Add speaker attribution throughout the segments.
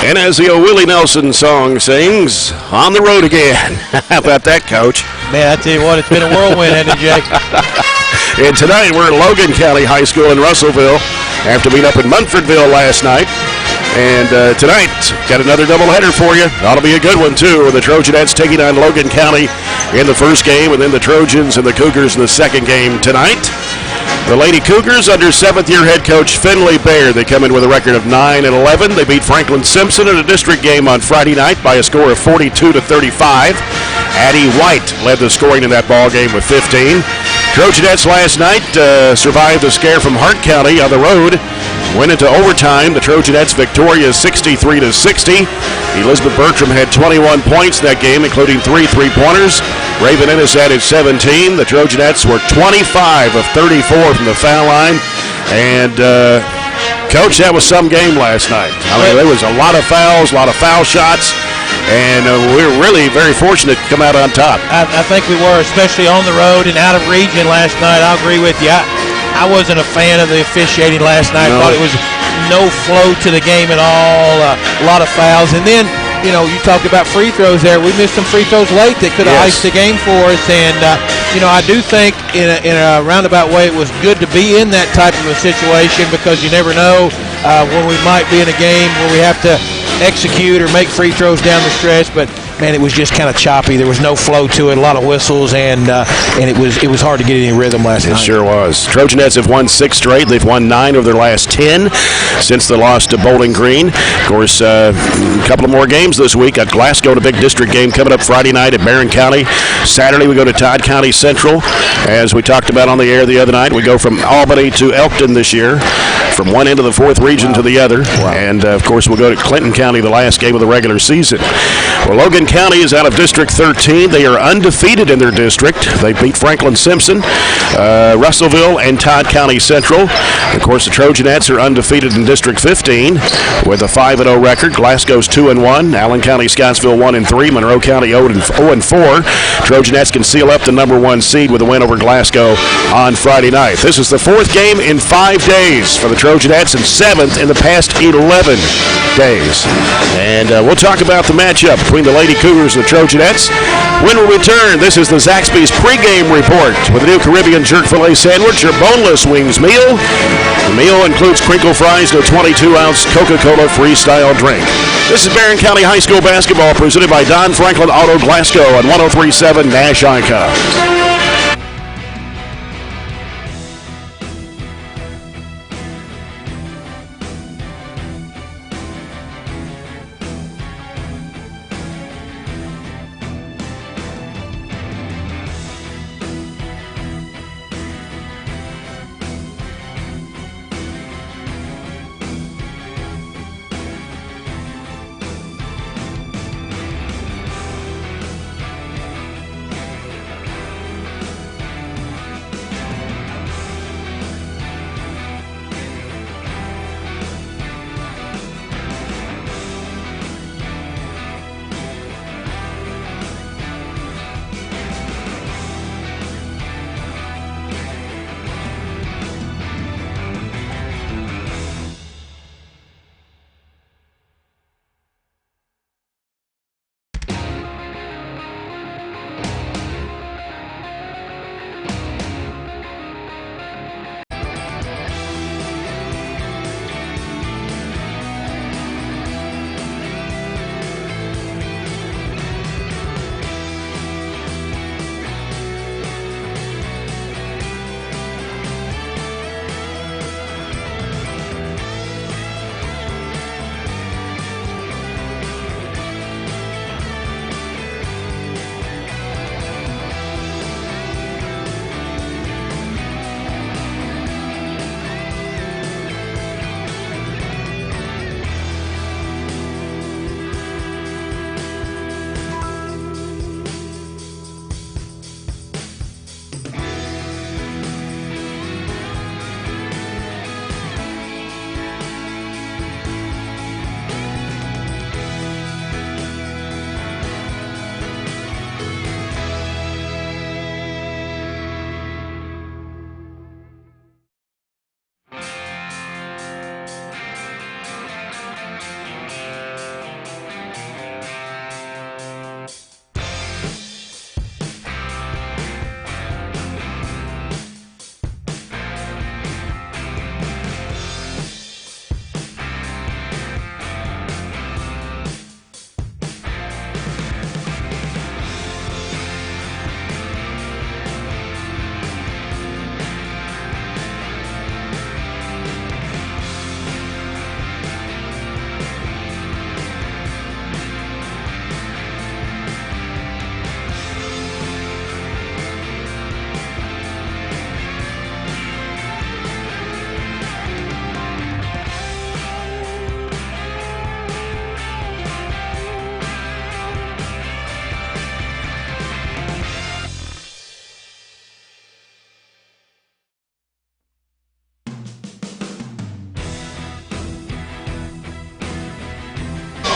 Speaker 1: And as the Willie Nelson song sings, on the road again. How about that, Coach?
Speaker 2: Man, I tell you what, it's been a whirlwind, hasn't it, Jake?
Speaker 1: And tonight we're at Logan County High School in Russellville after being up in Munfordville last night. And tonight, got another doubleheader for you. Ought to be a good one, too. The Trojanettes taking on Logan County in the first game, and then the Trojans and the Cougars in the second game tonight. The Lady Cougars under seventh-year head coach Finley Baird. They come in with a record of 9-11. They beat Franklin Simpson in a district game on Friday night by a score of 42-35. Addie White led the scoring in that ball game with 15. Trojanettes last night survived the scare from Hart County on the road. Went into overtime. The Trojanettes victorious 63-60. Elizabeth Bertram had 21 points in that game, including 3 3-pointers. Raven Ennis added 17. The Trojanettes were 25 of 34 from the foul line. And, Coach, that was some game last night. I mean, there was a lot of fouls, a lot of foul shots. And we were really very fortunate to come out on top.
Speaker 2: I think we were, especially on the road and out of region last night. I'll agree with you. I wasn't a fan of the officiating last night.
Speaker 1: No.
Speaker 2: I thought it was no flow to the game at all, a lot of fouls. And then, you know, you talked about free throws there. We missed some free throws late that could have iced the game for us. And, you know, I do think in a roundabout way it was good to be in that type of a situation because you never know when we might be in a game where we have to execute or make free throws down the stretch. But, man, it was just kind of choppy. There was no flow to it, a lot of whistles, and it was hard to get any rhythm last night.
Speaker 1: It sure was. Trojanettes have won 6 straight. They've won 9 of their last 10 since the loss to Bowling Green. Of course, a couple of more games this week. Got Glasgow in a big district game coming up Friday night at Barren County. Saturday we go to Todd County Central. As we talked about on the air the other night, we go from Albany to Elkton this year, from one end of the 4th region to the other. Wow. And, of course, we'll go to Clinton County the last game of the regular season. Well, Logan County is out of District 13. They are undefeated in their district. They beat Franklin Simpson, Russellville, and Todd County Central. Of course, the Trojanettes are undefeated in District 15 with a 5-0 record. Glasgow's 2-1. Allen County, Scottsville 1-3. Monroe County 0-4. Trojanettes can seal up the number 1 seed with a win over Glasgow on Friday night. This is the 4th game in 5 days for the Trojanettes and 7th in the past 11 days. And we'll talk about the matchup between the Lady Cougars and the Trojanettes when we return. This is the Zaxby's pregame report with a new Caribbean jerk filet sandwich or boneless wings meal. The meal includes crinkle fries and a 22-ounce Coca-Cola freestyle drink. This is Barren County High School basketball presented by Don Franklin Auto Glasgow on 103.7 Nash Icon.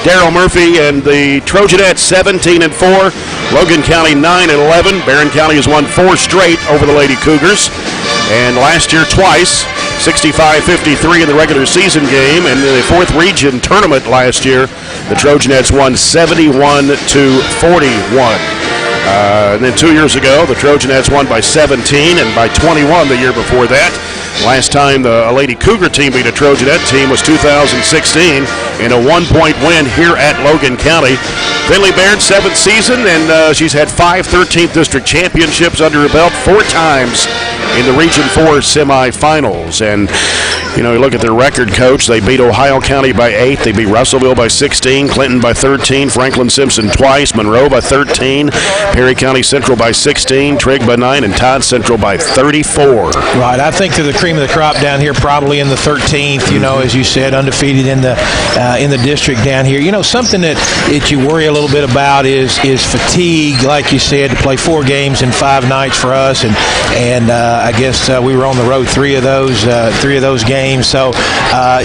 Speaker 1: Darryl Murphy and the Trojanettes 17-4. Logan County 9-11. Barren County has won 4 straight over the Lady Cougars. And last year twice, 65-53 in the regular season game. And in the 4th region tournament last year, the Trojanettes won 71-41. And then 2 years ago, the Trojanettes won by 17 and by 21 the year before that. Last time a Lady Cougar team beat a Trojanette team was 2016 in a 1-point win here at Logan County. Finley Baird's 7th season, and she's had 5 13th district championships under her belt, 4 times in the Region 4 semifinals. And, you know, you look at their record, Coach. They beat Ohio County by 8. They beat Russellville by 16, Clinton by 13, Franklin Simpson twice, Monroe by 13, Perry County Central by 16, Trigg by 9, and Todd Central by 34.
Speaker 3: Right. I think they're the cream of the crop down here, probably in the 13th, you know, as you said, undefeated in the district down here. You know, something that you worry a little bit about is fatigue, like you said, to play 4 games in 5 nights for us, and I guess we were on the road 3 of those games. So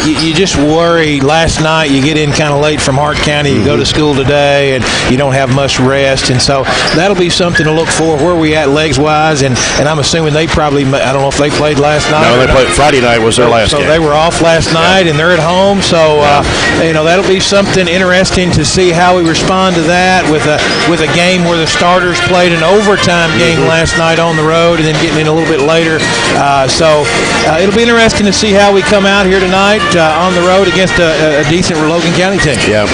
Speaker 3: you just worry. Last night you get in kind of late from Hart County, you go to school today, and you don't have much rest, and so that'll be something to look for. Where we at legs wise, and I'm assuming they probably, I don't know if they played last night.
Speaker 1: No, they played Friday night was their last game.
Speaker 3: So they were off last night, and they're at home. So you know, that'll be something interesting to see how we respond to that with a game where the starters played an overtime game last night on the road, and then getting in a little bit later. So it'll be interesting to see how we come out here tonight on the road against a decent Logan County team.
Speaker 1: Yeah.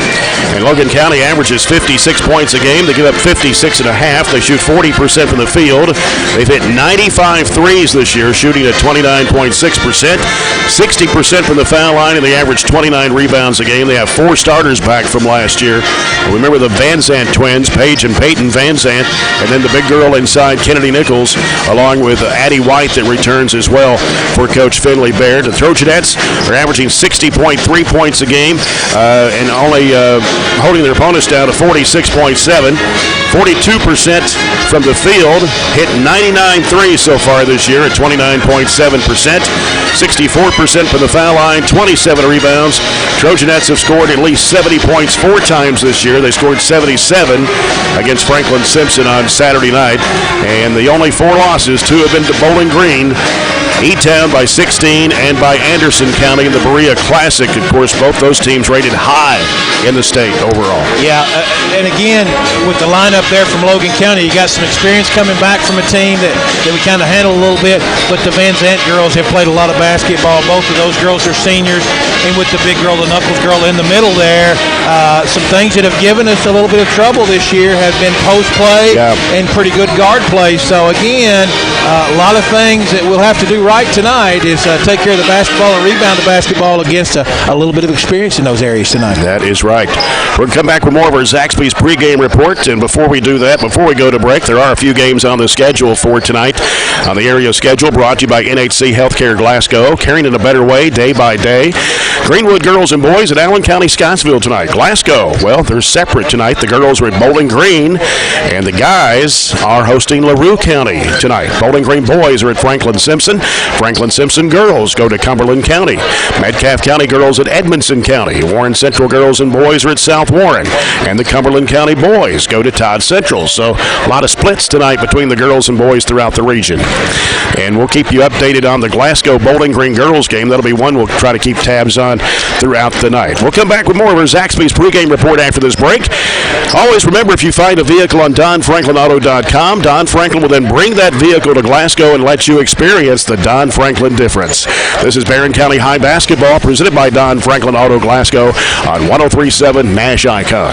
Speaker 1: And Logan County averages 56 points a game. They give up 56.5. They shoot 40% from the field. They've hit 95 threes this year, shooting at 29.6%. 60% from the foul line, and they average 29 rebounds a game. They have 4 starters back from last year. Remember the Van Zant twins, Paige and Peyton Van Zant, and then the big girl inside, Kennedy Nichols, along with Addie White that returns as well for Coach Finley Baird. The Trojanettes are averaging 60.3 points a game and only holding their opponents down to 46.7. 42% from the field, hit 99 threes so far this year at 29.7%. 64% from the foul line, 27 rebounds. Trojanettes have scored at least 70 points 4 times this year. They scored 77 against Franklin Simpson on Saturday night. And the only 4 losses, 2 have been to Bowling Green, E-Town by 16, and by Anderson County in the Berea Classic. Of course, both those teams rated high in the state overall.
Speaker 3: Yeah, and again, with the lineup there from Logan County, you got some experience coming back from a team that we kind of handle a little bit, but the Van Zant girls have played a lot of basketball. Both of those girls are seniors, and with the big girl, the Knuckles girl in the middle there, some things that have given us a little bit of trouble this year have been post play and pretty good guard play. So again, a lot of things that we'll have to do right tonight is take care of the basketball and rebound the basketball against a little bit of experience in those areas tonight.
Speaker 1: That is right. We're going to come back with more of our Zaxby's pregame report, and before we do that, before we go to break, there are a few games on the schedule for tonight. On the area schedule, brought to you by NHC Healthcare Glasgow, caring in a better way day by day. Greenwood girls and boys at Allen County Scottsville tonight. Glasgow, well, they're separate tonight. The girls are at Bowling Green, and the guys are hosting LaRue County tonight. Bowling Green boys are at Franklin Simpson. Franklin Simpson girls go to Cumberland County. Metcalfe County girls at Edmondson County. Warren Central girls and boys are at South Warren. And the Cumberland County boys go to Todd Central. So a lot of splits tonight between the girls and boys throughout the region. And we'll keep you updated on the Glasgow Bowling Green girls game. That'll be one we'll try to keep tabs on throughout the night. We'll come back with more of our Zaxby's pregame report after this break. Always remember, if you find a vehicle on DonFranklinAuto.com, Don Franklin will then bring that vehicle to Glasgow and let you experience the Don Franklin difference. This is Barren County High Basketball presented by Don Franklin Auto Glasgow on 103.7 Nash Icon.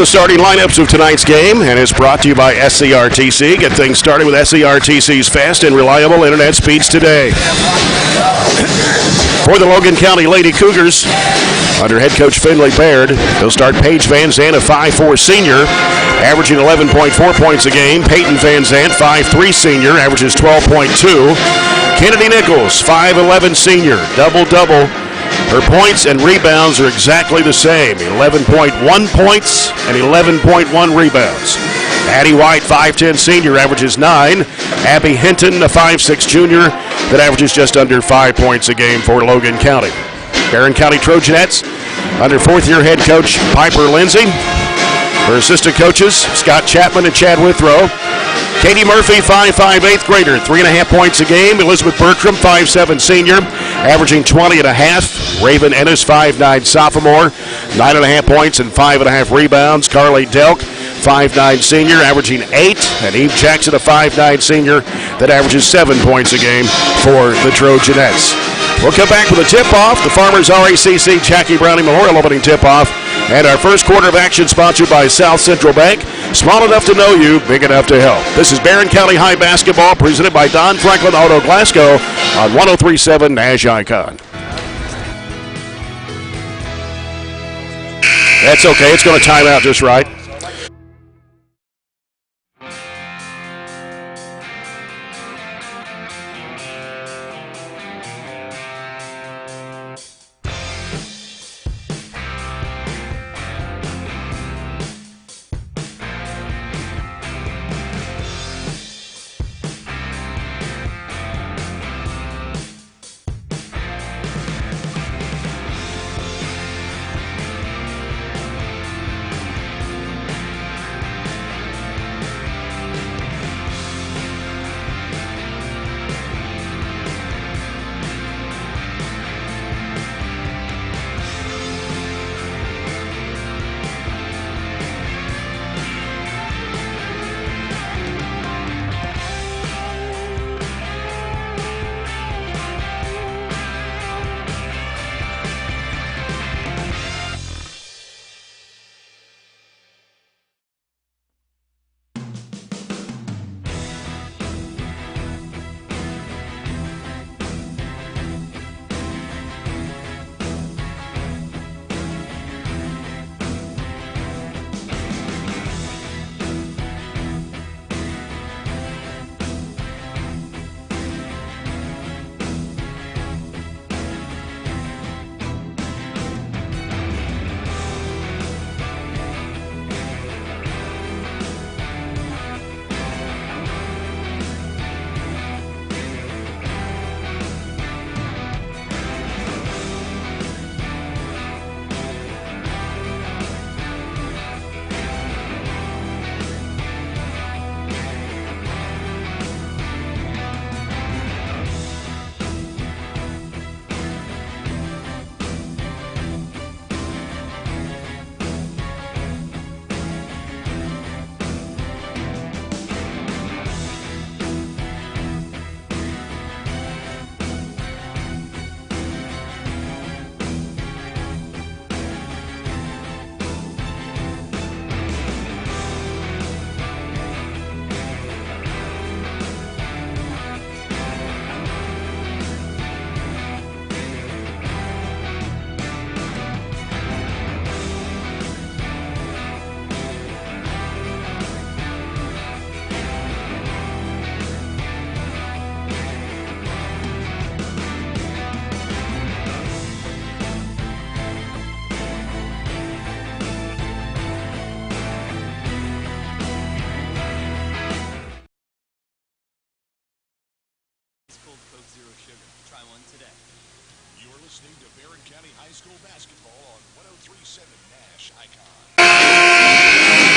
Speaker 1: the starting lineups of tonight's game, and it's brought to you by SCRTC. Get things started with SCRTC's fast and reliable internet speeds today. For the Logan County Lady Cougars, under head coach Finley Baird, they'll start Paige Van Zandt, a 5'4 senior, averaging 11.4 points a game. Peyton Van Zandt, 5'3 senior, averages 12.2. Kennedy Nichols, 5'11 senior, double-double. Her points and rebounds are exactly the same, 11.1 points and 11.1 rebounds. Addie White, 5'10 senior, averages 9. Abby Hinton, a 5'6 junior, that averages just under 5 points a game for Logan County. Barren County Trojanettes, under fourth-year head coach Piper Lindsay. Her assistant coaches, Scott Chapman and Chad Withrow. Katie Murphy, 5'5", 8th grader, 3.5 points a game. Elizabeth Bertram, 5'7", senior, averaging 20.5. Raven Ennis, 5'9", sophomore, 9.5 points and 5.5 rebounds. Carly Delk, 5'9", senior, averaging 8. And Eve Jackson, a 5'9", senior, that averages 7 points a game for the Trojanettes. We'll come back with a tip-off, the Farmers RACC Jackie Browning Memorial opening tip-off, and our first quarter of action sponsored by South Central Bank. Small enough to know you, big enough to help. This is Barren County High Basketball presented by Don Franklin Auto Glasgow on 103.7 Nash Icon. That's okay, it's going to time out just right.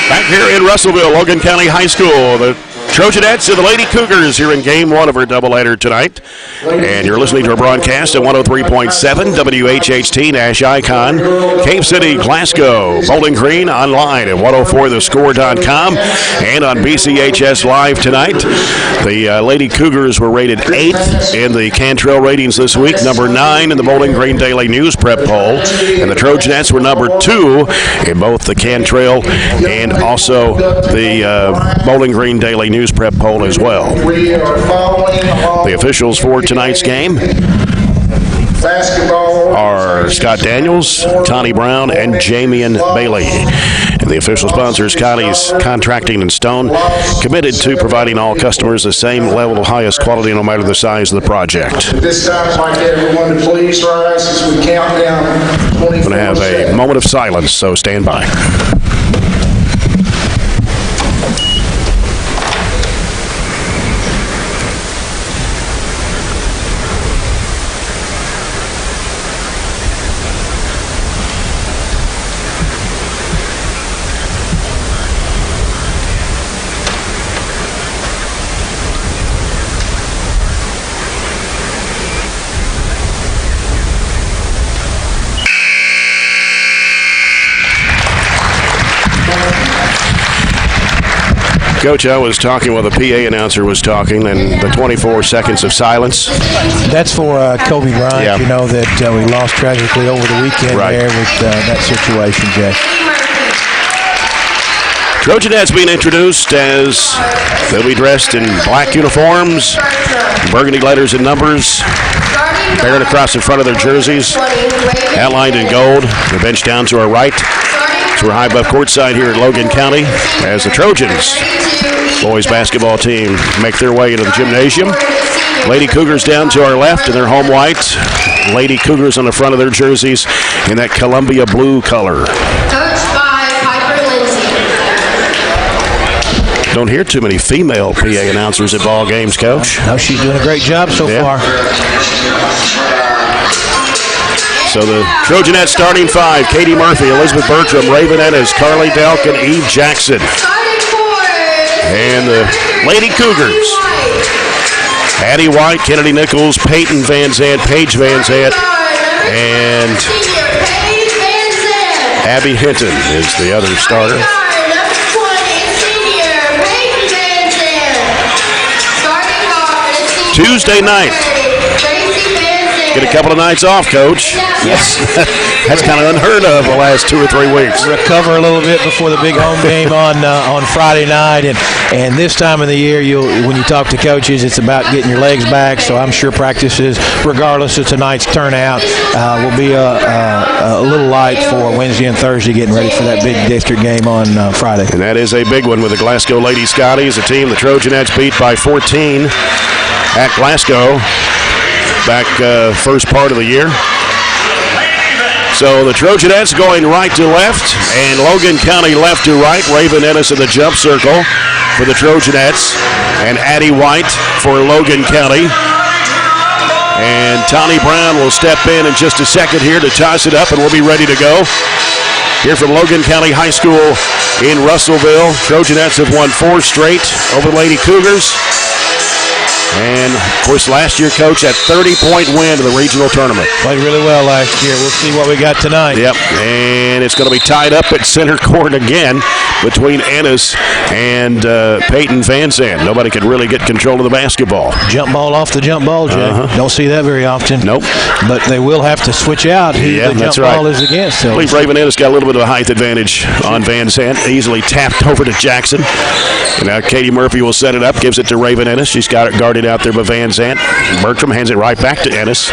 Speaker 1: Back here in Russellville, Logan County High School, the Trojanettes and the Lady Cougars here in Game 1 of our doubleheader tonight. And you're listening to our broadcast at 103.7 WHHT Nash Icon, Cave City, Glasgow. Bowling Green online at 104thescore.com and on BCHS Live tonight. The Lady Cougars were rated 8th in the Cantrell ratings this week, number 9 in the Bowling Green Daily News Prep Poll. And the Trojanettes were number 2 in both the Cantrell and also the Bowling Green Daily News Prep Poll as well. The officials for tonight's game are Scott Daniels, Tawny Brown, and Jamian Bailey. And the official sponsors, Connie's Contracting and Stone, committed to providing all customers the same level of highest quality no matter the size of the project.
Speaker 4: At this time, I'd like everyone to please rise as we count down 24
Speaker 1: We're going to have a moment of silence, so stand by. Coach, I was talking while the PA announcer was talking, and the 24 seconds of silence.
Speaker 3: That's for Kobe Bryant,
Speaker 1: Yeah.
Speaker 3: you know, that we lost tragically over the weekend there with that situation, Jay.
Speaker 1: Trojanettes being introduced as they'll be dressed in black uniforms, burgundy letters and numbers, Barren across in front of their jerseys, outlined in gold. The bench down to our right. So we're high above courtside here at Logan County as the Trojans, boys basketball team, make their way into the Gymnasium. Lady Cougars down to our left in their home white. Lady Cougars on the front of their jerseys in that Columbia blue color.
Speaker 5: Coached by Piper Lindsay.
Speaker 1: Don't hear too many female PA announcers at ball games, Coach.
Speaker 3: No, she's doing a great job so far.
Speaker 1: So the Trojanettes starting 5, Katie Murphy, Elizabeth Bertram, Raven Ennis, Carly Delk, and Eve Jackson. And the Lady Cougars, Addie White, Kennedy Nichols, Peyton Van Zandt, Paige Van Zandt, and Abby Hinton is the other starter. Tuesday night. Get a couple of nights off, Coach.
Speaker 3: Yes.
Speaker 1: That's kind of unheard of the last 2 or 3 weeks.
Speaker 3: Recover a little bit before the big home game on Friday night, and this time of the year, when you talk to coaches, it's about getting your legs back. So I'm sure practices, regardless of tonight's turnout, will be a little light for Wednesday and Thursday, getting ready for that big district game on Friday.
Speaker 1: And that is a big one with the Glasgow Lady Scotties, a team the Trojanettes beat by 14 at Glasgow back first part of the year. So the Trojanettes going right to left, and Logan County left to right. Raven Ennis in the jump circle for the Trojanettes, and Addie White for Logan County. And Tawny Brown will step in just a second here to toss it up, and we'll be ready to go. Here from Logan County High School in Russellville, Trojanettes have won 4 straight over the Lady Cougars. And, of course, last year, Coach, that 30-point win to the regional tournament.
Speaker 3: Played really well last year. We'll see what we got tonight.
Speaker 1: Yep, and it's going to be tied up at center court again between Ennis and Peyton Van Zandt. Nobody could really get control of the basketball.
Speaker 3: Jump ball off the jump ball, Jay. Don't see that very often.
Speaker 1: Nope.
Speaker 3: But they will have to switch out who the jump ball is against.
Speaker 1: I believe Raven Ennis got a little bit of a height advantage on Van Zandt. Easily tapped over to Jackson. And now Katie Murphy will set it up, gives it to Raven Ennis. She's got it guarded out there by Van Zandt. Bertram hands it right back to Ennis.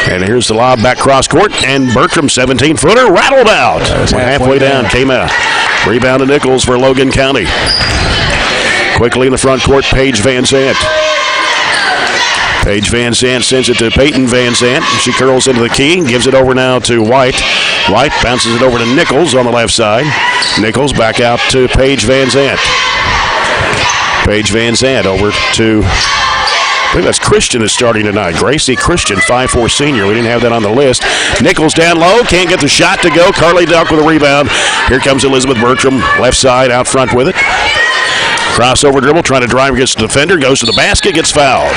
Speaker 1: And here's the lob back cross court, and Bertram, 17-footer, rattled out. Halfway down, came out. Rebound to Nichols for Logan County. Quickly in the front court, Paige Van Zandt. Paige Van Zandt sends it to Peyton Van Zandt. She curls into the key, gives it over now to White. White bounces it over to Nichols on the left side. Nichols back out to Paige Van Zandt. Paige Van Zandt over to, I think that's Christian is starting tonight. Gracie Christian, 5'4" senior. We didn't have that on the list. Nichols down low, can't get the shot to go. Carly Delk with a rebound. Here comes Elizabeth Bertram, left side, out front with it. Crossover dribble, trying to drive against the defender, goes to the basket, gets fouled.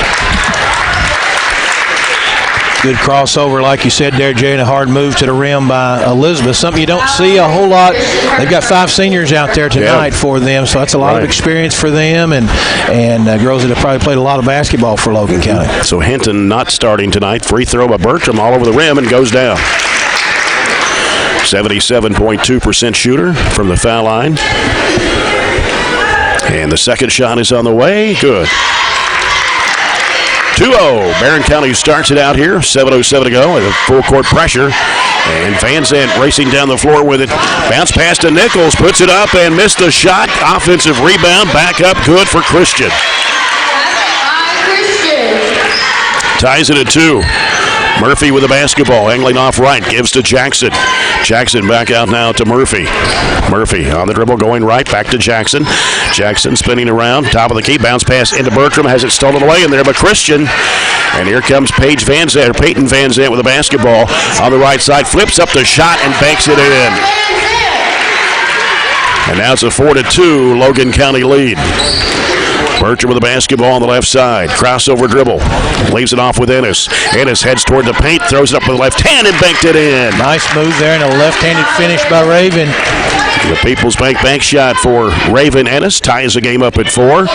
Speaker 3: Good crossover, like you said there, Jay, and a hard move to the rim by Elizabeth. Something you don't see a whole lot. They've got 5 seniors out there tonight for them, so that's a lot of experience for them and girls that have probably played a lot of basketball for Logan County.
Speaker 1: So Hinton not starting tonight. Free throw by Bertram all over the rim and goes down. 77.2% shooter from the foul line. And the second shot is on the way. Good. 2-0. Barren County starts it out here. 7:07 to go with a full court pressure. And Van Zandt racing down the floor with it. Bounce pass to Nichols. Puts it up and missed the shot. Offensive rebound. Back up. Good for Christian. Ties it at 2. Murphy with the basketball, angling off right, gives to Jackson. Jackson back out now to Murphy. Murphy on the dribble, going right, back to Jackson. Jackson spinning around, top of the key, bounce pass into Bertram, has it stolen away in there by Christian. And here comes Peyton Van Zandt with the basketball on the right side, flips up the shot and banks it in. And now it's a 4-2 Logan County lead. Bertram with the basketball on the left side. Crossover dribble. Leaves it off with Ennis. Ennis heads toward the paint, throws it up with the left hand and banked it in.
Speaker 3: Nice move there and a left-handed finish by Raven.
Speaker 1: The People's bank shot for Raven Ennis. Ties the game up at 4.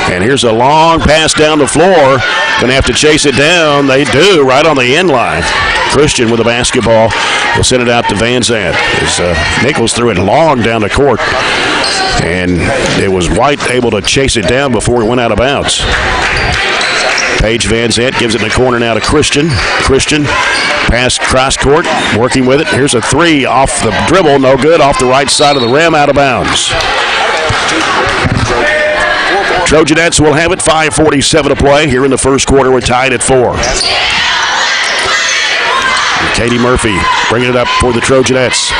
Speaker 1: And here's a long pass down the floor. Gonna have to chase it down. They do, right on the end line. Christian with the basketball will send it out to Van Zandt. Nichols threw it long down the court. And it was White able to chase it down before it went out of bounds. Paige Van Zandt gives it in the corner now to Christian. Christian, pass cross court, working with it. Here's a 3 off the dribble, no good, off the right side of the rim, out of bounds. Trojanettes will have it, 5:47 to play. Here in the first quarter, we're tied at 4. And Katie Murphy bringing it up for the Trojanettes.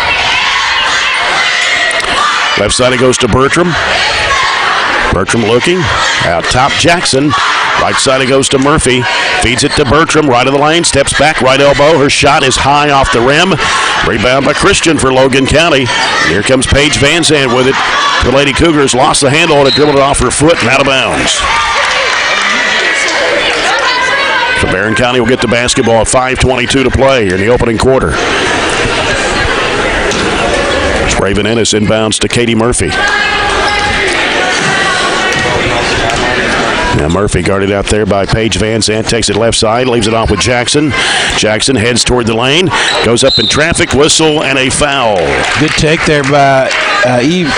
Speaker 1: Left side it goes to Bertram. Bertram looking. Out top Jackson. Right side it goes to Murphy. Feeds it to Bertram. Right of the lane. Steps back. Right elbow. Her shot is high off the rim. Rebound by Christian for Logan County. And here comes Paige Van Zandt with it. The Lady Cougars lost the handle on it. Dribbled it off her foot and out of bounds. So Barren County will get the basketball at 5:22 to play here in the opening quarter. Raven Ennis inbounds to Katie Murphy. Now Murphy guarded out there by Paige Van Zandt. Takes it left side, leaves it off with Jackson. Jackson heads toward the lane, goes up in traffic, whistle, and a foul.
Speaker 3: Good take there by Eve.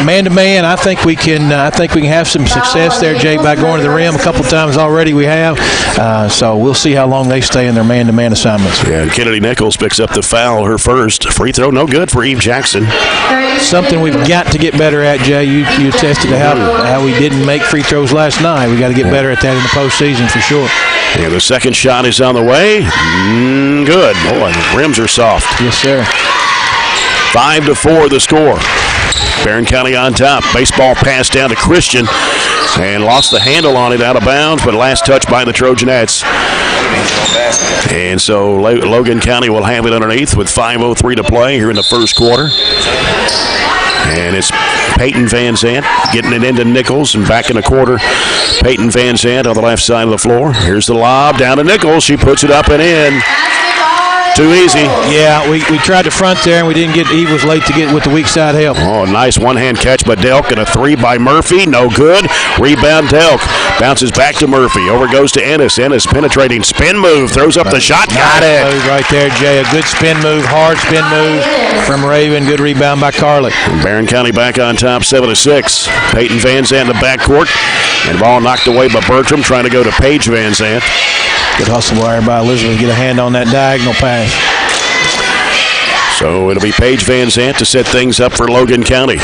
Speaker 3: Man to man, I think we can have some success there, Jay, by going to the rim a couple times already. We have, so we'll see how long they stay in their man-to-man assignments.
Speaker 1: Yeah, and Kennedy Nichols picks up the foul. Her first free throw, no good for Eve Jackson.
Speaker 3: Something we've got to get better at, Jay. You attested to how we didn't make free throws last night. We got to get better at that in the postseason for sure.
Speaker 1: Yeah, the second shot is on the way. Good. Boy, the rims are soft.
Speaker 3: Yes, sir.
Speaker 1: 5-4 the score. Barren County on top. Baseball pass down to Christian and lost the handle on it out of bounds, but last touch by the Trojanettes. And so Logan County will have it underneath with 5:03 to play here in the first quarter. And it's Peyton Van Zandt getting it into Nichols, and back in the quarter, Peyton Van Zandt on the left side of the floor. Here's the lob down to Nichols. She puts it up and in. Too easy.
Speaker 3: Yeah, we tried to front there, and we didn't get. Eve was late to get with the weak side help.
Speaker 1: Oh, nice one-hand catch by Delk, and a 3 by Murphy. No good. Rebound Delk. Bounces back to Murphy. Over goes to Ennis. Ennis penetrating spin move. Throws up the shot. Got it.
Speaker 3: Move right there, Jay. A good spin move. Hard spin move from Raven. Good rebound by Carly.
Speaker 1: And Barren County back on top, 7-6. Peyton Van Zandt in the backcourt. And ball knocked away by Bertram, trying to go to Paige Van Zandt.
Speaker 3: Good hustle wire by Elizabeth. Get a hand on that diagonal pass.
Speaker 1: So it'll be Paige Van Zandt to set things up for Logan County.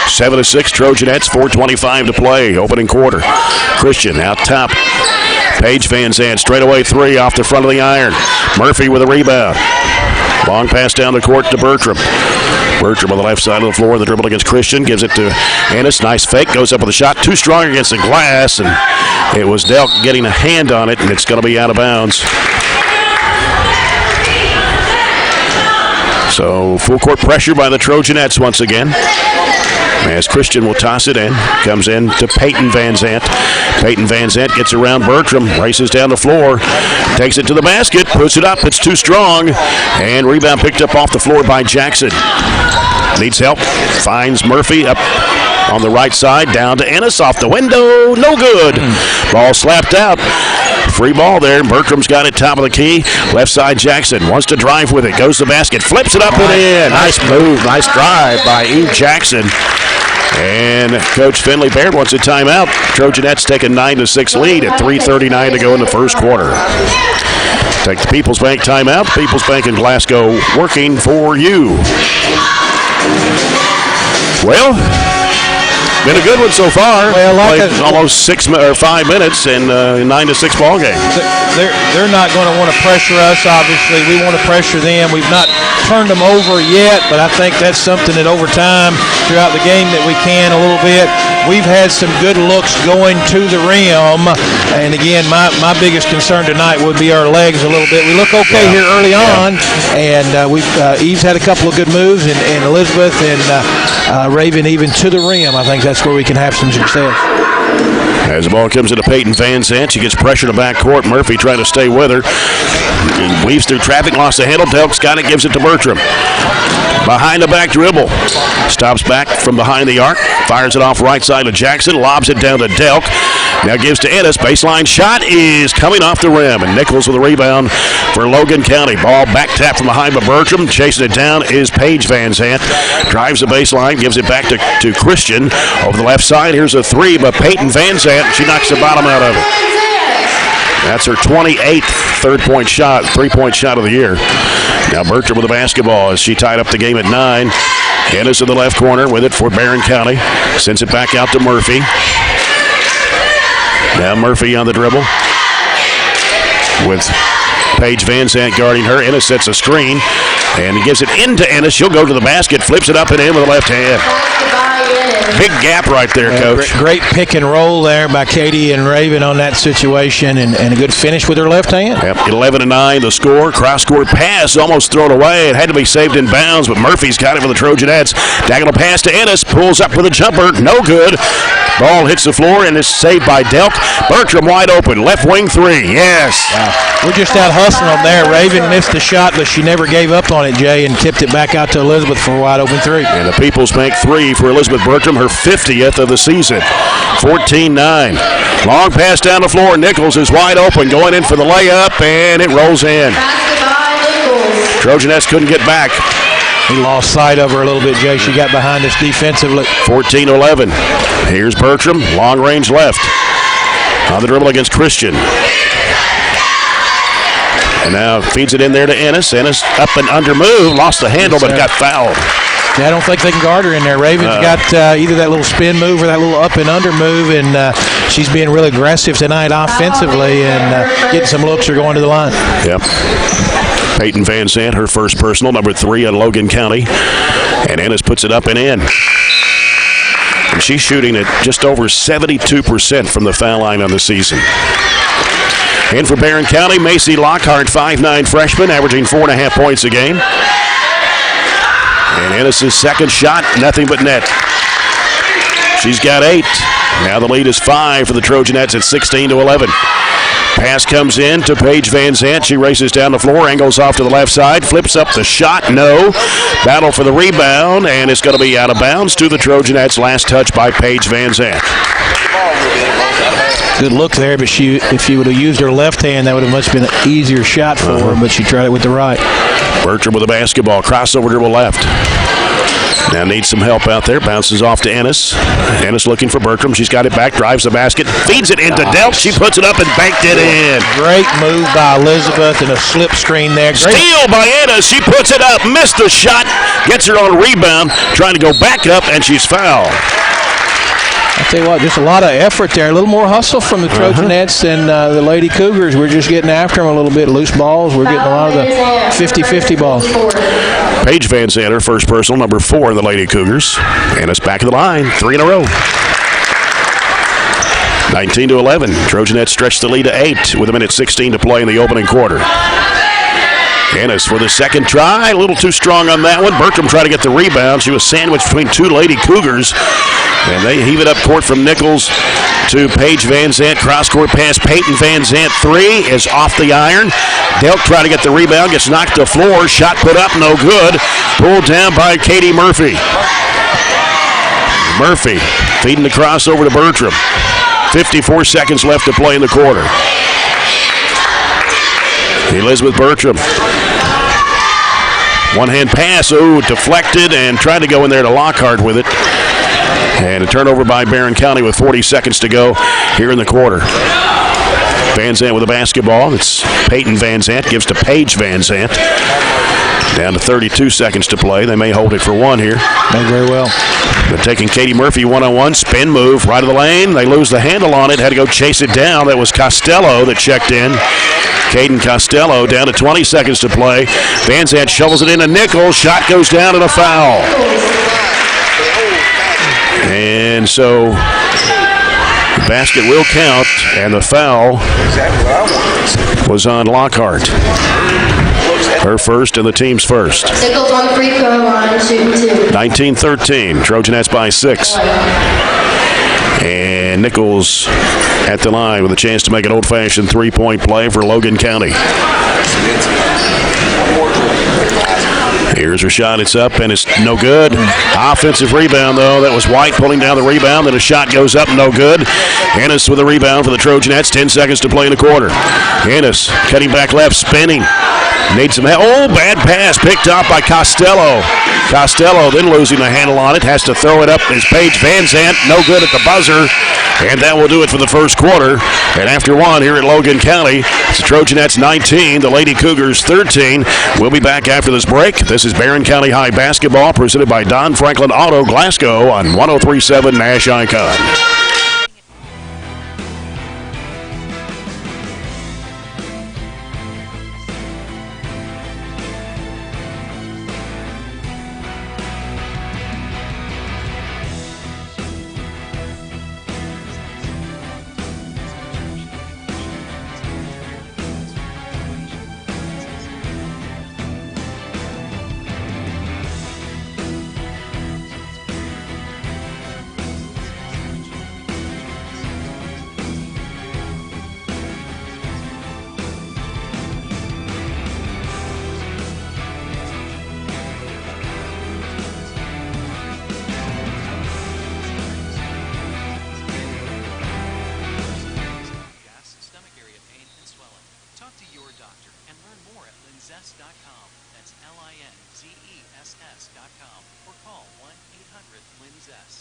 Speaker 1: 7-6 Trojanettes, 4:25 to play, opening quarter. Christian out top. Paige Van Zandt, straightaway 3 off the front of the iron. Murphy with a rebound. Long pass down the court to Bertram. Bertram on the left side of the floor. The dribble against Christian. Gives it to Ennis. Nice fake. Goes up with a shot. Too strong against the glass. And it was Delk getting a hand on it. And it's going to be out of bounds. So full court pressure by the Trojanettes once again. As Christian will toss it in. Comes in to Peyton Van Zant. Peyton Van Zant gets around Bertram. Races down the floor. Takes it to the basket. Puts it up. It's too strong. And rebound picked up off the floor by Jackson. Needs help. Finds Murphy up on the right side. Down to Ennis. Off the window. No good. Ball slapped out. Free ball there. Bertram's got it top of the key. Left side Jackson wants to drive with it. Goes to the basket. Flips it up and in. Nice move. Nice drive by Eve Jackson. And Coach Finley Baird wants a timeout. Trojanettes take a 9-6 lead at 3:39 to go in the first quarter. Take the People's Bank timeout. People's Bank in Glasgow working for you. Well, been a good one so far.
Speaker 2: Well, like
Speaker 1: played almost 5 minutes in a 9-6 ball game.
Speaker 2: They're not going to want to pressure us, obviously. We want to pressure them. We've not turned them over yet, but I think that's something that over time throughout the game that we can a little bit. We've had some good looks going to the rim, and again, my biggest concern tonight would be our legs a little bit. We look okay here early on, and Eve's had a couple of good moves, and Elizabeth and Raven even to the rim. I think that's where we can have some success.
Speaker 1: As the ball comes into Peyton Van Zant, she gets pressure to backcourt. Murphy trying to stay with her. And weaves through traffic, lost the handle. Delk's got it, gives it to Bertram. Behind the back dribble. Stops back from behind the arc. Fires it off right side to Jackson. Lobs it down to Delk. Now gives to Ennis. Baseline shot is coming off the rim. And Nichols with a rebound for Logan County. Ball back tap from behind by Bertram. Chasing it down is Paige Van Zant. Drives the baseline. Gives it back to Christian. Over the left side. Here's a three by Peyton Van Zant. She knocks the bottom out of it. That's her 28th three-point shot of the year. Now Bertram with the basketball as she tied up the game at 9. Ennis in the left corner with it for Barren County. Sends it back out to Murphy. Now Murphy on the dribble with Paige Van Zant guarding her. Ennis sets a screen and he gives it into Ennis. She'll go to the basket, flips it up and in with the left hand. Big gap right there, Coach.
Speaker 3: Great pick and roll there by Katie and Raven on that situation, and a good finish with her left hand.
Speaker 1: Yep, 11-9 the score. Cross-court pass almost thrown away. It had to be saved in bounds, but Murphy's got it for the Trojanettes. Diagonal pass to Ennis. Pulls up with a jumper. No good. Ball hits the floor and is saved by Delk. Bertram wide open. Left wing three. Yes.
Speaker 3: We're just out hustling them there. Raven missed the shot, but she never gave up on it, Jay, and tipped it back out to Elizabeth for a wide open three.
Speaker 1: And the People's Bank three for Elizabeth Bertram, her 50th of the season. 14-9. Long pass down the floor. Nichols is wide open, going in for the layup, and it rolls in. Trojanettes couldn't get back.
Speaker 3: He lost sight of her a little bit, Jay. She got behind us defensively.
Speaker 1: 14-11. Here's Bertram, long range left. On the dribble against Christian. And now feeds it in there to Ennis. Ennis up and under move. Lost the handle, but got fouled.
Speaker 3: I don't think they can guard her in there. Raven's got either that little spin move or that little up and under move, and she's being really aggressive tonight offensively and getting some looks or going to the line.
Speaker 1: Yep. Peyton Van Zant, her first personal, number 3 on Logan County. And Ennis puts it up and in. And she's shooting at just over 72% from the foul line on the season. In for Barren County, Macy Lockhart, 5'9" freshman, averaging 4.5 points a game. And Ennis' second shot, nothing but net. She's got 8. Now the lead is 5 for the Trojanettes at 16-11. Pass comes in to Paige Van Zant. She races down the floor, angles off to the left side, flips up the shot, no. Battle for the rebound, and it's going to be out of bounds to the Trojanettes. Last touch by Paige Van Zant.
Speaker 3: Good look there, but if she would have used her left hand, that would have much been an easier shot for her, but she tried it with the right.
Speaker 1: Bertram with the basketball, crossover dribble left. Now needs some help out there. Bounces off to Ennis. Ennis looking for Bertram. She's got it back, drives the basket, feeds it into Delk. She puts it up and banked it in.
Speaker 3: Great move by Elizabeth and a slip screen there.
Speaker 1: Steal by Ennis. She puts it up, missed the shot, gets her on a rebound, trying to go back up, and she's fouled.
Speaker 3: I tell you what, just a lot of effort there. A little more hustle from the Trojanettes and the Lady Cougars. We're just getting after them a little bit. Loose balls. We're getting a lot of the 50-50 balls.
Speaker 1: Paige Van Zant, her first personal, number 4 in the Lady Cougars. And it's back of the line, 3 in a row. 19-11. Trojanettes stretch the lead to 8 with 1:16 to play in the opening quarter. Ennis for the second try. A little too strong on that one. Bertram tried to get the rebound. She was sandwiched between two Lady Cougars. And they heave it up court from Nichols to Paige Van Zant. Cross-court pass. Peyton Van Zant, three, is off the iron. Delk tried to get the rebound. Gets knocked to the floor. Shot put up, no good. Pulled down by Katie Murphy. Murphy feeding the cross over to Bertram. 54 seconds left to play in the quarter. Elizabeth Bertram. One-hand pass, deflected and tried to go in there to Lockhart with it. And a turnover by Barren County with 40 seconds to go here in the quarter. Van Zant with the basketball. It's Peyton Van Zant, gives to Paige Van Zant. Down to 32 seconds to play. They may hold it for one here.
Speaker 3: May very well.
Speaker 1: But taking Katie Murphy one-on-one, spin move, right of the lane. They lose the handle on it, had to go chase it down. That was Costello that checked in. Caden Costello down to 20 seconds to play. Van Zant shovels it into Nichols. Shot goes down and a foul. And so the basket will count, and the foul was on Lockhart. Her first and the team's first.
Speaker 5: Nichols on the free throw line, shooting 2.
Speaker 1: 19-13, Trojanettes by 6. And Nichols at the line with a chance to make an old-fashioned three-point play for Logan County. Here's her shot. It's up, and it's no good. Offensive rebound, though. That was White pulling down the rebound. Then a shot goes up, no good. Ennis with a rebound for the Trojanettes. 10 seconds to play in the quarter. Ennis cutting back left, spinning. Needs some help. Oh, bad pass picked off by Costello. Costello then losing the handle on it. Has to throw it up as Paige Van Zant. No good at the buzzer. And that will do it for the first quarter. And after one here at Logan County, it's the Trojanettes 19, the Lady Cougars 13. We'll be back after this break. This is Barren County High Basketball presented by Don Franklin Auto Glasgow on 103.7 Nash Icon.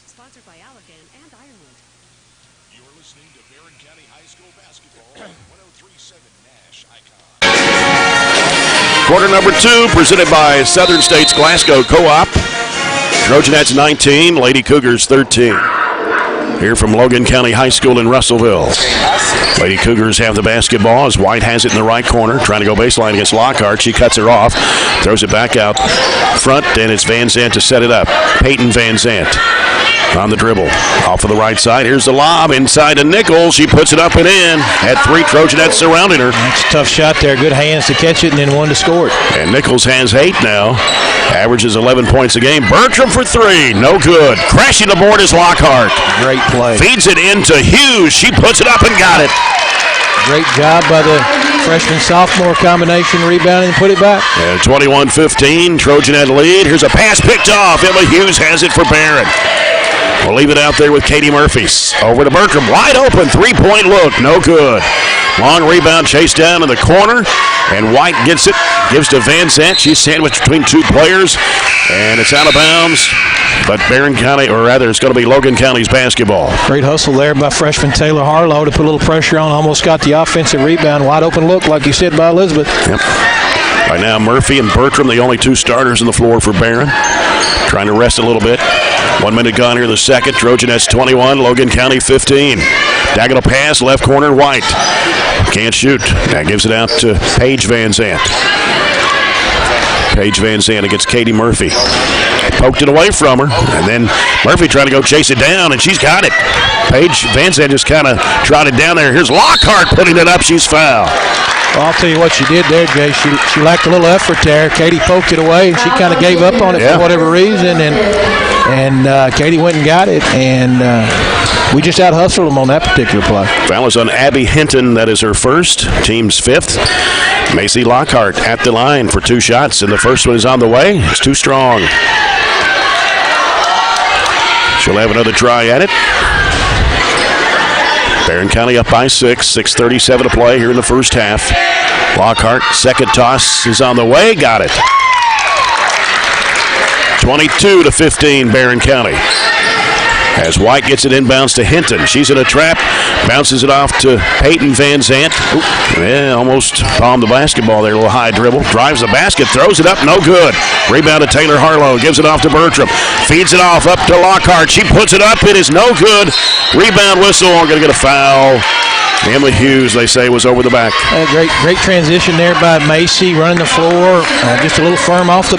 Speaker 6: Sponsored by Allergan and Ironwood.
Speaker 7: You're listening to Barren County High School Basketball on 103.7 Nash Icon.
Speaker 1: Quarter number 2 presented by Southern States Glasgow Co-op. Trojanettes 19, Lady Cougars 13. Here from Logan County High School in Russellville. Lady Cougars have the basketball as White has it in the right corner, trying to go baseline against Lockhart. She cuts her off, throws it back out front, and it's Van Zant to set it up. Peyton Van Zant on the dribble. Off of the right side. Here's the lob inside to Nichols. She puts it up and in. Had 3 Trojanettes surrounding her.
Speaker 3: That's a tough shot there. Good hands to catch it and then one to score it.
Speaker 1: And Nichols has 8 now. Averages 11 points a game. Bertram for 3. No good. Crashing the board is Lockhart.
Speaker 3: Great play.
Speaker 1: Feeds it into Hughes. She puts it up and got it.
Speaker 3: Great job by the freshman-sophomore combination, rebounding and put it back.
Speaker 1: And 21-15, Trojanette lead. Here's a pass picked off. Emma Hughes has it for Barren. We'll leave it out there with Katie Murphy. Over to Bertram. Wide open. 3-point look. No good. Long rebound chased down in the corner. And White gets it. Gives to Van Zant. She's sandwiched between 2 players. And it's out of bounds. But Barren County, or rather, it's going to be Logan County's basketball.
Speaker 3: Great hustle there by freshman Taylor Harlow to put a little pressure on. Almost got the offensive rebound. Wide open look, like you said, by Elizabeth.
Speaker 1: Yep. Right now, Murphy and Bertram, the only 2 starters on the floor for Barren. Trying to rest a little bit. 1 minute gone here in the second. Trojanettes 21, Logan County 15. Diagonal pass, left corner, White. Can't shoot. That gives it out to Paige Van Zant. Paige Van Zant against Katie Murphy. poked it away from her. And then Murphy trying to go chase it down, and she's got it. Paige Van Zandt just kind of trotted down there. Here's Lockhart putting it up. She's fouled.
Speaker 3: Well, I'll tell you what she did there, Jay. She lacked a little effort there. Katie poked it away, and she kind of gave up on it for whatever reason. And Katie went and got it, and we just out-hustled them on that particular play.
Speaker 1: Foul is on Abby Hinton. That is her first. Team's fifth. Macy Lockhart at the line for 2 shots, and the first one is on the way. It's too strong. She'll have another try at it. Barren County up by 6. 6:37 to play here in the first half. Lockhart, second toss is on the way. Got it. 22-15, Barren County. As White gets it inbounds to Hinton. She's in a trap. Bounces it off to Peyton Van Zandt. Almost palmed the basketball there. A little high dribble. Drives the basket. Throws it up. No good. Rebound to Taylor Harlow. Gives it off to Bertram. Feeds it off up to Lockhart. She puts it up. It is no good. Rebound whistle. Going to get a foul. Emma Hughes, they say, was over the back.
Speaker 3: Great transition there by Macy. Running the floor. Just a little firm off the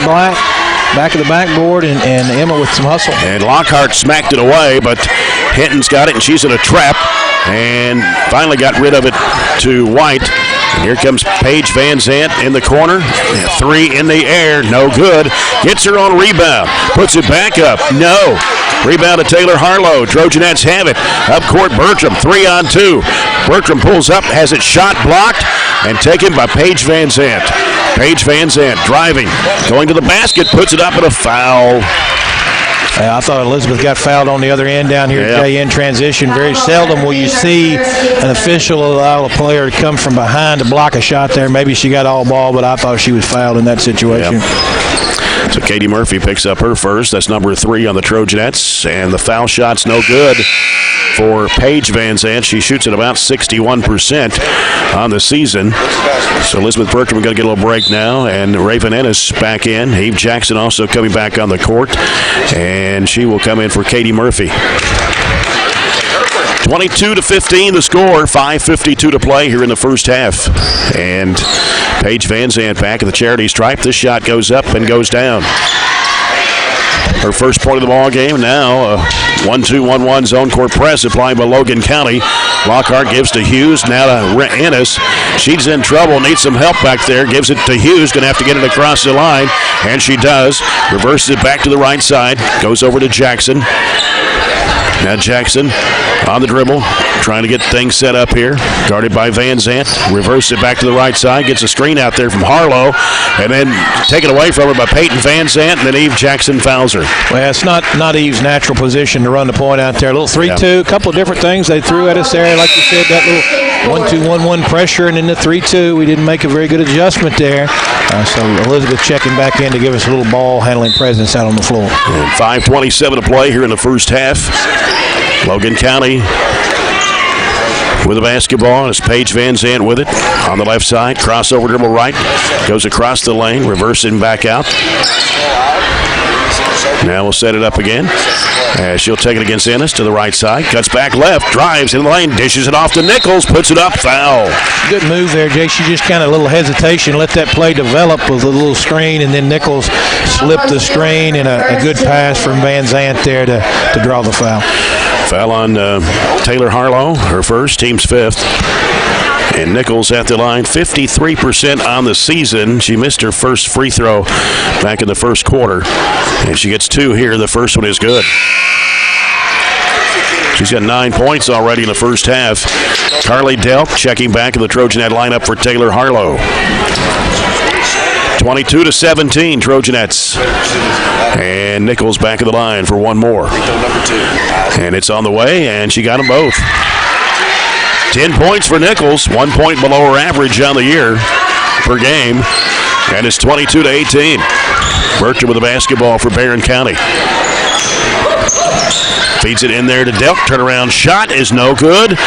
Speaker 3: back of the backboard, and Emma with some hustle.
Speaker 1: And Lockhart smacked it away, but Hinton's got it, and she's in a trap, and finally got rid of it to White. And here comes Paige Van Zandt in the corner. 3 in the air, no good. Gets her on rebound, puts it back up, no. Rebound to Taylor Harlow. Trojanettes have it. Up court, Bertram, 3-on-2. Bertram pulls up, has it shot blocked, and taken by Paige Van Zandt. Paige Van Zandt driving, going to the basket, puts it up at a foul.
Speaker 3: I thought Elizabeth got fouled on the other end down here today in transition. Very seldom will you see an official allow a player to come from behind to block a shot there. Maybe she got all ball, but I thought she was fouled in that situation.
Speaker 1: Yep. So Katie Murphy picks up her first. That's number 3 on the Trojanettes, and the foul shot's no good for Paige Van Zandt. She shoots at about 61% on the season. So Elizabeth Bertram got to get a little break now, and Raven Ennis back in. Eve Jackson also coming back on the court, and she will come in for Katie Murphy. 22-15 the score, 5:52 to play here in the first half. And Paige Van Zandt back at the charity stripe. This shot goes up and goes down. Her first point of the ball game. Now a 1-2-1-1 zone court press applied by Logan County. Lockhart gives to Hughes. Now to Ennis. She's in trouble. Needs some help back there. Gives it to Hughes. Going to have to get it across the line. And she does. Reverses it back to the right side. Goes over to Jackson. Now Jackson on the dribble, trying to get things set up here. Guarded by Van Zandt. Reverses it back to the right side. Gets a screen out there from Harlow. And then taken away from her by Peyton Van Zandt. And then Eve Jackson fouls her.
Speaker 3: Well, it's not Eve's natural position to run the point out there. A little 3-2, a couple of different things they threw at us there. Like you said, that little 1-2-1-1 pressure, and then the 3-2. We didn't make a very good adjustment there. So Elizabeth checking back in to give us a little ball handling presence out on the floor.
Speaker 1: And 5:27 to play here in the first half. Logan County with the basketball, and it's Paige Van Zandt with it on the left side. Crossover dribble right, goes across the lane, reversing back out. Now we'll set it up again. She'll take it against Ennis to the right side. Cuts back left, drives in the lane, dishes it off to Nichols, puts it up, foul.
Speaker 3: Good move there, Jay. She just kind of a little hesitation, let that play develop with a little screen, and then Nichols slipped the screen, and a good pass from Van Zandt there to draw the foul.
Speaker 1: Foul on Taylor Harlow, her first, team's 5th. And Nichols at the line, 53% on the season. She missed her first free throw back in the first quarter. And she gets 2 here. The first one is good. She's got 9 points already in the first half. Carly Delk checking back in the Trojanet lineup for Taylor Harlow. 22-17, Trojanettes. And Nichols back of the line for one more. And it's on the way, and she got them both. 10 points for Nichols, 1 point below her average on the year per game. And it's 22-18. Bertram with the basketball for Barren County. Feeds it in there to Delk. Turnaround shot is no good.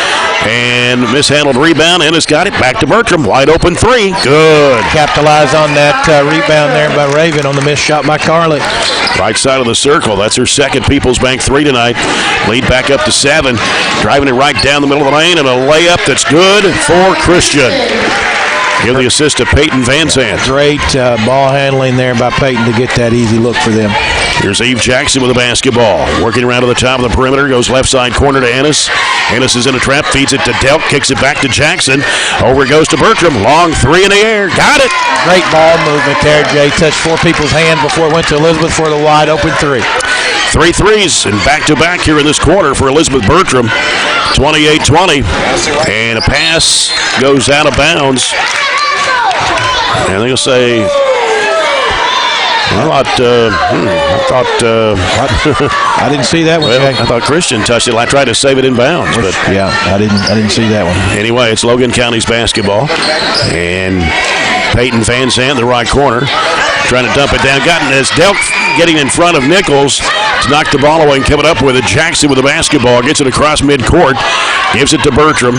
Speaker 1: And mishandled rebound. Ennis got it. Back to Bertram. Wide open 3. Good.
Speaker 3: Capitalize on that rebound there by Raven on the missed shot by Carly.
Speaker 1: Right side of the circle. That's her second People's Bank 3 tonight. Lead back up to 7. Driving it right down the middle of the lane, and a layup that's good for Christian. Give the assist to Peyton Van Zandt.
Speaker 3: Great ball handling there by Peyton to get that easy look for them.
Speaker 1: Here's Eve Jackson with the basketball. Working around to the top of the perimeter. Goes left side corner to Ennis. Ennis is in a trap. Feeds it to Delk. Kicks it back to Jackson. Over it goes to Bertram. Long three in the air. Got it.
Speaker 3: Great ball movement there, Jay. Touched four people's hand before it went to Elizabeth for the wide open three.
Speaker 1: 3 threes and back-to-back here in this quarter for Elizabeth Bertram. 28-20. And a pass goes out of bounds. And they'll say... I
Speaker 3: didn't see that one.
Speaker 1: Well, I thought Christian touched it. I tried to save it in bounds, but
Speaker 3: yeah, I didn't see that one.
Speaker 1: Anyway, it's Logan County's basketball, and Peyton Van Zandt in the right corner, trying to dump it down. Gotten as Delk getting in front of Nichols to knock the ball away and coming up with it. Jackson with the basketball gets it across midcourt, gives it to Bertram.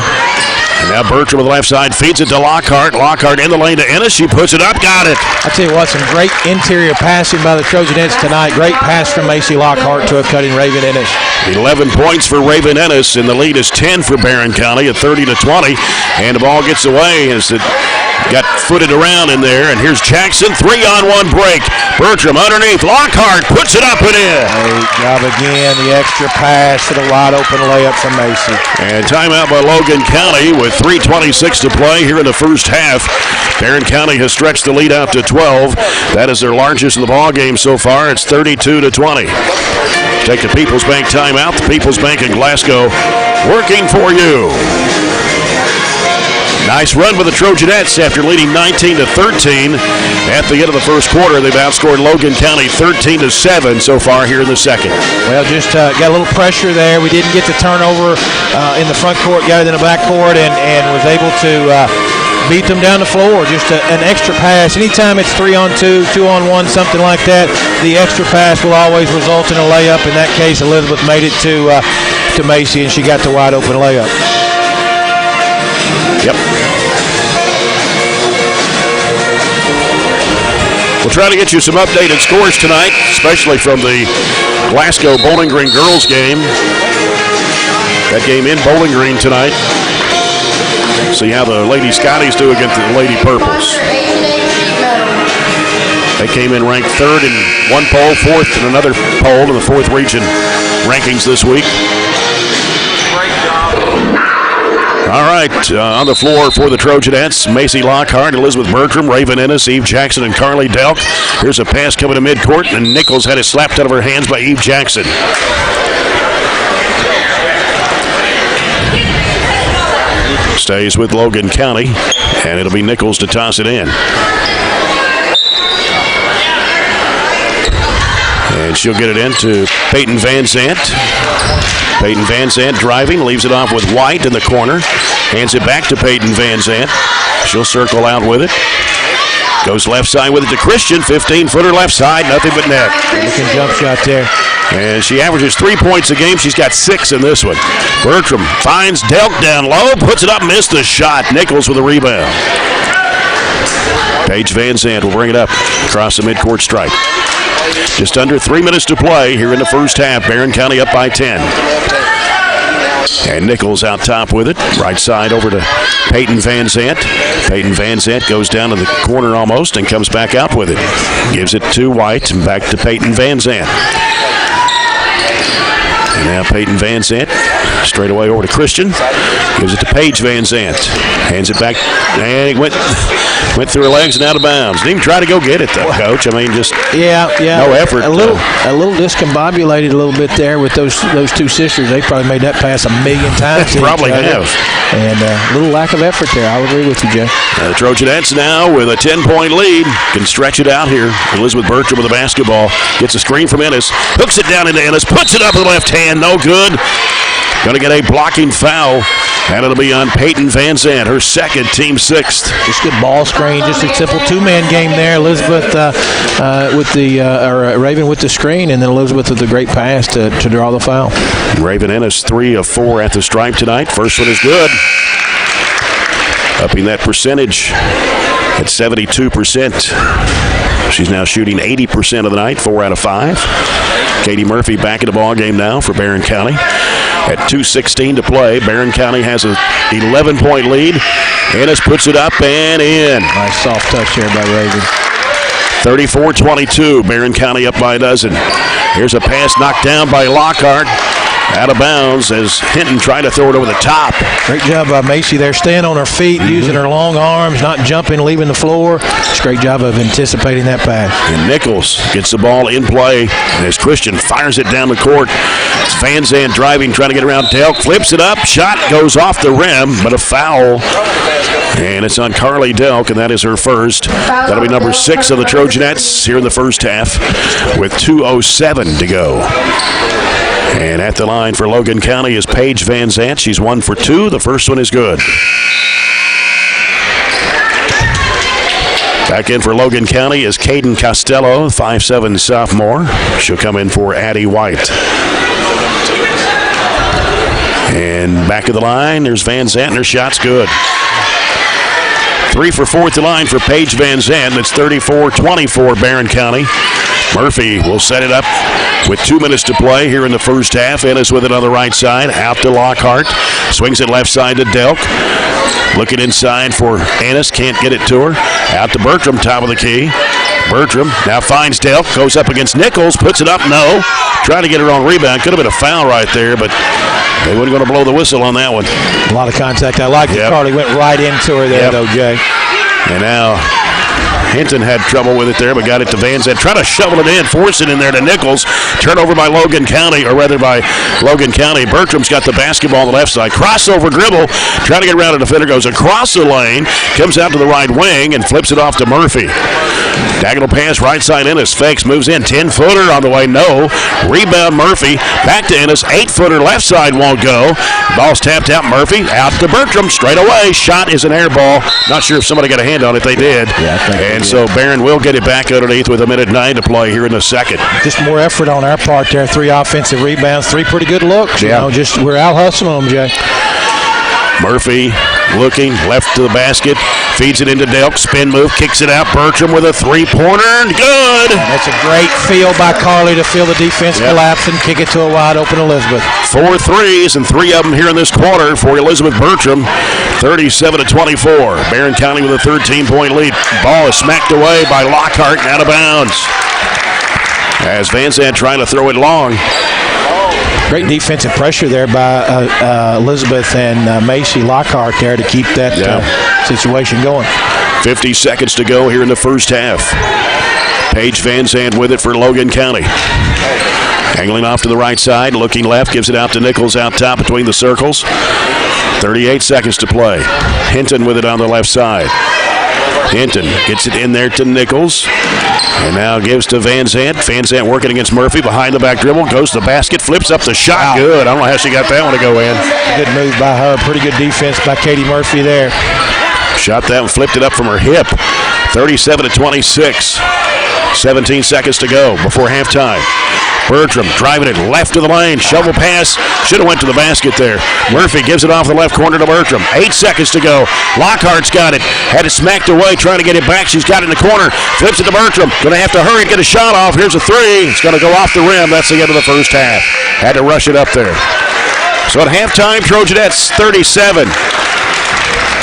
Speaker 1: And now Bertram with the left side feeds it to Lockhart. Lockhart in the lane to Ennis. She puts it up. Got it.
Speaker 3: I tell you what, some great interior passing by the Trojanettes tonight. Great pass from Macy Lockhart to a cutting Raven Ennis.
Speaker 1: 11 points for Raven Ennis, and the lead is 10 for Barren County at 30-20. And the ball gets away as it got footed around in there. And here's Jackson. 3-on-1 break. Bertram underneath. Lockhart puts it up and in.
Speaker 3: Great job again. The extra pass for the wide open layup from Macy.
Speaker 1: And timeout by Logan County with 3:26 to play here in the first half. Barren County has stretched the lead out to 12. That is their largest in the ball game so far. It's 32-20. Take the People's Bank timeout. The People's Bank in Glasgow working for you. Nice run by the Trojanettes after leading 19-13 at the end of the first quarter. They've outscored Logan County 13-7 so far here in the second.
Speaker 3: Well, just got a little pressure there. We didn't get the turnover in the front court, got it in the back court, and was able to beat them down the floor. Just an extra pass. Anytime it's 3-on-2, 2-on-1, something like that, the extra pass will always result in a layup. In that case, Elizabeth made it to Macy, and she got the wide open layup.
Speaker 1: Yep. We'll try to get you some updated scores tonight, especially from the Glasgow Bowling Green girls game. That game in Bowling Green tonight. See how the Lady Scotties do against the Lady Purples. They came in ranked third in one poll, fourth in another poll in the fourth region rankings this week. All right, on the floor for the Trojanettes, Macy Lockhart, Elizabeth Bertram, Raven Ennis, Eve Jackson, and Carly Delk. Here's a pass coming to midcourt, and Nichols had it slapped out of her hands by Eve Jackson. Stays with Logan County, and it'll be Nichols to toss it in. And she'll get it into Peyton Van Zandt. Peyton Van Zandt driving, leaves it off with White in the corner. Hands it back to Peyton Van Zandt. She'll circle out with it. Goes left side with it to Christian. 15-footer left side, nothing but net.
Speaker 3: Looking jump shot there.
Speaker 1: And she averages 3 points a game. She's got 6 in this one. Bertram finds Delk down low, puts it up, missed the shot. Nichols with a rebound. Paige Van Zandt will bring it up across the midcourt stripe. Just under 3 minutes to play here in the first half. Barren County up by 10. And Nichols out top with it. Right side over to Peyton Van Zandt. Peyton Van Zandt goes down to the corner almost and comes back out with it. Gives it to White and back to Peyton Van Zandt. And now Peyton Van Zandt straight away over to Christian. Gives it to Paige Van Zandt. Hands it back. And it went through her legs and out of bounds. Didn't even try to go get it, though, Coach. I mean, just no effort.
Speaker 3: A little discombobulated a little bit there with those two sisters. They probably made that pass a million times.
Speaker 1: Probably have.
Speaker 3: And a little lack of effort there. I'll agree with you, Jay.
Speaker 1: The Trojanettes now with a 10-point lead. Can stretch it out here. Elizabeth Bertram with the basketball. Gets a screen from Ennis. Hooks it down into Ennis. Puts it up with the left hand. No good. Going to get a blocking foul. And it'll be on Peyton Van Zandt, her second, team sixth.
Speaker 3: Just good ball screen. Just a simple two-man game there. Elizabeth with the Raven with the screen, and then Elizabeth with a great pass to draw the foul.
Speaker 1: Raven Ennis 3 of 4 at the stripe tonight. First one is good. Upping that percentage at 72%. She's now shooting 80% of the night, 4 out of 5. Katie Murphy back in the ball game now for Barren County. at 2:16 to play. Barren County has an 11-point lead. Ennis puts it up and in.
Speaker 3: Nice soft touch there by Raven.
Speaker 1: 34-22. Barren County up by a dozen. Here's a pass knocked down by Lockhart. Out of bounds as Hinton tried to throw it over the top.
Speaker 3: Great job by Macy there, staying on her feet, using her long arms, not jumping, leaving the floor. It's a great job of anticipating that pass.
Speaker 1: And Nichols gets the ball in play as Christian fires it down the court. It's Van Zandt driving, trying to get around Delk, flips it up, shot goes off the rim, but a foul. And it's on Carly Delk, and that is her first. That'll be number 6 of the Trojanettes here in the first half with 2:07 to go. And at the line for Logan County is Paige Van Zandt. She's 1 for 2. The first one is good. Back in for Logan County is Caden Costello, 5'7" sophomore. She'll come in for Addie White. And back of the line, there's Van Zandt, and her shot's good. 3 for 4 at the line for Paige Van Zandt. It's 34-24 Barren County. Murphy will set it up with 2 minutes to play here in the first half. Ennis with it on the right side. Out to Lockhart. Swings it left side to Delk. Looking inside for Ennis. Can't get it to her. Out to Bertram, top of the key. Bertram now finds Delk. Goes up against Nichols. Puts it up. No. Trying to get her on rebound. Could have been a foul right there, but they weren't going to blow the whistle on that one.
Speaker 3: A lot of contact. I like that Carly went right into her there, though, Jay.
Speaker 1: And now Hinton had trouble with it there, but got it to Van Zandt. Try to shovel it in, force it in there to Nichols. Turnover by Logan County, or rather by Logan County. Bertram's got the basketball on the left side. Crossover dribble. Trying to get around a defender. Goes across the lane. Comes out to the right wing and flips it off to Murphy. Diagonal pass right side Ennis. Fakes, moves in. 10-footer on the way. No. Rebound Murphy. Back to Ennis. 8-footer left side won't go. Ball's tapped out. Murphy out to Bertram. Straight away. Shot is an air ball. Not sure if somebody got a hand on it. They did.
Speaker 3: Yeah, I think
Speaker 1: and so Barren will get it back underneath with 1:09 to play here in the second.
Speaker 3: Just more effort on our part there. 3 offensive rebounds, 3 pretty good looks.
Speaker 1: Yeah.
Speaker 3: You know, just we're out hustling them, Jay.
Speaker 1: Murphy looking left to the basket, feeds it into Delk, spin move, kicks it out. Bertram with a 3-pointer, good.
Speaker 3: That's a great feel by Carly to feel the defense collapse and kick it to a wide open Elizabeth.
Speaker 1: 4 threes and 3 of them here in this quarter for Elizabeth Bertram. 37-24. Barren County with a 13-point lead. Ball is smacked away by Lockhart and out of bounds. As Van Zandt trying to throw it long.
Speaker 3: Great defensive pressure there by Elizabeth and Macy Lockhart there to keep that situation going.
Speaker 1: 50 seconds to go here in the first half. Paige Van Zandt with it for Logan County. Angling off to the right side, looking left, gives it out to Nichols out top between the circles. 38 seconds to play. Hinton with it on the left side. Hinton gets it in there to Nichols. And now gives to Van Zandt. Van Zandt working against Murphy. Behind the back dribble. Goes to the basket. Flips up the shot.
Speaker 3: Wow.
Speaker 1: Good. I don't know how she got that one to go in.
Speaker 3: Good move by her. Pretty good defense by Katie Murphy there.
Speaker 1: Shot that and flipped it up from her hip. 37-26. 17 seconds to go before halftime. Bertram driving it left to the lane. Shovel pass. Should have went to the basket there. Murphy gives it off the left corner to Bertram. 8 seconds to go. Lockhart's got it. Had it smacked away, trying to get it back. She's got it in the corner. Flips it to Bertram. Going to have to hurry to get a shot off. Here's a 3. It's going to go off the rim. That's the end of the first half. Had to rush it up there. So at halftime, Trojanettes 37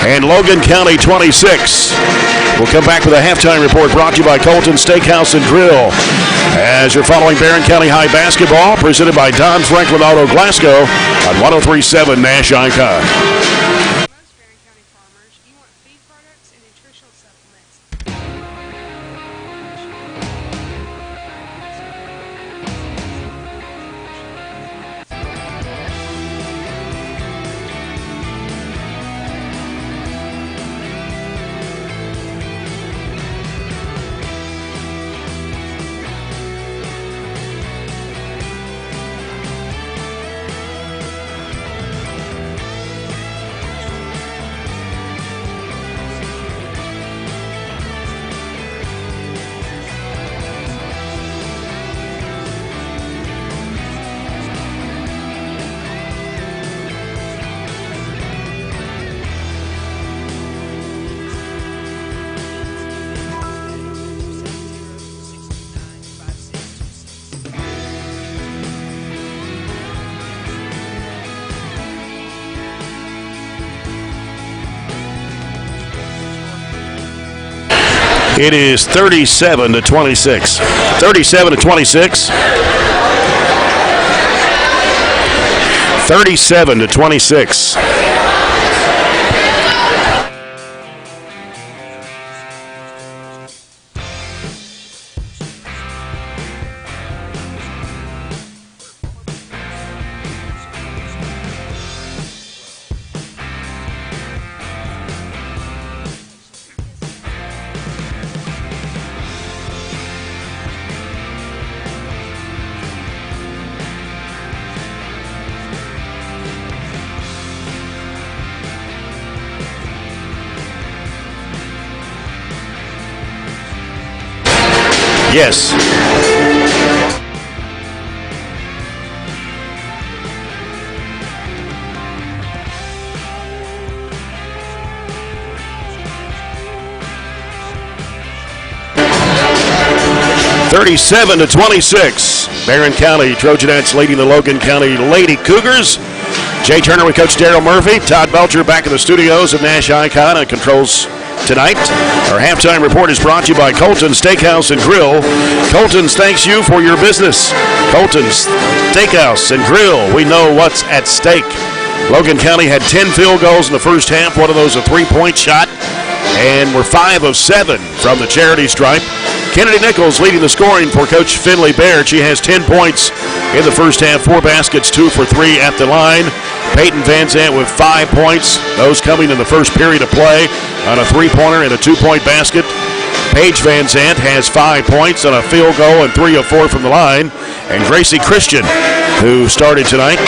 Speaker 1: and Logan County 26. We'll come back with a halftime report brought to you by Colton Steakhouse and Grill. As you're following Barren County High basketball, presented by Don Franklin Auto Glasgow on 103.7 Nash Icon.
Speaker 6: Most Barren County farmers, you want feed products and nutritional supplements.
Speaker 1: It is 37-26. 37-26. 37-26. Yes. (37-26). Barren County Trojanettes leading the Logan County Lady Cougars. Jay Turner with Coach Daryl Murphy. Todd Belcher back in the studios of Nash Icon and controls tonight. Our halftime report is brought to you by Colton's Steakhouse and Grill. Colton's thanks you for your business. Colton's Steakhouse and Grill. We know what's at stake. Logan County had 10 field goals in the first half. One of those a three-point shot. And we're 5 of 7 from the charity stripe. Kennedy Nichols leading the scoring for Coach Finley Baird. She has 10 points in the first half. 4 baskets, 2 for 3 at the line. Peyton Van Zant with 5 points. Those coming in the first period of play on a 3-pointer and a 2-point basket. Paige Van Zant has 5 points on a field goal and 3 of 4 from the line. And Gracie Christian, who started tonight,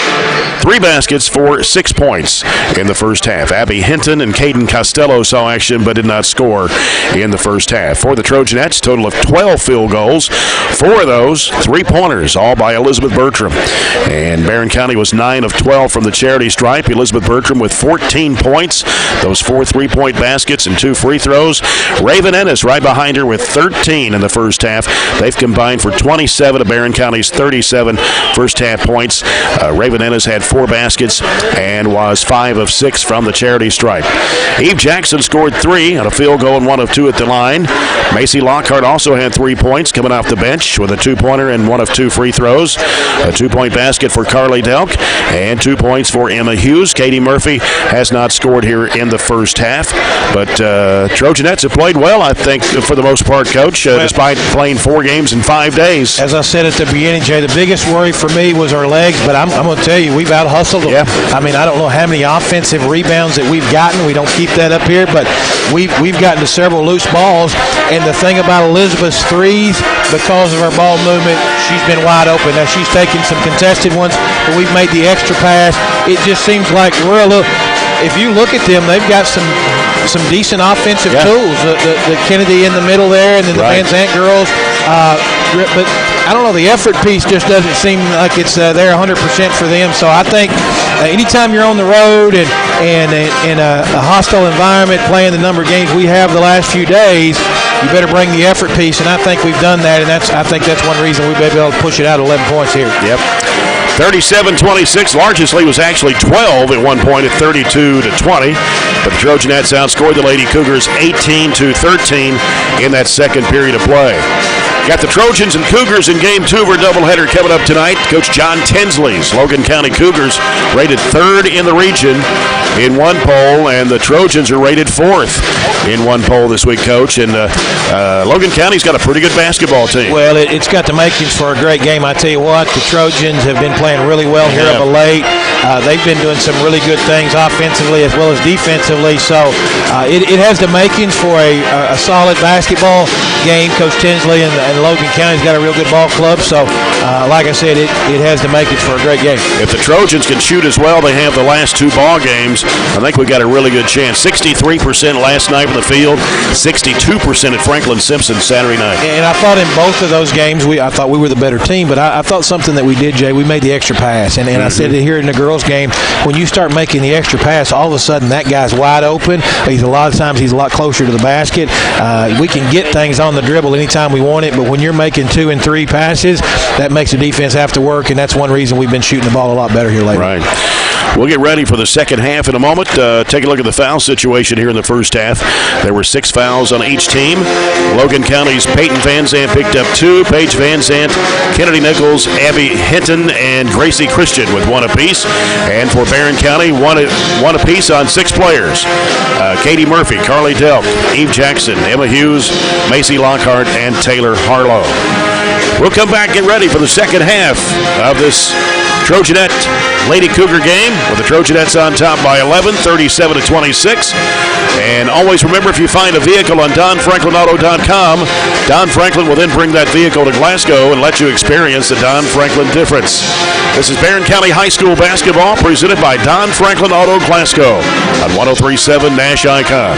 Speaker 1: 3 baskets for 6 points in the first half. Abby Hinton and Caden Costello saw action but did not score in the first half. For the Trojanettes, total of 12 field goals. 4 of those, 3-pointers, all by Elizabeth Bertram. And Barren County was 9 of 12 from the charity stripe. Elizabeth Bertram with 14 points, those 4 3-point baskets and 2 free throws. Raven Ennis right behind her with 13 in the first half. They've combined for 27 of Barren County's 37 first half points. Raven Ennis had 4 baskets and was 5 of 6 from the charity stripe. Eve Jackson scored 3 on a field goal and 1 of 2 at the line. Macy Lockhart also had 3 points coming off the bench with a 2-pointer and 1 of 2 free throws. A 2-point basket for Carly Delk and 2 points for Emma Hughes. Katie Murphy has not scored here in the first half, but Trojanettes have played well, I think, for the most part, Coach, despite playing 4 games in 5 days.
Speaker 3: As I said at the beginning, Jay, the biggest worry for me was our legs, but I'm going to tell you, we've out-hustled them.
Speaker 1: Yeah.
Speaker 3: I mean, I don't know how many offensive rebounds that we've gotten. We don't keep that up here, but we've gotten to several loose balls. And the thing about Elizabeth's threes, because of her ball movement, she's been wide open. Now, she's taken some contested ones, but we've made the extra pass. It just seems like we're a little – if you look at them, they've got some decent offensive tools. The Kennedy in the middle there, and then the Van Zant girls. But I don't know, the effort piece just doesn't seem like it's there 100% for them. So I think anytime you're on the road and in a hostile environment playing the number of games we have the last few days, you better bring the effort piece, and I think we've done that, and I think that's one reason we may be able to push it out 11 points here.
Speaker 1: Yep. 37-26. Largest lead was actually 12 at one point at 32-20. But the Trojanettes outscored the Lady Cougars 18-13 in that second period of play. Got the Trojans and Cougars in Game 2 of our doubleheader coming up tonight. Coach John Tinsley's Logan County Cougars rated 3rd in the region in one poll, and the Trojans are rated 4th in one poll this week, Coach. And Logan County's got a pretty good basketball team.
Speaker 3: Well, it's got the makings for a great game. I tell you what, the Trojans have been playing really well here of late. They've been doing some really good things offensively as well as defensively. So it has the makings for a solid basketball game. Coach Tinsley and Logan County's got a real good ball club. So, like I said, it has the makings for a great game.
Speaker 1: If the Trojans can shoot as well they have the last 2 ball games, I think we got a really good chance. 63% last night from the field, 62% at Franklin Simpson Saturday night.
Speaker 3: And I thought in both of those games, I thought we were the better team, but I thought something that we did, Jay, we made the extra pass. And I said it here in the girls' game, when you start making the extra pass, all of a sudden that guy's wide open. A lot of times he's a lot closer to the basket. We can get things on the dribble anytime we want it, but when you're making 2 and 3 passes, that makes the defense have to work, and that's one reason we've been shooting the ball a lot better here lately.
Speaker 1: Right. We'll get ready for the second half in a moment. Take a look at the foul situation here in the first half. There were 6 fouls on each team. Logan County's Peyton Van Zandt picked up 2. Paige Van Zandt, Kennedy Nichols, Abby Hinton, and Gracie Christian with 1 apiece. And for Barren County, one apiece on 6 players. Katie Murphy, Carly Delk, Eve Jackson, Emma Hughes, Macy Lockhart, and Taylor Harlow. We'll come back and get ready for the second half of this Trojanette Lady Cougar game with the Trojanettes on top by 11, 37-26. And always remember, if you find a vehicle on DonFranklinAuto.com, Don Franklin will then bring that vehicle to Glasgow and let you experience the Don Franklin difference. This is Barren County High School basketball presented by Don Franklin Auto Glasgow on 103.7 Nash Icon.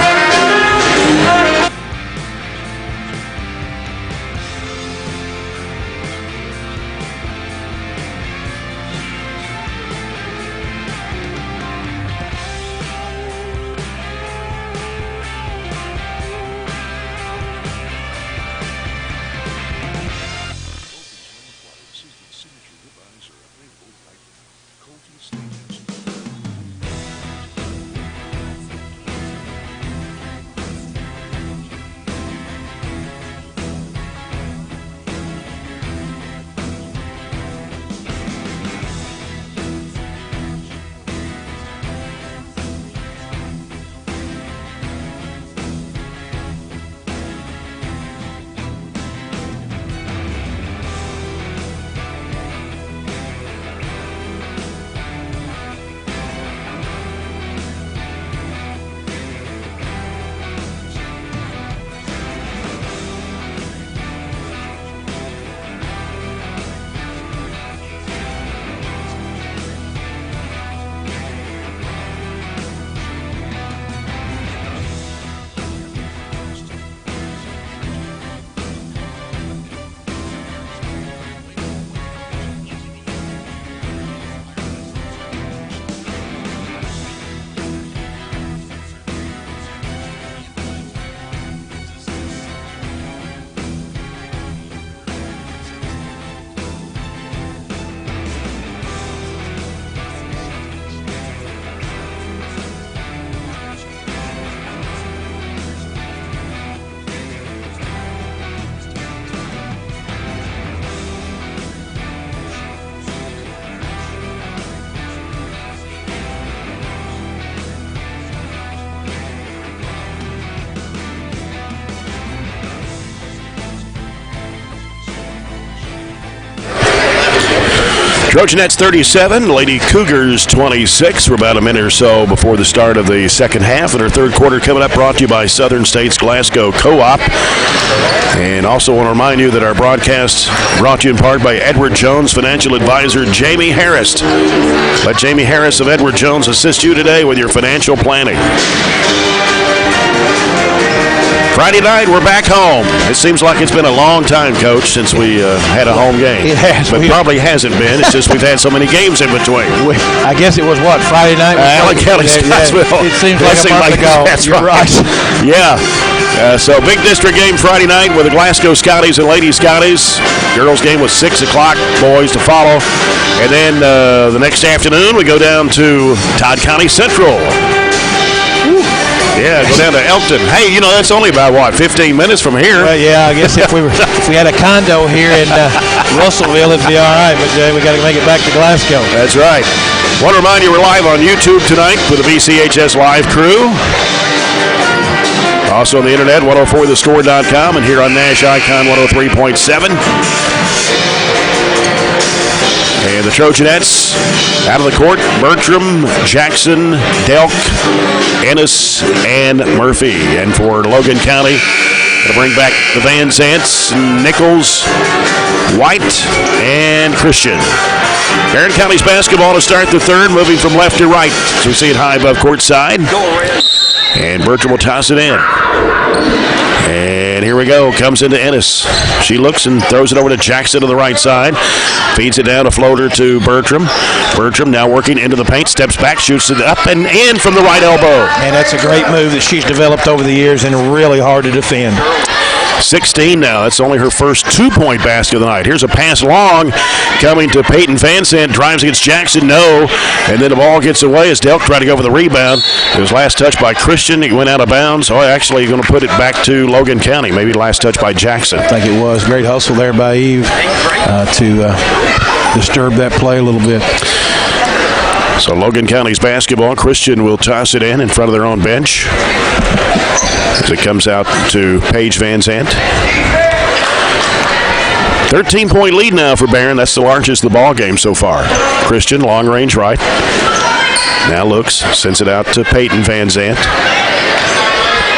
Speaker 1: Trojanettes 37, Lady Cougars 26. We're about a minute or so before the start of the second half, and our third quarter coming up, brought to you by Southern States Glasgow Co-op. And also want to remind you that our broadcast brought to you in part by Edward Jones financial advisor Jamie Harris. Let Jamie Harris of Edward Jones assist you today with your financial planning. Friday night, we're back home. It seems like it's been a long time, Coach, since we had a home game.
Speaker 2: It has.
Speaker 1: But probably hasn't been. It's just we've had so many games in between.
Speaker 2: I guess it was, what, Friday night?
Speaker 1: Allen County, Scottsville.
Speaker 2: It seems like a month ago.
Speaker 1: That's
Speaker 2: You're right.
Speaker 1: Yeah. So big district game Friday night with the Glasgow Scotties and Lady Scotties. Girls game was 6 o'clock, boys to follow. And then the next afternoon, we go down to Todd County Central. Yeah, go down to Elkton. Hey, you know, that's only about, 15 minutes from here.
Speaker 2: Yeah, I guess if we had a condo here in Russellville, it'd be all right. But we got to make it back to Glasgow.
Speaker 1: That's right. Want to remind you, we're live on YouTube tonight with the BCHS live crew. Also on the internet, 104thescore.com, and here on Nash Icon 103.7. And the Trojanettes out of the court, Bertram, Jackson, Delk, Ennis, and Murphy. And for Logan County, to bring back the Van Zants, Nichols, White, and Christian. Barren County's basketball to start the third, moving from left to right. So we see it high above court side. And Bertram will toss it in. And here we go. Comes into Ennis. She looks and throws it over to Jackson to the right side. Feeds it down a floater to Bertram. Bertram now working into the paint. Steps back, shoots it up and in from the right elbow.
Speaker 3: And that's a great move that she's developed over the years and really hard to defend.
Speaker 1: 16 now. That's only her first 2-point basket of the night. Here's a pass long coming to Peyton Van Zandt. Drives against Jackson. No. And then the ball gets away as Delk tried to go for the rebound. It was last touch by Christian. It went out of bounds. Oh, actually going to put it back to Logan County. Maybe last touch by Jackson.
Speaker 3: I think it was. Great hustle there by Eve to disturb that play a little bit.
Speaker 1: So Logan County's basketball. Christian will toss it in front of their own bench as it comes out to Paige Van Zandt. 13-point lead now for Barren. That's the largest of the ball game so far. Christian, long range right. Now looks, sends it out to Peyton Van Zandt.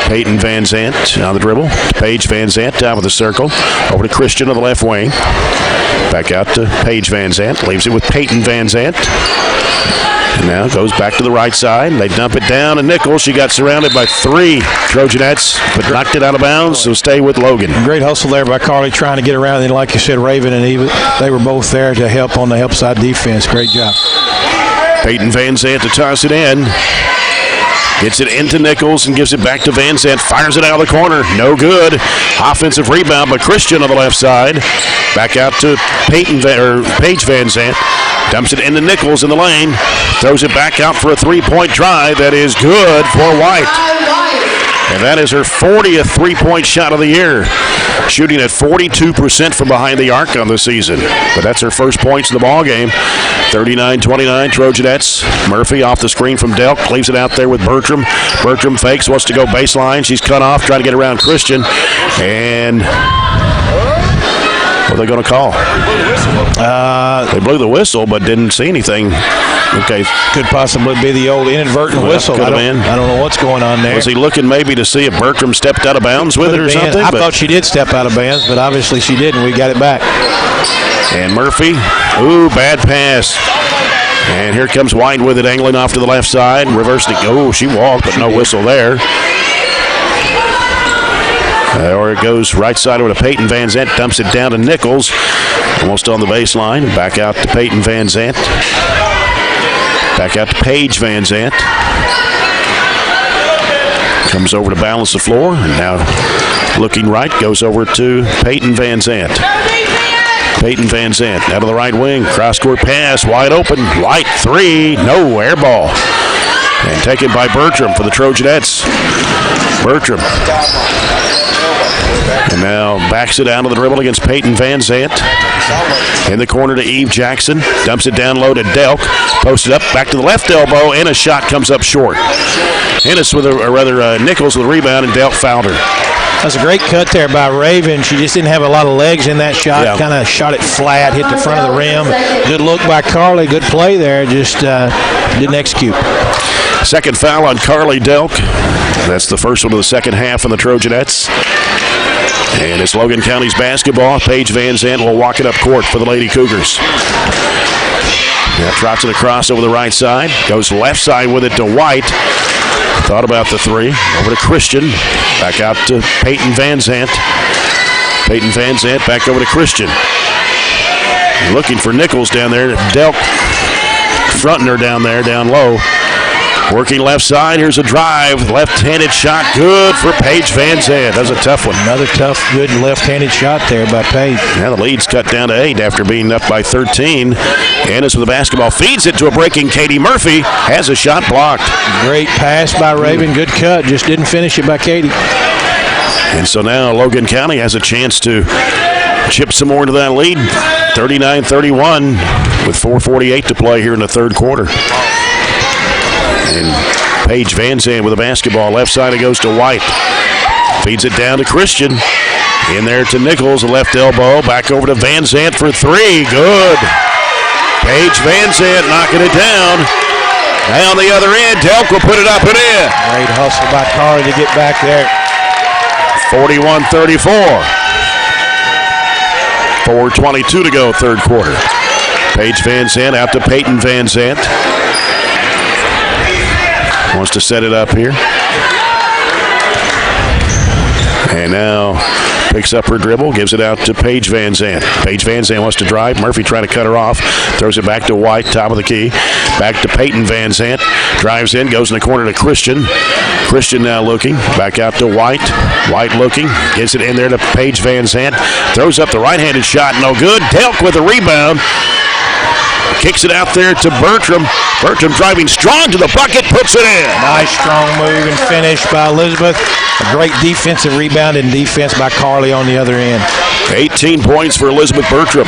Speaker 1: Peyton Van Zandt on the dribble. Paige Van Zandt down with the circle. Over to Christian on the left wing. Back out to Paige Van Zandt. Leaves it with Peyton Van Zandt. And now goes back to the right side. They dump it down to Nichols. She got surrounded by 3 Trojanettes, but knocked it out of bounds, so stay with Logan.
Speaker 3: Great hustle there by Carly trying to get around. And like you said, Raven and Eva, they were both there to help on the help side defense. Great job.
Speaker 1: Peyton Van Zandt to toss it in. Gets it into Nichols and gives it back to Van Zandt. Fires it out of the corner. No good. Offensive rebound by Christian on the left side. Back out to Paige Van Zandt. Dumps it into Nichols in the lane. Throws it back out for a 3-point drive. That is good for White. And that is her 40th 3-point shot of the year. Shooting at 42% from behind the arc on the season. But that's her first points in the ball game. 39-29 Trojanettes. Murphy off the screen from Delk. Leaves it out there with Bertram. Bertram fakes, wants to go baseline. She's cut off, trying to get around Christian. And what are they going to call? They blew the whistle, but didn't see anything. Okay.
Speaker 3: Could possibly be the old inadvertent whistle. I don't know what's going on there.
Speaker 1: Was he looking maybe to see if Bertram stepped out of bounds with it or something?
Speaker 3: I thought she did step out of bounds, but obviously she didn't. We got it back.
Speaker 1: And Murphy, ooh, bad pass. And here comes White with it, angling off to the left side. Reversed it. Oh, she walked, but no whistle there. Or it goes right side over to Peyton Van Zandt, dumps it down to Nichols, almost on the baseline. Back out to Peyton Van Zandt. Back out to Paige Van Zandt. Comes over to balance the floor, and now looking right, goes over to Peyton Van Zandt. Peyton Van Zandt out of the right wing, cross-court pass, wide open, White 3, no, air ball. And taken by Bertram for the Trojanettes. Bertram. And now backs it down to the dribble against Peyton Van Zandt. In the corner to Eve Jackson. Dumps it down low to Delk. Posted up, back to the left elbow, and a shot comes up short. Ennis with Nichols with a rebound, and Delk fouled her.
Speaker 3: That's a great cut there by Raven. She just didn't have a lot of legs in that shot. Yeah. Kind of shot it flat, hit the front of the rim. Good look by Carly. Good play there. Just didn't execute.
Speaker 1: Second foul on Carly Delk. That's the first one of the second half on the Trojanettes. And it's Logan County's basketball. Paige Van Zandt will walk it up court for the Lady Cougars. Now trots it across over the right side. Goes left side with it to White. Thought about the 3. Over to Christian. Back out to Peyton Van Zandt. Peyton Van Zandt back over to Christian. Looking for Nichols down there. Delk fronting her down there, down low. Working left side. Here's a drive. Left-handed shot. Good for Paige Van Zandt. That was a tough one.
Speaker 3: Another tough, good left-handed shot there by Paige.
Speaker 1: Now the lead's cut down to 8 after being up by 13. Ennis with the basketball. Feeds it to a breaking Katie Murphy. Has a shot blocked.
Speaker 3: Great pass by Raven. Good cut. Just didn't finish it by Katie.
Speaker 1: And so now Logan County has a chance to chip some more into that lead. 39-31 with 4:48 to play here in the third quarter. And Paige Van Zandt with a basketball. Left side, it goes to White. Feeds it down to Christian. In there to Nichols, a left elbow. Back over to Van Zandt for 3. Good. Paige Van Zandt knocking it down. Down the other end. Delk will put it up and in.
Speaker 3: Great hustle by Carly to get back there.
Speaker 1: 41-34. 4:22 to go, third quarter. Paige Van Zandt out to Peyton Van Zandt. Wants to set it up here. And now picks up her dribble, gives it out to Paige Van Zandt. Paige Van Zandt wants to drive. Murphy trying to cut her off. Throws it back to White, top of the key. Back to Peyton Van Zandt. Drives in, goes in the corner to Christian. Christian now looking. Back out to White. White looking. Gets it in there to Paige Van Zandt. Throws up the right-handed shot. No good. Delk with a rebound. Kicks it out there to Bertram. Bertram driving strong to the bucket. Puts it in.
Speaker 3: Nice strong move and finish by Elizabeth. A great defensive rebound and defense by Carly on the other end.
Speaker 1: 18 points for Elizabeth Bertram.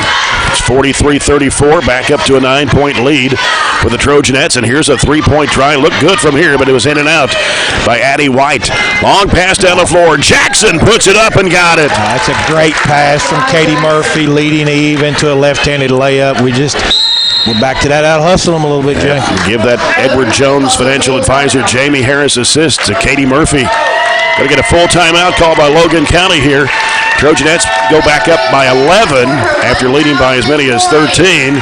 Speaker 1: It's 43-34, back up to a 9-point lead for the Trojanettes. And here's a three-point try. Looked good from here, but it was in and out by Addie White. Long pass down the floor. Jackson puts it up and got it.
Speaker 3: That's a great pass from Katie Murphy, leading Eve into a left-handed layup. We're back to that out-hustle them a little bit, Jay.
Speaker 1: Give that Edward Jones financial advisor Jamie Harris assist to Katie Murphy. Going to get a full timeout call by Logan County here. Trojanettes go back up by 11 after leading by as many as 13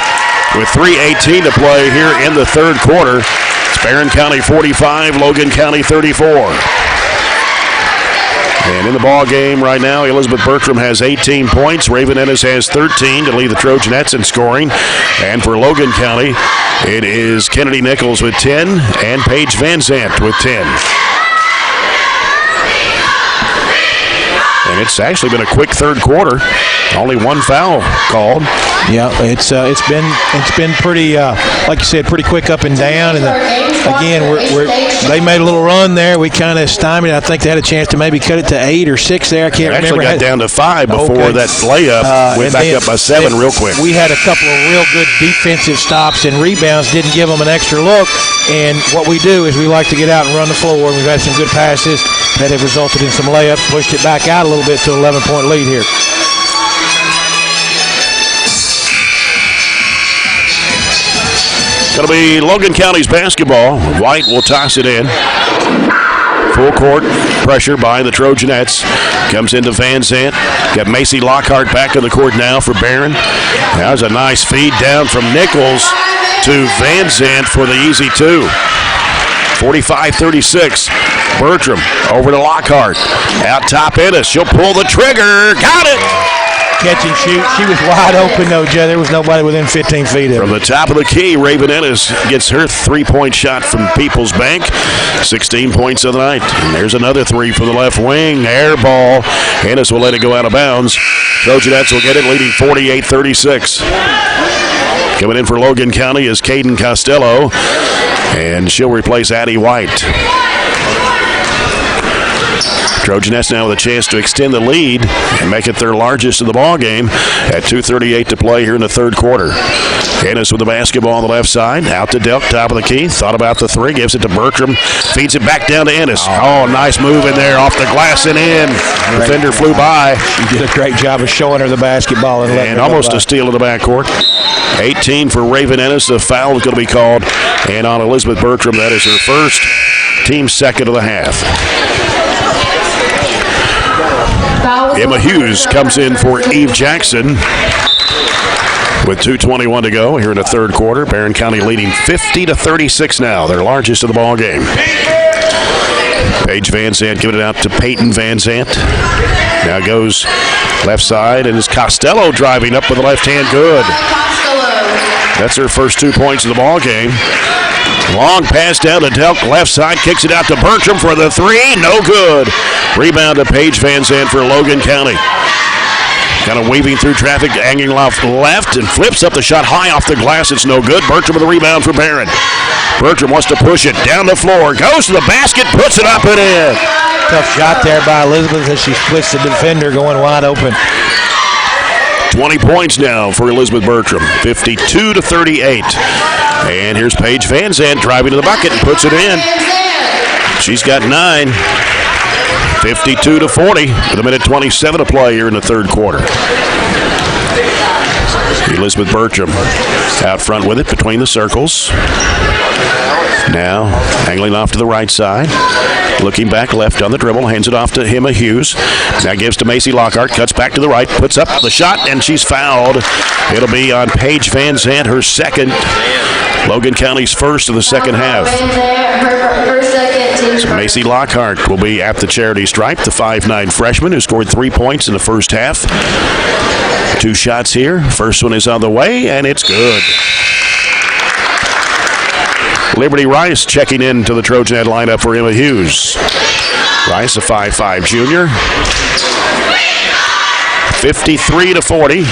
Speaker 1: with 3:18 to play here in the third quarter. It's Barren County 45, Logan County 34. And in the ball game right now, Elizabeth Bertram has 18 points. Raven Ennis has 13 to lead the Trojanettes in scoring. And for Logan County, it is Kennedy Nichols with 10 and Paige Van Zandt with 10. And it's actually been a quick third quarter. Only one foul called.
Speaker 3: Yeah, it's been pretty, like you said, pretty quick up and down. And again, they made a little run there. We kind of stymied. I think they had a chance to maybe cut it to 8 or 6 there. I can't remember.
Speaker 1: Actually got down to 5 before that layup. Went back up by 7 real quick.
Speaker 3: We had a couple of real good defensive stops and rebounds. Didn't give them an extra look. And what we do is we like to get out and run the floor. We've had some good passes that have resulted in some layups. Pushed it back out a little bit to an 11-point lead here.
Speaker 1: Going to be Logan County's basketball. White will toss it in. Full court pressure by the Trojanettes. Comes into Van Zandt. Got Macy Lockhart back on the court now for Barren. That was a nice feed down from Nichols to Van Zandt for the easy two. 45-36. Bertram over to Lockhart. Out top Ennis. She'll pull the trigger. Got it!
Speaker 3: Catch and shoot. She was wide open, though, Jay. There was nobody within 15 feet of her.
Speaker 1: From the top of the key, Raven Ennis gets her three-point shot from Peoples Bank. 16 points of the night. And there's another three from the left wing. Air ball. Ennis will let it go out of bounds. Trojanettes will get it, leading 48-36. Coming in for Logan County is Caden Costello, and she'll replace Addie White. Trojanettes now with a chance to extend the lead and make it their largest of the ball game at 2:38 to play here in the third quarter. Ennis with the basketball on the left side. Out to Delk, top of the key. Thought about the three. Gives it to Bertram. Feeds it back down to Ennis. Oh, nice move in there. Off the glass and in. Defender flew by.
Speaker 3: She did a great job of showing her the basketball. And
Speaker 1: almost a steal in the backcourt. 18 for Raven Ennis. The foul is going to be called. And on Elizabeth Bertram, that is her first, team second of the half. Emma Hughes comes in for Eve Jackson with 2:21 to go here in the third quarter. Barren County leading 50-36 now, their largest of the ball game. Paige Van Zandt giving it out to Peyton Van Zandt. Now goes left side, and is Costello driving up with the left hand. Good. That's her first 2 points of the ball game. Long pass down to Delk, left side, kicks it out to Bertram for the three, no good. Rebound to Paige Van Zandt for Logan County. Kind of weaving through traffic, hanging off left, and flips up the shot high off the glass. It's no good. Bertram with the rebound for Barren. Bertram wants to push it down the floor, goes to the basket, puts it up and in.
Speaker 3: Tough shot there by Elizabeth as she splits the defender going wide open.
Speaker 1: 20 points now for Elizabeth Bertram, 52-38. And here's Paige Van Zandt driving to the bucket and puts it in. She's got 9. 52-40 with a minute 27 to play here in the third quarter. Elizabeth Bertram out front with it between the circles. Now angling off to the right side. Looking back left on the dribble, hands it off to Emma Hughes. Now gives to Macy Lockhart, cuts back to the right, puts up the shot, and she's fouled. It'll be on Paige Van Zandt, her second. Logan County's first of the second half. So Macy Lockhart will be at the charity stripe, the 5'9" freshman who scored 3 points in the first half. 2 shots here. First one is on the way, and it's good. Liberty Rice checking into the Trojanet lineup for Emma Hughes. Rice, a 5'5 junior. 53-40.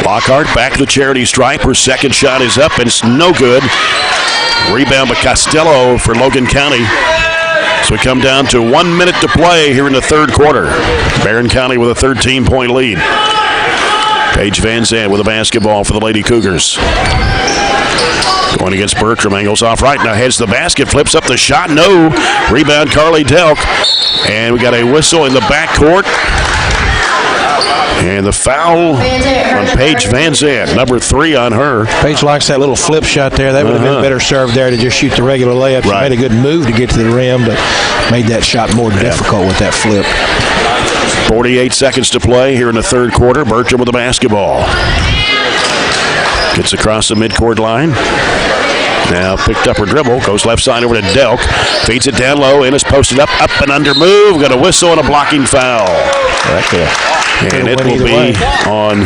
Speaker 1: Lockhart back to the charity stripe. Her second shot is up, and it's no good. Rebound by Costello for Logan County. So we come down to 1 minute to play here in the third quarter. Barren County with a 13-point lead. Paige Van Zandt with a basketball for the Lady Cougars. Going against Bertram, angles off right, now heads to the basket, flips up the shot, no. Rebound Carly Delk. And we got a whistle in the backcourt. And the foul on Paige Van Zandt, number 3 on her.
Speaker 3: Paige likes that little flip shot there. That would have been better served there to just shoot the regular layup. She made a good move to get to the rim, but made that shot more difficult with that flip.
Speaker 1: 48 seconds to play here in the third quarter. Bertram with the basketball. Gets across the midcourt line. Now picked up her dribble, goes left side over to Delk. Feeds it down low, Ennis posted up and under move. Got a whistle and a blocking foul.
Speaker 3: Right there.
Speaker 1: And it will be on,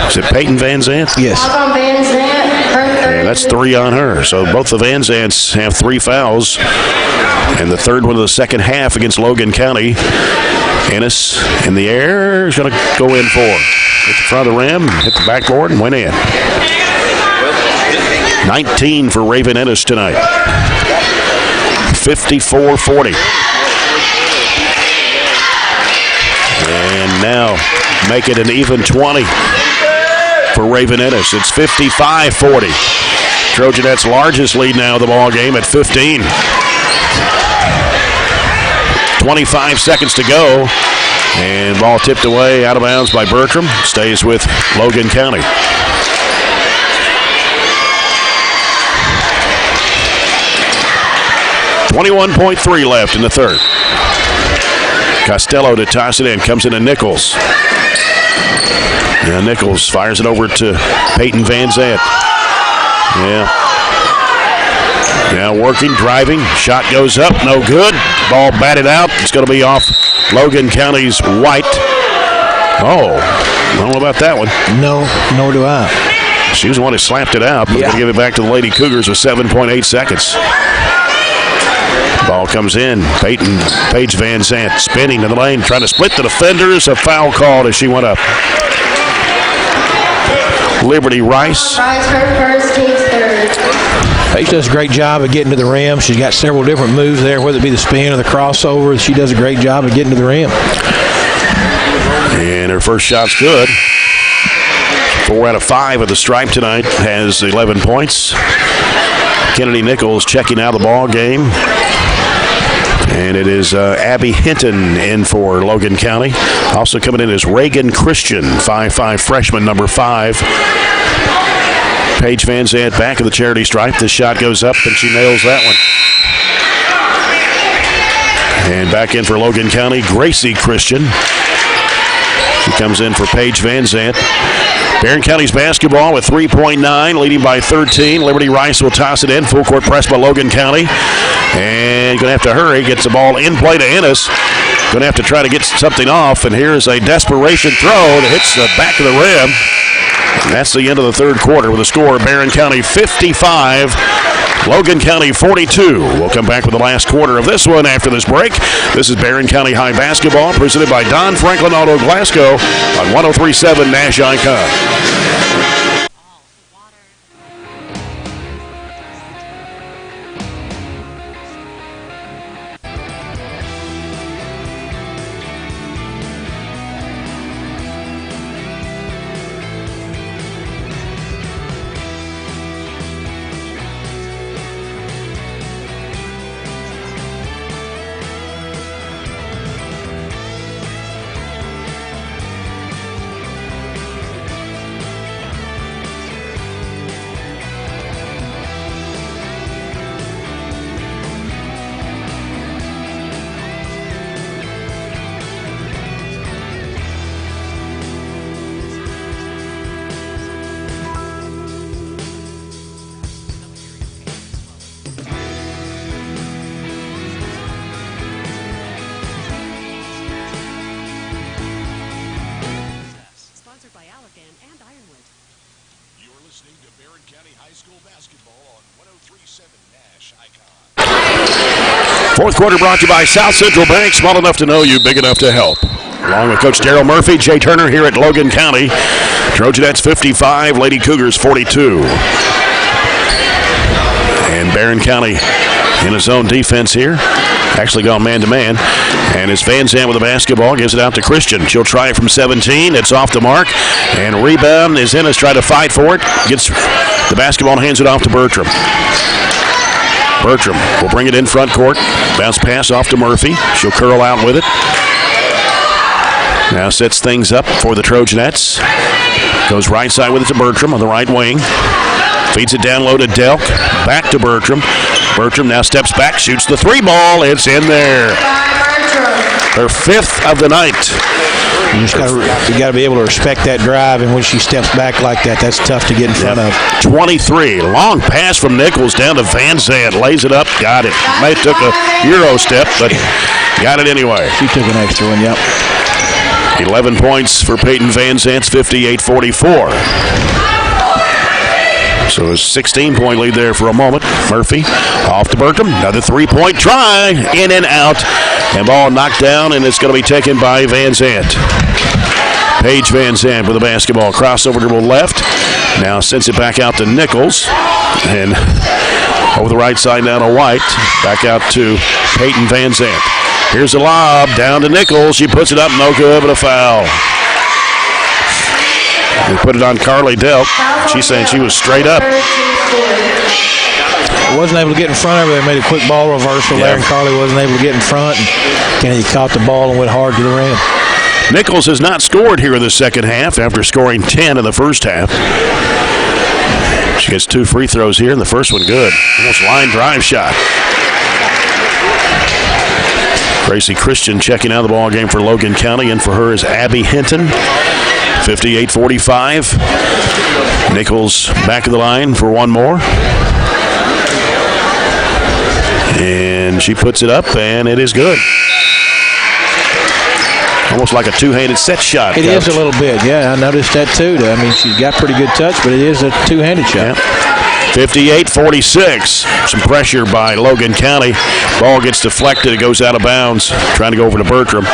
Speaker 1: is it Peyton Van Zandt?
Speaker 3: Yes.
Speaker 5: Van Zandt,
Speaker 1: And that's 3 on her. So both the Van Zandts have 3 fouls. And the third one of the second half against Logan County. Ennis in the air is going to go in for. Hit the front of the rim, hit the backboard, and went in. 19 for Raven Ennis tonight. 54-40. And now make it an even 20 for Raven Ennis. It's 55-40. Trojanettes' largest lead now of the ball game at 15. 25 seconds to go. And ball tipped away out of bounds by Bertram. Stays with Logan County. .3 left in the third. Costello to toss it in. Comes into Nichols. Now Nichols fires it over to Peyton Van Zandt. Yeah. Now working, driving. Shot goes up. No good. Ball batted out. It's going to be off Logan County's White. Oh, I don't know about that one.
Speaker 3: No, nor do I.
Speaker 1: She was the one who slapped it out. But we're going to give it back to the Lady Cougars with 7.8 seconds. Ball comes in. Paige Van Zandt spinning in the lane, trying to split the defenders. A foul called as she went up. Liberty Rice.
Speaker 5: her first, Kings third.
Speaker 3: Paige does a great job of getting to the rim. She's got several different moves there, whether it be the spin or the crossover. She does a great job of getting to the rim.
Speaker 1: And her first shot's good. 4 out of 5 at the stripe tonight. Has 11 points. Kennedy Nichols checking out of the ball game. And it is Abby Hinton in for Logan County. Also coming in is Reagan Christian, 5'5 freshman, number 5. Paige Van Zandt back of the charity stripe. This shot goes up, and she nails that one. And back in for Logan County, Gracie Christian. She comes in for Paige Van Zandt. Barren County's basketball with 3.9, leading by 13. Liberty Rice will toss it in. Full court press by Logan County. And going to have to hurry. Gets the ball in play to Ennis. Going to have to try to get something off. And here's a desperation throw that hits the back of the rim. And that's the end of the third quarter with a score of Barren County 55, Logan County 42. We'll come back with the last quarter of this one after this break. This is Barren County High Basketball presented by Don Franklin Auto Glasgow on 103.7 Nash Icon.
Speaker 7: basketball on 103.7 Nash Icon.
Speaker 1: Fourth quarter brought to you by South Central Bank. Small enough to know you, big enough to help. Along with Coach Darryl Murphy, Jay Turner here at Logan County. Trojanettes 55, Lady Cougars 42. And Barren County in his own defense here. Actually gone man-to-man. And it's Van Zandt with the basketball. Gives it out to Christian. She'll try it from 17. It's off the mark. And rebound is Ennis trying to fight for it. Gets the basketball and hands it off to Bertram. Bertram will bring it in front court. Bounce pass off to Murphy. She'll curl out with it. Now sets things up for the Trojanettes. Goes right side with it to Bertram on the right wing. Feeds it down low to Delk. Back to Bertram. Bertram now steps back, shoots the three ball. It's in there. Her fifth of the night.
Speaker 3: You got to be able to respect that drive, and when she steps back like that, that's tough to get in front of.
Speaker 1: 23. Long pass from Nichols down to Van Zandt. Lays it up, got it. May took a Euro step, but got it anyway.
Speaker 3: She took an extra one, yep.
Speaker 1: 11 points for Peyton Van Zandt's 58-44. So a 16-point lead there for a moment. Murphy off to Bertram. Another three-point try. In and out. And ball knocked down, and it's going to be taken by Van Zandt. Paige Van Zandt with the basketball. Crossover to the left. Now sends it back out to Nichols. And over the right side down to White. Back out to Peyton Van Zandt. Here's the lob. Down to Nichols. She puts it up. No good, but a foul. They put it on Carly Delk. She's saying she was straight up.
Speaker 3: Wasn't able to get in front of her. They made a quick ball reversal there, and Carly wasn't able to get in front. And Kennedy caught the ball and went hard to the rim.
Speaker 1: Nichols has not scored here in the second half after scoring 10 in the first half. She gets 2 free throws here, and the first one good. Almost line drive shot. Gracie Christian checking out of the ball game for Logan County, and for her is Abby Hinton. 58-45. Nichols back of the line for one more. And she puts it up, and it is good. Almost like a two-handed set shot.
Speaker 3: It is a little bit, yeah. I noticed that too. I mean, she's got pretty good touch, but it is a two-handed shot.
Speaker 1: Yeah. 58-46. Some pressure by Logan County. Ball gets deflected. It goes out of bounds. Trying to go over to Bertram.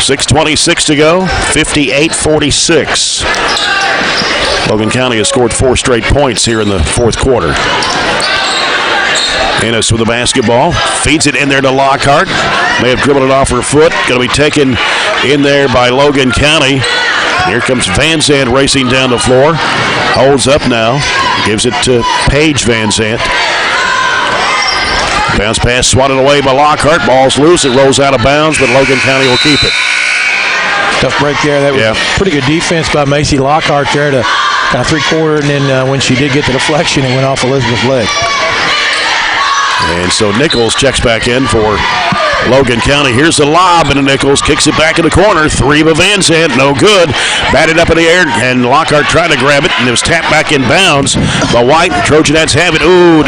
Speaker 1: 6:26 to go. 58-46. Logan County has scored 4 straight points here in the fourth quarter. Ennis with the basketball. Feeds it in there to Lockhart. May have dribbled it off her foot. Going to be taken in there by Logan County. Here comes Van Zandt racing down the floor. Holds up now. Gives it to Paige Van Zandt. Bounce pass swatted away by Lockhart. Ball's loose. It rolls out of bounds, but Logan County will keep it.
Speaker 3: Tough break there. That was pretty good defense by Macy Lockhart there to kind of three-quarter, and then when she did get the deflection, it went off Elizabeth's leg.
Speaker 1: And so Nichols checks back in for Logan County. Here's the lob, and Nichols kicks it back in the corner. 3 by Van Zandt, no good. Batted up in the air, and Lockhart tried to grab it, and it was tapped back in bounds. But White, Trojanettes have it. Ooh,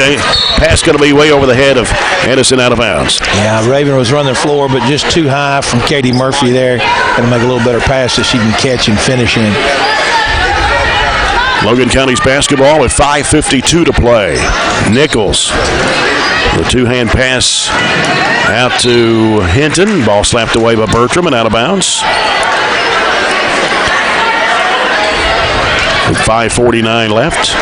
Speaker 1: pass going to be way over the head of Edison out of bounds.
Speaker 3: Yeah, Raven was running the floor, but just too high from Katie Murphy there. Going to make a little better pass that she can catch and finish in.
Speaker 1: Logan County's basketball with 5:52 to play. Nichols. The two-hand pass out to Hinton. Ball slapped away by Bertram and out of bounds. With 5:49 left.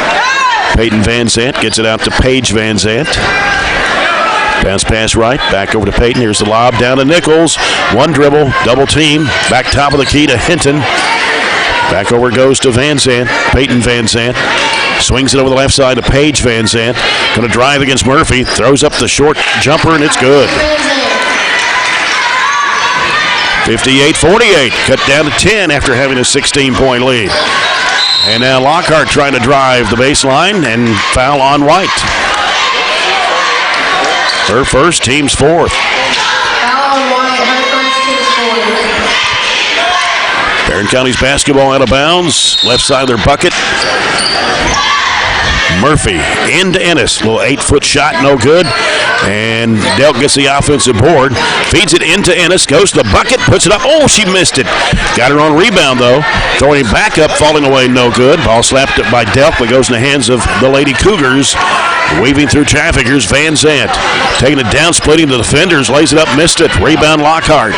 Speaker 1: Peyton Van Zandt gets it out to Paige Van Zandt. Bounce pass right. Back over to Peyton. Here's the lob down to Nichols. One dribble. Double team. Back top of the key to Hinton. Back over goes to Van Zandt. Peyton Van Zandt. Swings it over the left side to Paige Van Zandt. Going to drive against Murphy. Throws up the short jumper, and it's good. 58-48. Cut down to 10 after having a 16-point lead. And now Lockhart trying to drive the baseline and foul on White. Her first, team's fourth.
Speaker 5: Foul on White, her first, team's fourth.
Speaker 1: Barren County's basketball out of bounds. Left side of their bucket. Murphy into Ennis. Little 8-foot shot, no good. And Delk gets the offensive board, feeds it into Ennis, goes to the bucket, puts it up. Oh, she missed it. Got her on rebound, though. Throwing it back up, falling away, no good. Ball slapped up by Delk, but goes in the hands of the Lady Cougars. Weaving through traffic, here's Van Zant. Taking it down, splitting the defenders, lays it up, missed it. Rebound Lockhart.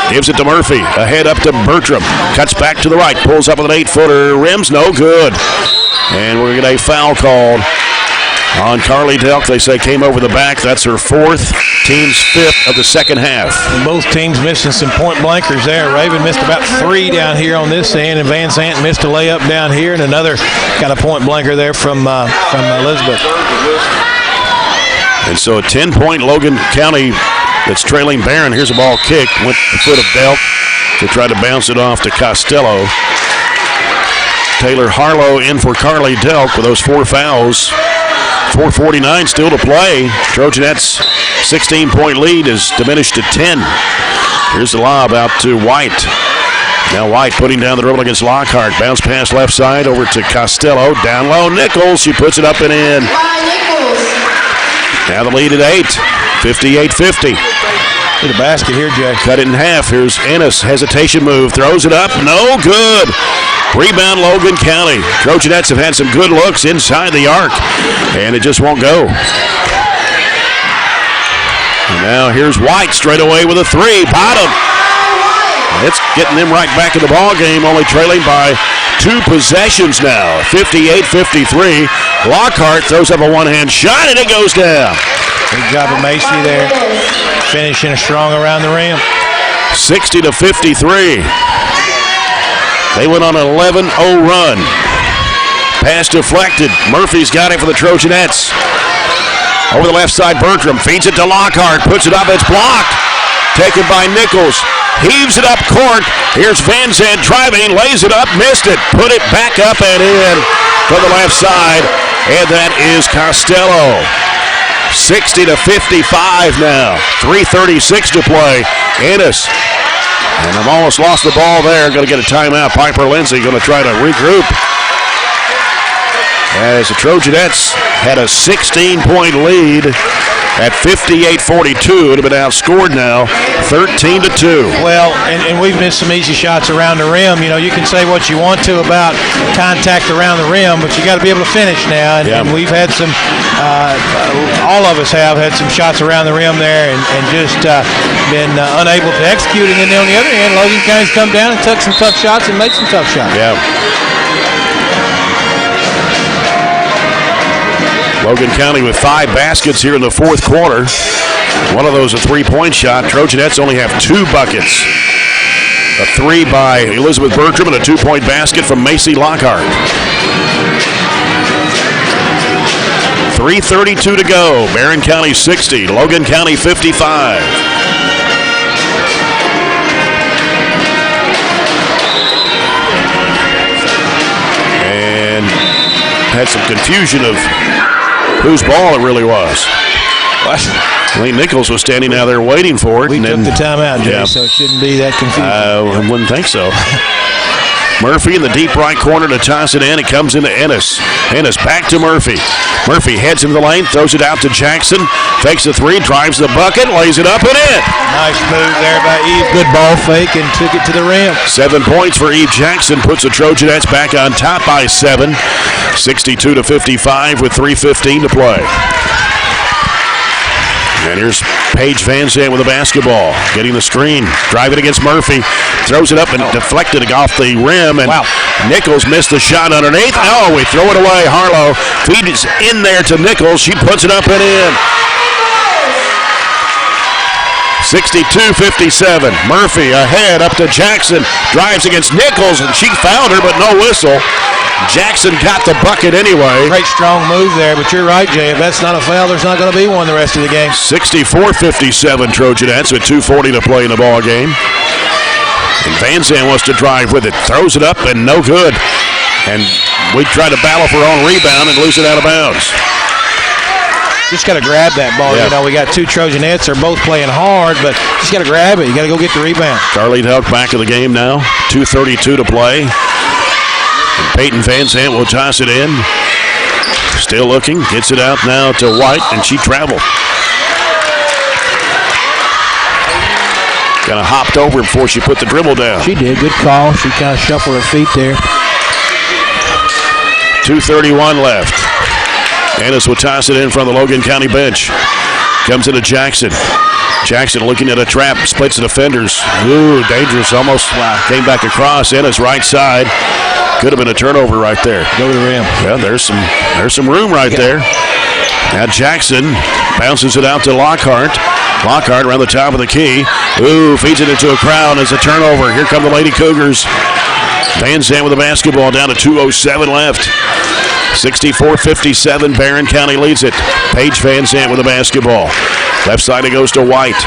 Speaker 1: Gives it to Murphy. Ahead up to Bertram. Cuts back to the right, pulls up with an 8-footer. Rims, no good. And we're going to get a foul called on Carly Delk. They say came over the back. That's her fourth, team's fifth of the second half.
Speaker 3: And both teams missing some point blankers there. Raven missed about 3 down here on this end, and Van Zant missed a layup down here, and another kind of point blanker there from Elizabeth.
Speaker 1: And so a 10-point Logan County that's trailing Barren. Here's a ball kicked. Went the foot of Delk to try to bounce it off to Costello. Taylor Harlow in for Carly Delk with those 4 fouls. 4:49 still to play. Trojanettes' 16-point lead is diminished to 10. Here's the lob out to White. Now White putting down the dribble against Lockhart. Bounce pass left side over to Costello. Down low, Nichols. She puts it up and in. Now the lead at 8. 58-50.
Speaker 3: The basket here, Jay.
Speaker 1: Cut it in half. Here's Ennis. Hesitation move. Throws it up. No good. Rebound Logan County. Trojanettes have had some good looks inside the arc, and it just won't go. And now here's White straight away with a 3. Bottom. It's getting them right back in the ball game, only trailing by 2 possessions now. 58-53. Lockhart throws up a one-hand shot, and it goes down.
Speaker 3: Good job of Macy there, finishing strong around the rim.
Speaker 1: 60-53. They went on an 11-0 run. Pass deflected. Murphy's got it for the Trojanettes. Over the left side, Bertram feeds it to Lockhart, puts it up, it's blocked. Taken by Nichols. Heaves it up court. Here's Van Zant driving, lays it up, missed it. Put it back up and in from the left side. And that is Costello. 60-55 now. 3:36 to play. Ennis. And I've almost lost the ball there. Going to get a timeout. Piper Lindsay going to try to regroup. As the Trojanettes had a 16-point lead at 58-42. It would have been outscored now, 13-2.
Speaker 3: Well, and we've missed some easy shots around the rim. You know, you can say what you want to about contact around the rim, but you got to be able to finish now. And we've had some, all of us have had some shots around the rim there and just been unable to execute. And then on the other hand, Logan County's come down and took some tough shots and made some tough shots.
Speaker 1: Yeah. Logan County with 5 baskets here in the fourth quarter. One of those a 3-point shot. Trojanettes only have 2 buckets. A 3 by Elizabeth Bertram and a 2-point basket from Macy Lockhart. 3:32 to go. Barren County 60, Logan County 55. And had some confusion of whose ball it really was. Lee Nichols was standing out there waiting for it.
Speaker 3: We took the timeout, Jay, so it shouldn't be that confusing.
Speaker 1: I wouldn't think so. Murphy in the deep right corner to toss it in. It comes into Ennis. Ennis back to Murphy. Murphy heads into the lane, throws it out to Jackson. Fakes the 3, drives the bucket, lays it up and in.
Speaker 3: Nice move there by Eve. Good ball fake and took it to the rim.
Speaker 1: 7 points for Eve Jackson. Puts the Trojanettes back on top by 7. 62-55 with 3:15 to play. And here's Paige Van Zant with the basketball. Getting the screen. Driving against Murphy. Throws it up and deflected off the rim. And Nichols missed the shot underneath. Oh, we throw it away. Harlow feeds in there to Nichols. She puts it up and in. 62-57. Murphy ahead up to Jackson. Drives against Nichols, and she fouled her, but no whistle. Jackson got the bucket anyway.
Speaker 3: Great strong move there, but you're right, Jay. If that's not a foul, there's not going to be one the rest of the game.
Speaker 1: 64-57 Trojanettes with 2:40 to play in the ball game. And Van Zant wants to drive with it. Throws it up and no good. And we try to battle for our own rebound and lose it out of bounds.
Speaker 3: Just got to grab that ball. Yeah. You know, we got 2 Trojanettes. They're both playing hard, but just got to grab it. You got to go get the rebound.
Speaker 1: Carly Delk back in the game now. 2:32 to play. And Peyton Van Zant will toss it in. Still looking. Gets it out now to White, and she traveled. Kind of hopped over him before she put the dribble down.
Speaker 3: She did. Good call. She kind of shuffled her feet there.
Speaker 1: 2:31 left. Ennis will toss it in from the Logan County bench. Comes into Jackson. Jackson looking at a trap, splits the defenders. Ooh, dangerous. Almost came back across. Ennis right side. Could have been a turnover right there.
Speaker 3: Go to the rim.
Speaker 1: Yeah, there's some room right there. Now Jackson bounces it out to Lockhart. Lockhart around the top of the key. Ooh, feeds it into a crowd as a turnover. Here come the Lady Cougars. Van Zandt with the basketball down to 2:07 left. 64-57, Barren County leads it. Paige Van Zandt with the basketball. Left side it goes to White.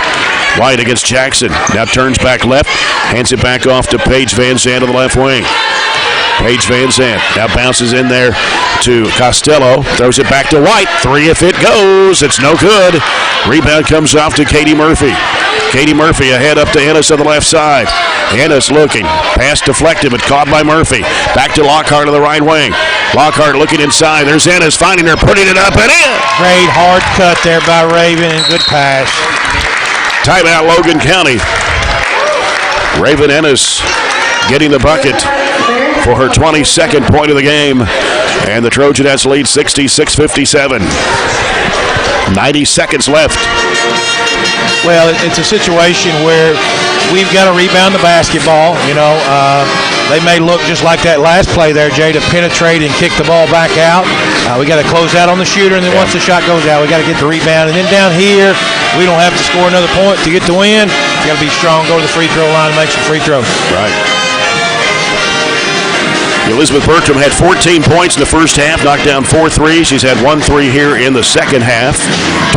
Speaker 1: White against Jackson. Now turns back left. Hands it back off to Paige Van Zandt on the left wing. Paige Van Zandt now bounces in there to Costello. Throws it back to White. Three if it goes. It's no good. Rebound comes off to Katie Murphy. Katie Murphy ahead up to Ennis on the left side. Ennis looking. Pass deflected, but caught by Murphy. Back to Lockhart on the right wing. Lockhart looking inside. There's Ennis finding her, putting it up and in.
Speaker 3: Great hard cut there by Raven and good pass.
Speaker 1: Timeout Logan County. Raven Ennis getting the bucket for her 22nd point of the game. And the Trojanettes lead 66-57. 90 seconds left.
Speaker 3: Well, it's a situation where we've got to rebound the basketball. They may look just like that last play there, Jay, to penetrate and kick the ball back out. We got to close out on the shooter, and then once the shot goes out, we got to get the rebound. And then down here, we don't have to score another point to get the win. We got to be strong, go to the free throw line, and make some free throws.
Speaker 1: Right. Elizabeth Bertram had 14 points in the first half, knocked down 4 threes. She's had 1 3 here in the second half.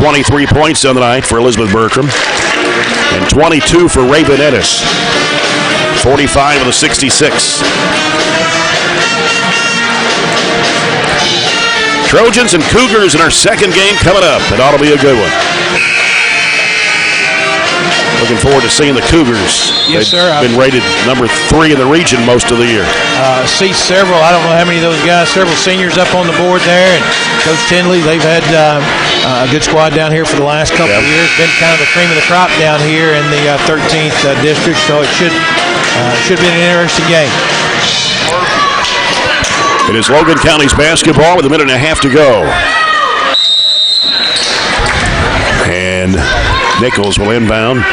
Speaker 1: 23 points on the night for Elizabeth Bertram. And 22 for Raven Ennis. 45 of the 66. Trojans and Cougars in our second game coming up. It ought to be a good one. Looking forward to seeing the Cougars.
Speaker 3: Yes, sir.
Speaker 1: They've been rated number 3 in the region most of the year.
Speaker 3: See several, I don't know how many of those guys, several seniors up on the board there. And Coach Tinley, they've had a good squad down here for the last couple of years. Been kind of the cream of the crop down here in the 13th district, so it should be an interesting game.
Speaker 1: It is Logan County's basketball with a minute and a half to go. And Nichols will inbound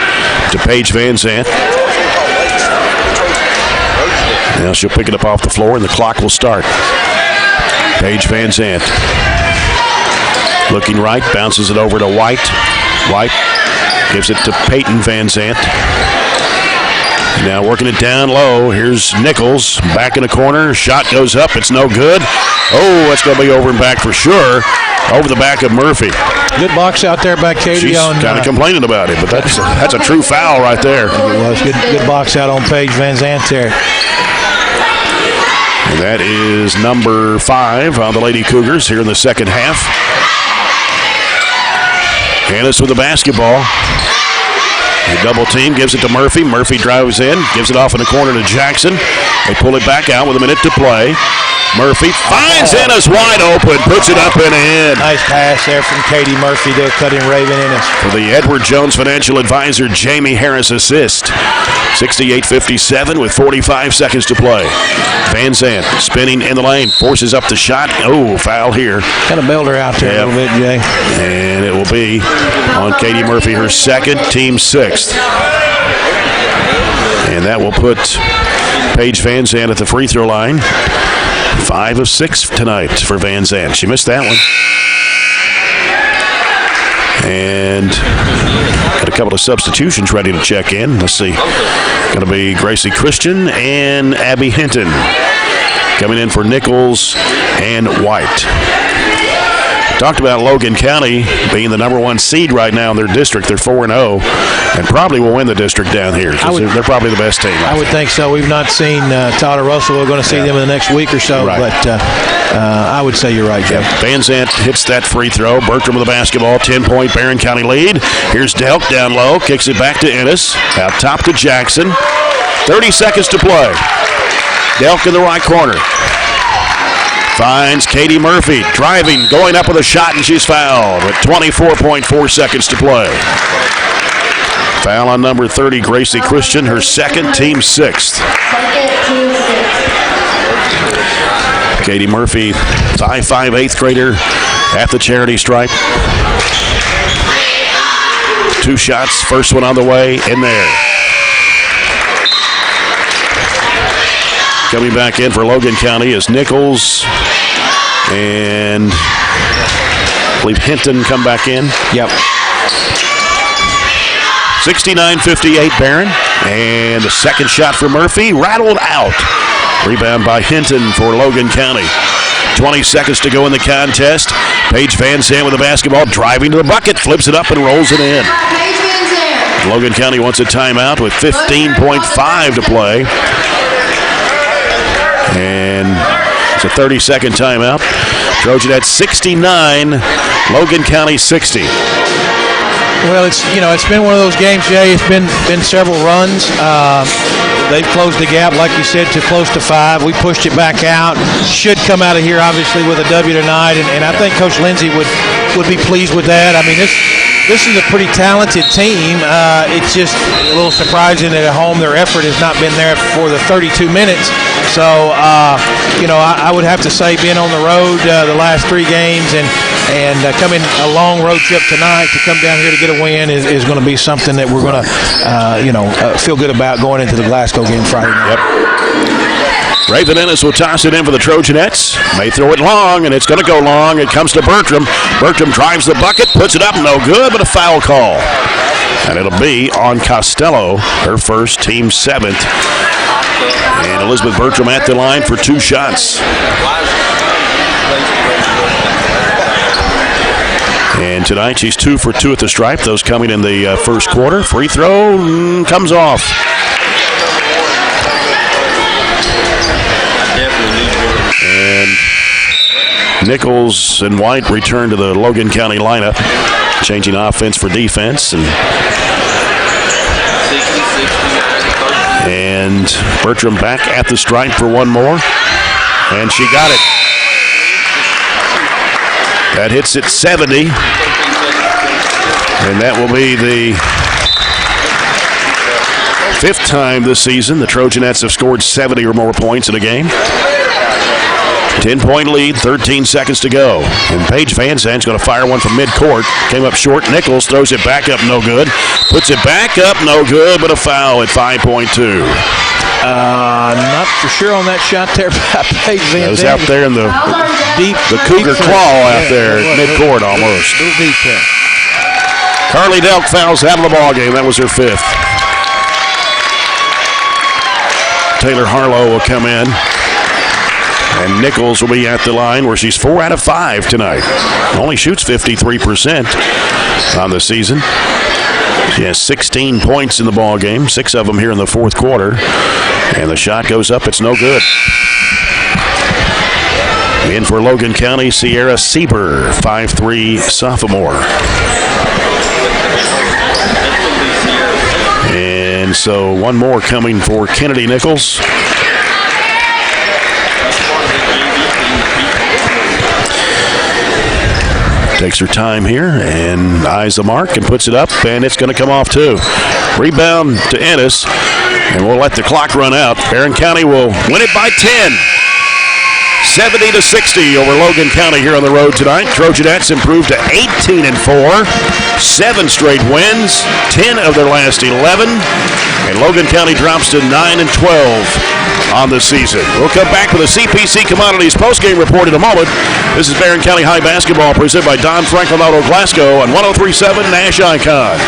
Speaker 1: to Paige Van Zandt. Now she'll pick it up off the floor and the clock will start. Paige Van Zandt looking right, bounces it over to White. White gives it to Peyton Van Zandt. Now working it down low. Here's Nichols back in the corner. Shot goes up. It's no good. Oh, that's going to be over and back for sure. Over the back of Murphy.
Speaker 3: Good box out there by Katie.
Speaker 1: She's kind of complaining about it, but that's a true foul right there.
Speaker 3: It was good box out on Paige Van Zandt there.
Speaker 1: And that is number 5 on the Lady Cougars here in the second half. Ennis with the basketball. The double team gives it to Murphy. Murphy drives in, gives it off in the corner to Jackson. They pull it back out with a minute to play. Murphy finds Ennis wide open, puts it up and in.
Speaker 3: Nice pass there from Katie Murphy there, cutting Raven Ennis.
Speaker 1: For the Edward Jones Financial Advisor, Jamie Harris assist. 68-57 with 45 seconds to play. Van Zandt spinning in the lane, forces up the shot. Oh, foul here.
Speaker 3: Kind of bailed her out there a little bit, Jay.
Speaker 1: And it will be on Katie Murphy, her second, team 6th. And that will put Paige Van Zandt at the free throw line. 5 of 6 tonight for Van Zandt. She missed that one. And got a couple of substitutions ready to check in. Let's see. Going to be Gracie Christian and Abby Hinton coming in for Nichols and White. Talked about Logan County being the number 1 seed right now in their district. They're 4-0 and probably will win the district down here. They're probably the best team.
Speaker 3: I would think so. We've not seen Tyler Russell. We're going to see them in the next week or so.
Speaker 1: Right.
Speaker 3: But I would say you're right, Jeff.
Speaker 1: Van Zandt hits that free throw. Bertram with the basketball. 10-point Barren County lead. Here's Delk down low. Kicks it back to Ennis. Out top to Jackson. 30 seconds to play. Delk in the right corner. Finds Katie Murphy driving, going up with a shot, and she's fouled with 24.4 seconds to play. Foul on number 30, Gracie Christian, her second, team sixth. Katie Murphy, 5'5", 8th grader at the charity stripe. 2 shots, first one on the way, in there. Coming back in for Logan County is Nichols and I believe Hinton come back in.
Speaker 3: Yep.
Speaker 1: 69-58 Barren. And the second shot for Murphy, rattled out. Rebound by Hinton for Logan County. 20 seconds to go in the contest. Paige Van Zandt with the basketball, driving to the bucket, flips it up and rolls it in. Logan County wants a timeout with 15.5 to play. And it's a 30-second timeout. Trojanettes 69, Logan County 60.
Speaker 3: Well, it's been one of those games, Jay. It's been several runs. They've closed the gap, like you said, to close to 5. We pushed it back out. Should come out of here, obviously, with a W tonight, and I think Coach Lindsay would be pleased with that. I mean, this is a pretty talented team. It's just a little surprising that at home their effort has not been there for the 32 minutes. So, I would have to say being on the road the last 3 games and coming a long road trip tonight to come down here to get a win is going to be something that we're going to, feel good about going into the Glasgow game Friday night.
Speaker 1: Yep. Raven Ennis will toss it in for the Trojanettes. May throw it long, and it's going to go long. It comes to Bertram. Bertram drives the bucket, puts it up, no good, but a foul call. And it'll be on Costello, her first, team 7th. And Elizabeth Bertram at the line for 2 shots. And tonight she's 2 for 2 at the stripe. Those coming in the first quarter. Free throw comes off. And Nichols and White return to the Logan County lineup, changing offense for defense. And Bertram back at the stripe for one more. And she got it. That hits it 70. And that will be the 5th time this season the Trojanettes have scored 70 or more points in a game. 10-point lead, 13 seconds to go. And Paige Van Zandt's going to fire one from midcourt. Came up short. Nichols throws it back up, no good. Puts it back up, no good, but a foul at 5.2.
Speaker 3: Not for sure on that shot there by Paige Van Zandt.
Speaker 1: It was out there in the Cougar claw out there at midcourt almost.
Speaker 3: A little deep there.
Speaker 1: Carly Delk fouls out of the ballgame. That was her 5th. Taylor Harlow will come in. And Nichols will be at the line where she's 4 out of 5 tonight. Only shoots 53% on the season. She has 16 points in the ball game, 6 of them here in the 4th quarter. And the shot goes up. It's no good. In for Logan County, Sierra Sieber, 5'3" sophomore. And so one more coming for Kennedy Nichols. Takes her time here and eyes the mark and puts it up, and it's going to come off too. Rebound to Ennis, and we'll let the clock run out. Barren County will win it by 10. 70-60 over Logan County here on the road tonight. Trojanettes improved to 18-4, 7 straight wins, 10 of their last 11, and Logan County drops to 9-12 on the season. We'll come back with a CPC Commodities postgame report in a moment. This is Barren County High Basketball presented by Don Franklin Auto Glasgow on 103.7 Nash Icon.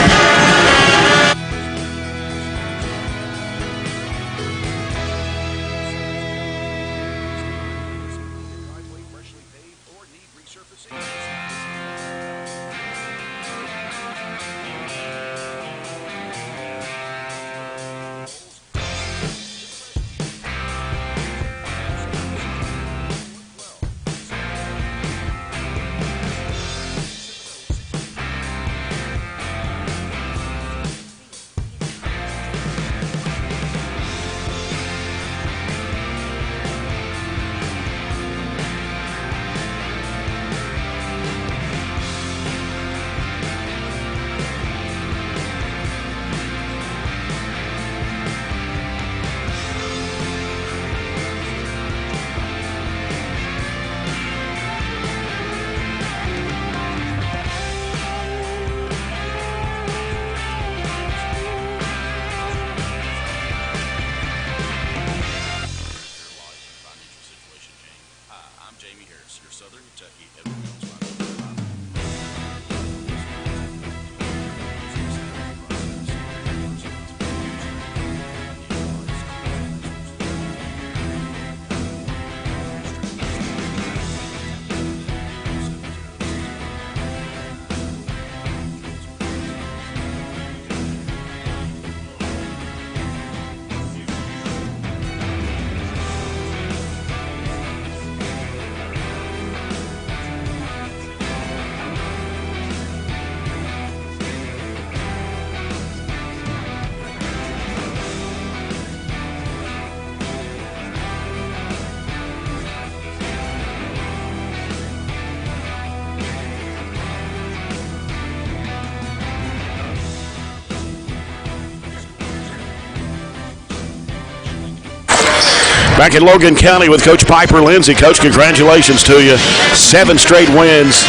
Speaker 1: Back in Logan County with Coach Piper Lindsay. Coach, congratulations to you. 7 straight wins,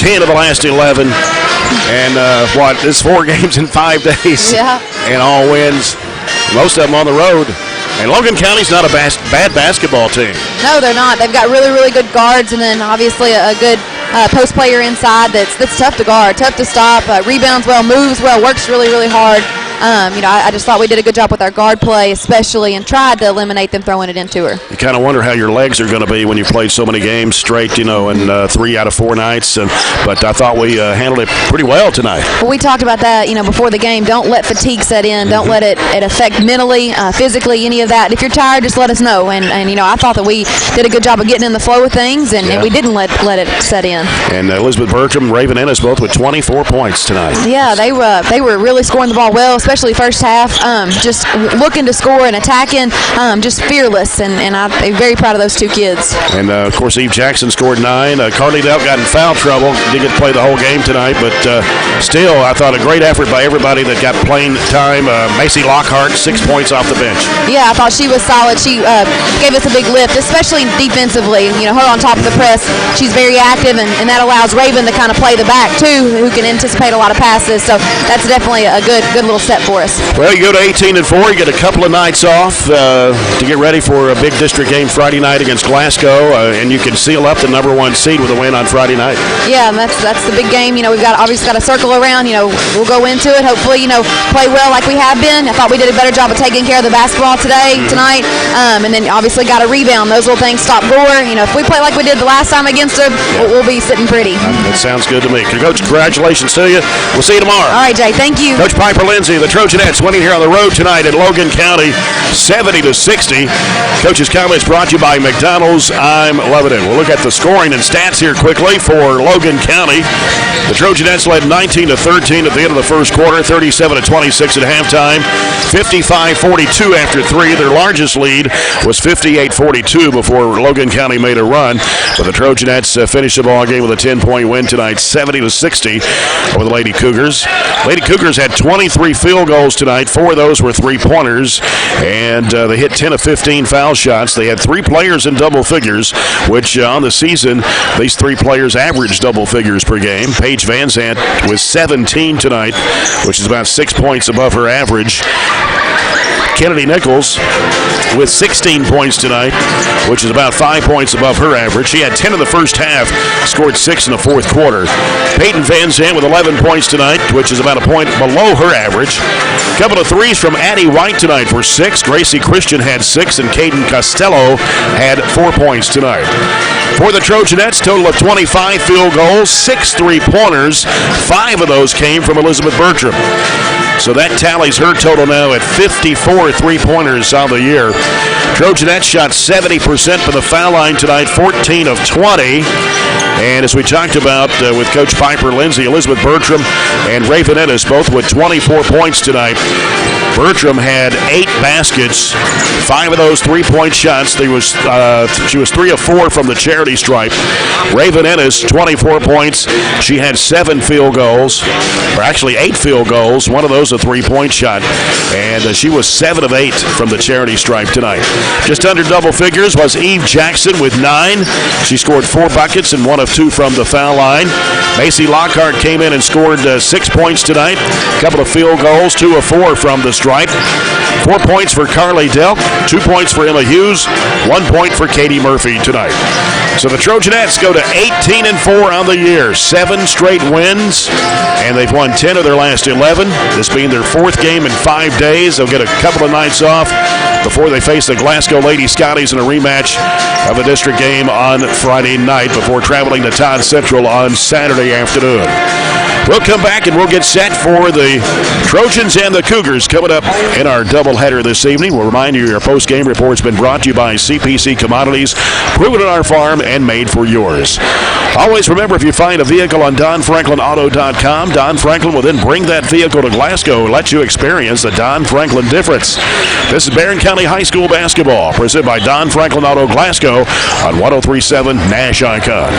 Speaker 1: 10 of the last 11. And it's 4 games in 5 days.
Speaker 8: Yeah.
Speaker 1: And all wins, most of them on the road. And Logan County's not a bad basketball team.
Speaker 8: No, they're not. They've got really, really good guards, and then obviously a good post player inside that's tough to guard, tough to stop, rebounds well, moves well, works really, really hard. I just thought we did a good job with our guard play especially and tried to eliminate them throwing it into her.
Speaker 1: You kind of wonder how your legs are going to be when you played so many games straight, in 3 out of 4 nights. But I thought we handled it pretty well tonight.
Speaker 8: Well, we talked about that, before the game. Don't let fatigue set in. Don't let it affect mentally, physically, any of that. If you're tired, just let us know. And I thought that we did a good job of getting in the flow of things, and we didn't let it set in.
Speaker 1: And Elizabeth Bertram, Raven Ennis both with 24 points tonight.
Speaker 8: Yeah, they were really scoring the ball well, especially first half, just looking to score and attacking, just fearless, and I'm very proud of those 2 kids.
Speaker 1: And, of course, Eve Jackson scored 9. Carly Dell got in foul trouble. Didn't get to play the whole game tonight, but still, I thought a great effort by everybody that got playing time. Macy Lockhart, 6 points off the bench.
Speaker 8: Yeah, I thought she was solid. She gave us a big lift, especially defensively. Her on top of the press, she's very active, and that allows Raven to kind of play the back, too, who can anticipate a lot of passes. So that's definitely a good little step for us.
Speaker 1: Well, you go to 18-4. You get a couple of nights off to get ready for a big district game Friday night against Glasgow, and you can seal up the number 1 seed with a win on Friday night.
Speaker 8: Yeah, and that's the big game. We've obviously got a circle around. We'll go into it. Hopefully, play well like we have been. I thought we did a better job of taking care of the basketball tonight, and then obviously got a rebound. Those little things stop Gore. If we play like we did the last time against them, we'll be sitting pretty.
Speaker 1: That sounds good to me. Coach, congratulations to you. We'll see you tomorrow.
Speaker 8: All right, Jay. Thank you.
Speaker 1: Coach Piper Lindsay, the Trojanettes winning here on the road tonight at Logan County, 70-60. Coach's comments brought to you by McDonald's. I'm loving it. We'll look at the scoring and stats here quickly for Logan County. The Trojanettes led 19-13 at the end of the first quarter, 37-26 at halftime, 55-42 after 3. Their largest lead was 58-42 before Logan County made a run. But the Trojanettes finished the ball game with a 10-point win tonight, 70-60 over the Lady Cougars. Lady Cougars had 23 field goals tonight. 4 of those were 3-pointers, and they hit 10 of 15 foul shots. They had 3 players in double figures, which on the season, these 3 players averaged double figures per game. Paige Van Zandt with 17 tonight, which is about 6 points above her average. Kennedy Nichols with 16 points tonight, which is about 5 points above her average. She had 10 in the first half, scored 6 in the fourth quarter. Peyton Van Zandt with 11 points tonight, which is about a point below her average. A couple of threes from Addie White tonight for 6. Gracie Christian had 6, and Caden Costello had 4 points tonight. For the Trojanettes, total of 25 field goals, 6 3-pointers. 5 of those came from Elizabeth Bertram. So that tallies her total now at 54 3-pointers on the year. Trojanettes shot 70% from the foul line tonight, 14 of 20. And as we talked about with Coach Piper Lindsay, Elizabeth Bertram and Raven Ennis both with 24 points tonight. Bertram had 8 baskets, 5 of those 3-point shots. She was 3 of 4 from the charity stripe. Raven Ennis, 24 points. She had 7 field goals, or actually 8 field goals. One of those a 3-point shot. And she was 7 of 8 from the charity stripe tonight. Just under double figures was Eve Jackson with 9. She scored 4 buckets and 1 of 2 from the foul line. Macy Lockhart came in and scored 6 points tonight. A couple of field goals, 2 of 4 from the stripe. 4 points for Carly Delk, 2 points for Emma Hughes, 1 point for Katie Murphy tonight. So the Trojanettes go to 18-4 on the year, 7 straight wins, and they've won 10 of their last 11. This being their 4th game in 5 days. They'll get a couple of nights off before they face the Glasgow Lady Scotties in a rematch of the district game on Friday night before traveling to Todd Central on Saturday afternoon. We'll come back and we'll get set for the Trojans and the Cougars coming up in our doubleheader this evening. We'll remind you our post-game report's been brought to you by CPC Commodities, proven on our farm and made for yours. Always remember, if you find a vehicle on DonFranklinAuto.com, Don Franklin will then bring that vehicle to Glasgow and let you experience the Don Franklin difference. This is Barren County High School basketball, presented by Don Franklin Auto Glasgow on 103.7 Nash Icon.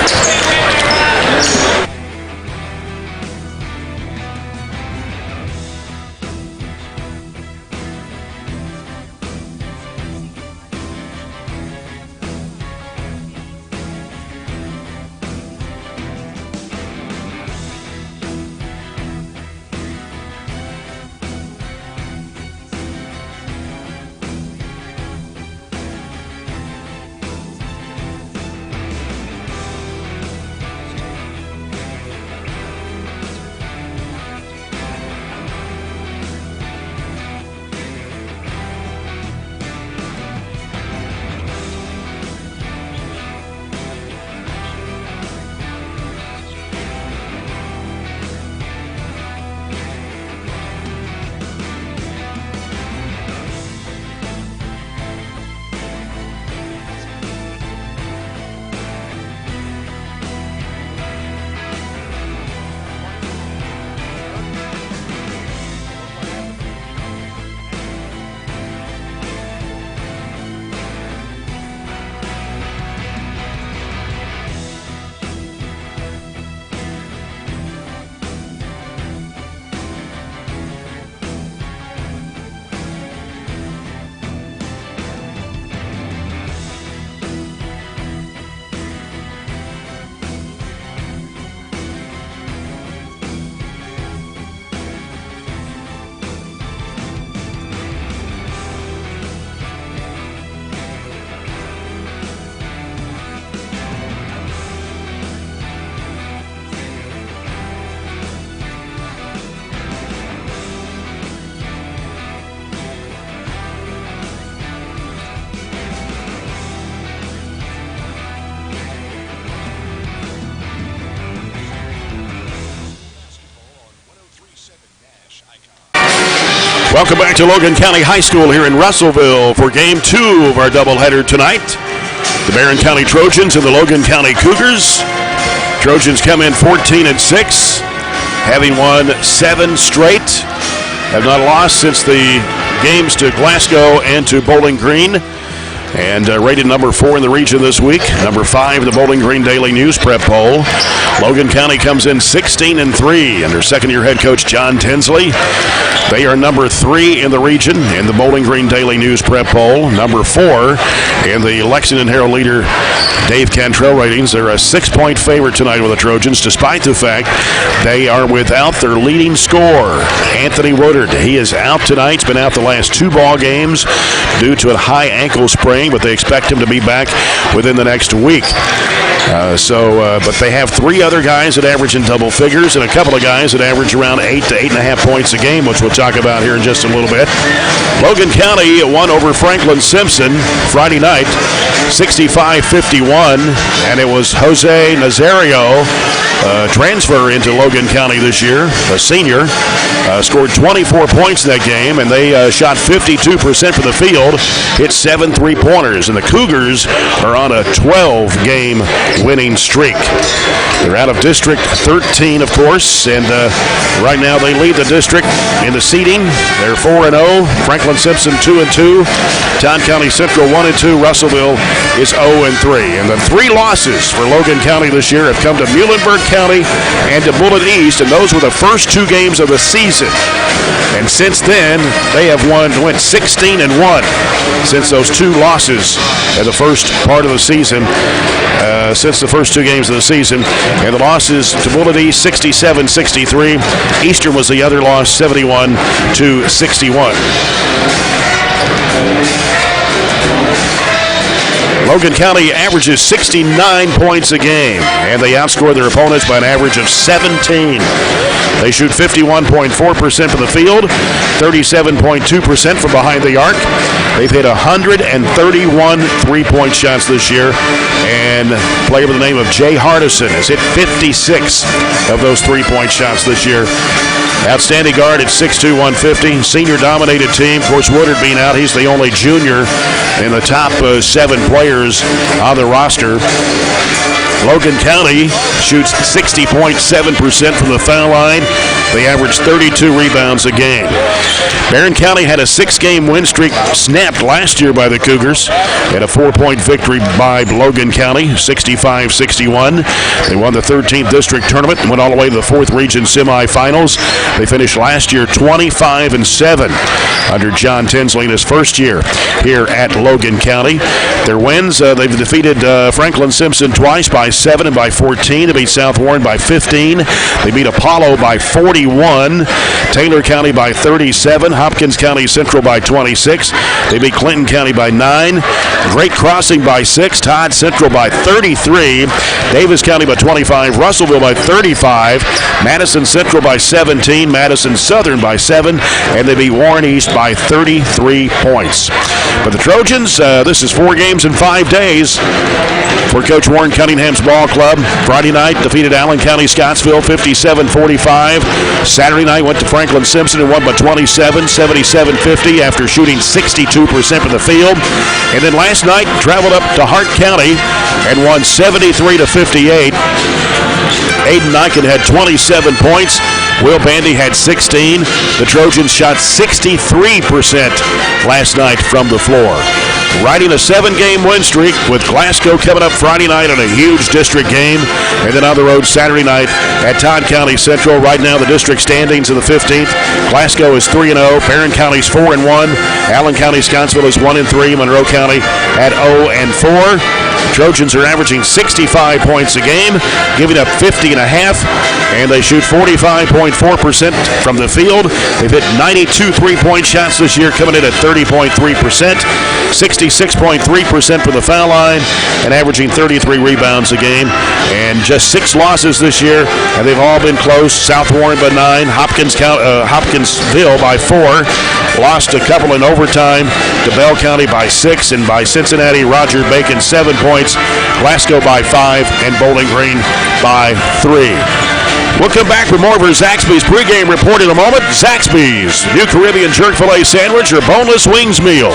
Speaker 1: Welcome back to Logan County High School here in Russellville for Game 2 of our doubleheader tonight. The Barren County Trojans and the Logan County Cougars. Trojans come in 14-6, having won 7 straight. Have not lost since the games to Glasgow and to Bowling Green. And rated number 4 in the region this week. Number 5 in the Bowling Green Daily News Prep Poll. Logan County comes in 16-3 under second-year head coach John Tinsley. They are number 3 in the region in the Bowling Green Daily News Prep Poll. Number 4 in the Lexington Herald leader Dave Cantrell ratings. They're a 6-point favorite tonight with the Trojans, despite the fact they are without their leading scorer, Anthony Woodard. He is out tonight. He's been out the last 2 ball games due to a high ankle sprain, but they expect him to be back within the next week. But they have 3 other guys that average in double figures and a couple of guys that average around 8 to 8.5 points a game, which we'll talk about here in just a little bit. Logan County won over Franklin Simpson Friday night, 65-51, and it was Jose Nazario, transfer into Logan County this year, a senior, scored 24 points in that game, and they shot 52% from the field, hit 7 3-pointers, and the Cougars are on a 12-game winning streak. They're out of District 13, of course, and right now they lead the district in the seeding. They're 4-0. Franklin Simpson 2-2. Todd County Central 1-2. Russellville is 0-3. And the 3 losses for Logan County this year have come to Muhlenberg County and to Bullitt East, and those were the first 2 games of the season. And since then, they have went 16-1 since those 2 losses in the first part of the season. Since the first 2 games of the season. And the losses to Bullitt East, 67-63. Eastern was the other loss, 71-61. Logan County averages 69 points a game, and they outscore their opponents by an average of 17. They shoot 51.4% from the field, 37.2% from behind the arc. They've hit 131 3-point shots this year, and a player by the name of Jay Hardison has hit 56 of those 3-point shots this year. Outstanding guard at 6'2", 150. Senior-dominated team. Of course, Woodard being out, he's the only junior in the top 7 players on the roster. Logan County shoots 60.7% from the foul line. They average 32 rebounds a game. Barren County had a 6-game win streak snapped last year by the Cougars and a 4-point victory by Logan County, 65-61. They won the 13th district tournament and went all the way to the 4th region semifinals. They finished last year 25-7 under John Tinsley in his first year here at Logan County. Their wins, they've defeated Franklin Simpson twice by 7 and by 14. They beat South Warren by 15. They beat Apollo by 41. Taylor County by 37. Hopkins County Central by 26. They beat Clinton County by 9. Great Crossing by 6. Todd Central by 33. Davis County by 25. Russellville by 35. Madison Central by 17. Madison Southern by 7. And they beat Warren East by 33 points. But the Trojans, this is 4 games in 5 days for Coach Warren Cunningham's ball club. Friday night defeated Allen County Scottsville 57-45. Saturday night went to Franklin Simpson and won by 27, 77-50 after shooting 62% from the field. And then last night traveled up to Hart County and won 73-58. Aiden Nyken had 27 points. Will Bandy had 16. The Trojans shot 63% last night from the floor. Riding a 7-game win streak with Glasgow coming up Friday night in a huge district game. And then on the road Saturday night at Todd County Central. Right now the district standings in the 15th. Glasgow is 3-0. Barren County's 4-1. Allen County Scottsville is 1-3. Monroe County at 0-4. Trojans are averaging 65 points a game, giving up 50.5, and they shoot 45.4% from the field. They've hit 92 3-point shots this year, coming in at 30.3%, 66.3% from the foul line, and averaging 33 rebounds a game. And just 6 losses this year, and they've all been close. South Warren by 9, Hopkinsville by 4, lost a couple in overtime to Bell County by 6, and by Cincinnati, Roger Bacon 7 points, Glasgow by 5, and Bowling Green by 3. We'll come back with more of our Zaxby's pregame report in a moment. Zaxby's new Caribbean jerk filet sandwich or boneless wings meal.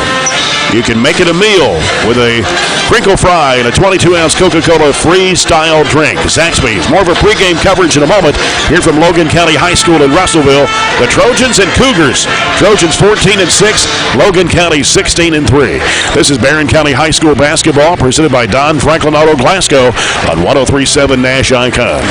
Speaker 1: You can make it a meal with a crinkle fry and a 22-ounce Coca-Cola freestyle drink. Zaxby's. More of our pregame coverage in a moment. Here from Logan County High School in Russellville, the Trojans and Cougars. Trojans 14-6, Logan County 16-3. This is Barren County High School basketball presented by Don Franklin Auto Glasgow on 103.7 Nash Icon.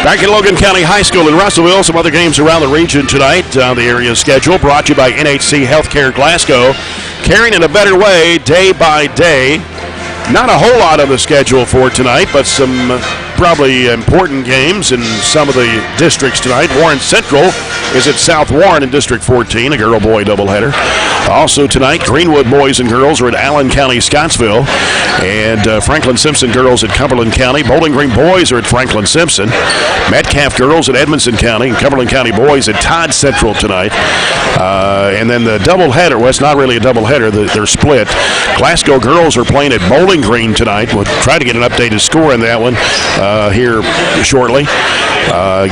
Speaker 1: Back at Logan County High School in Russellville, some other games around the region tonight on the area schedule, brought to you by NHC Healthcare Glasgow. Caring in a better way, day by day. Not a whole lot on the schedule for tonight, but some probably important games in some of the districts tonight. Warren Central is at South Warren in District 14, a girl-boy doubleheader. Also tonight, Greenwood boys and girls are at Allen County, Scottsville, and Franklin Simpson girls at Cumberland County. Bowling Green boys are at Franklin Simpson. Metcalf girls at Edmonson County, and Cumberland County boys at Todd Central tonight. And then the doubleheader, well, it's not really a doubleheader, they're split. Glasgow girls are playing at Bowling Green tonight. We'll try to get an updated score in that one here shortly.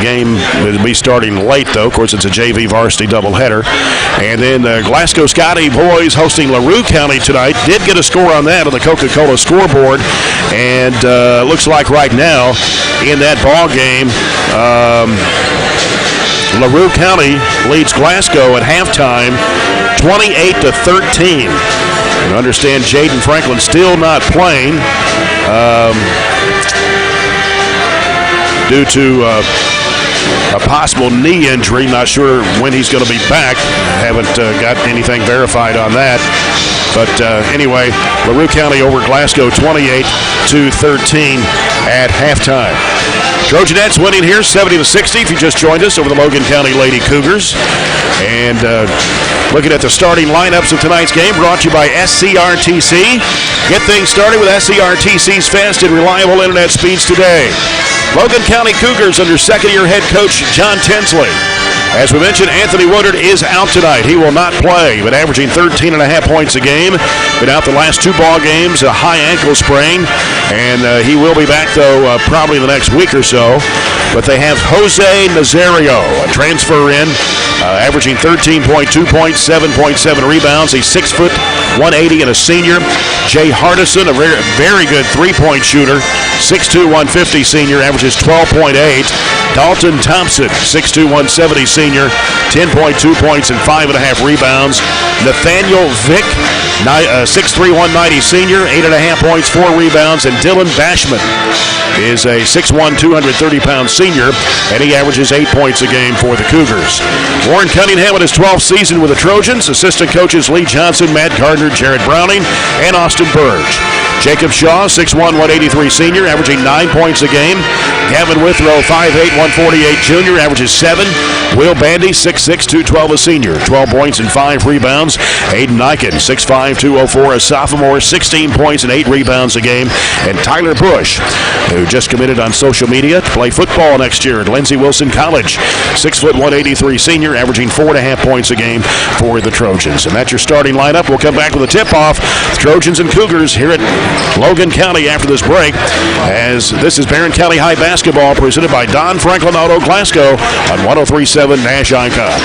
Speaker 1: Game will be starting late, though. Of course, it's a JV varsity doubleheader. And then Glasgow Scotty boys hosting LaRue County tonight. Did get a score on that on the Coca-Cola scoreboard. And looks like right now in that ball game, LaRue County leads Glasgow at halftime 28-13. I understand Jaden Franklin still not playing due to a possible knee injury. Not sure when he's going to be back. Haven't got anything verified on that. But anyway, LaRue County over Glasgow 28-13 at halftime. Trojanettes winning here 70-60 if you just joined us over the Logan County Lady Cougars. And looking at the starting lineups of tonight's game, brought to you by SCRTC. Get things started with SCRTC's fast and reliable internet speeds today. Logan County Cougars under second-year head coach John Tinsley. As we mentioned, Anthony Woodard is out tonight. He will not play, but averaging 13.5 points a game. Been out the last two ball games, a high ankle sprain, and he will be back, though, probably the next week or so. But they have Jose Nazario, a transfer in, averaging 13.2 points, 7.7 rebounds. He's 6 foot, 180, and a senior. Jay Hardison, a very, very good three-point shooter, 6'2", 150 senior, averages 12.8. Dalton Thompson, 6'2", 170 senior, 10.2 points and 5.5 rebounds. Nathaniel Vick, 6'3", 190 senior, 8.5 points, 4 rebounds. And Dylan Bashman is a 6'1", 230-pound senior, and he averages 8 points a game for the Cougars. Warren Cunningham in his 12th season with the Trojans. Assistant coaches Lee Johnson, Matt Gardner, Jared Browning, and Austin Burge. Jacob Shaw, 6'1", 183 senior, averaging 9 points a game. Gavin Withrow, 5'8", 148 junior, averages 7. Will Bandy, 6'6", 212 a senior, 12 points and 5 rebounds. Aiden Eichen, 6'5", 204 a sophomore, 16 points and 8 rebounds a game. And Tyler Bush, who just committed on social media to play football next year at Lindsey Wilson College. 6', 183 senior, averaging 4.5 points a game for the Trojans. And that's your starting lineup. We'll come back with a tip-off. Trojans and Cougars here at Logan County after this break, as this is Barren County High basketball presented by Don Franklin Auto Glasgow on 103.7 Nash Icon.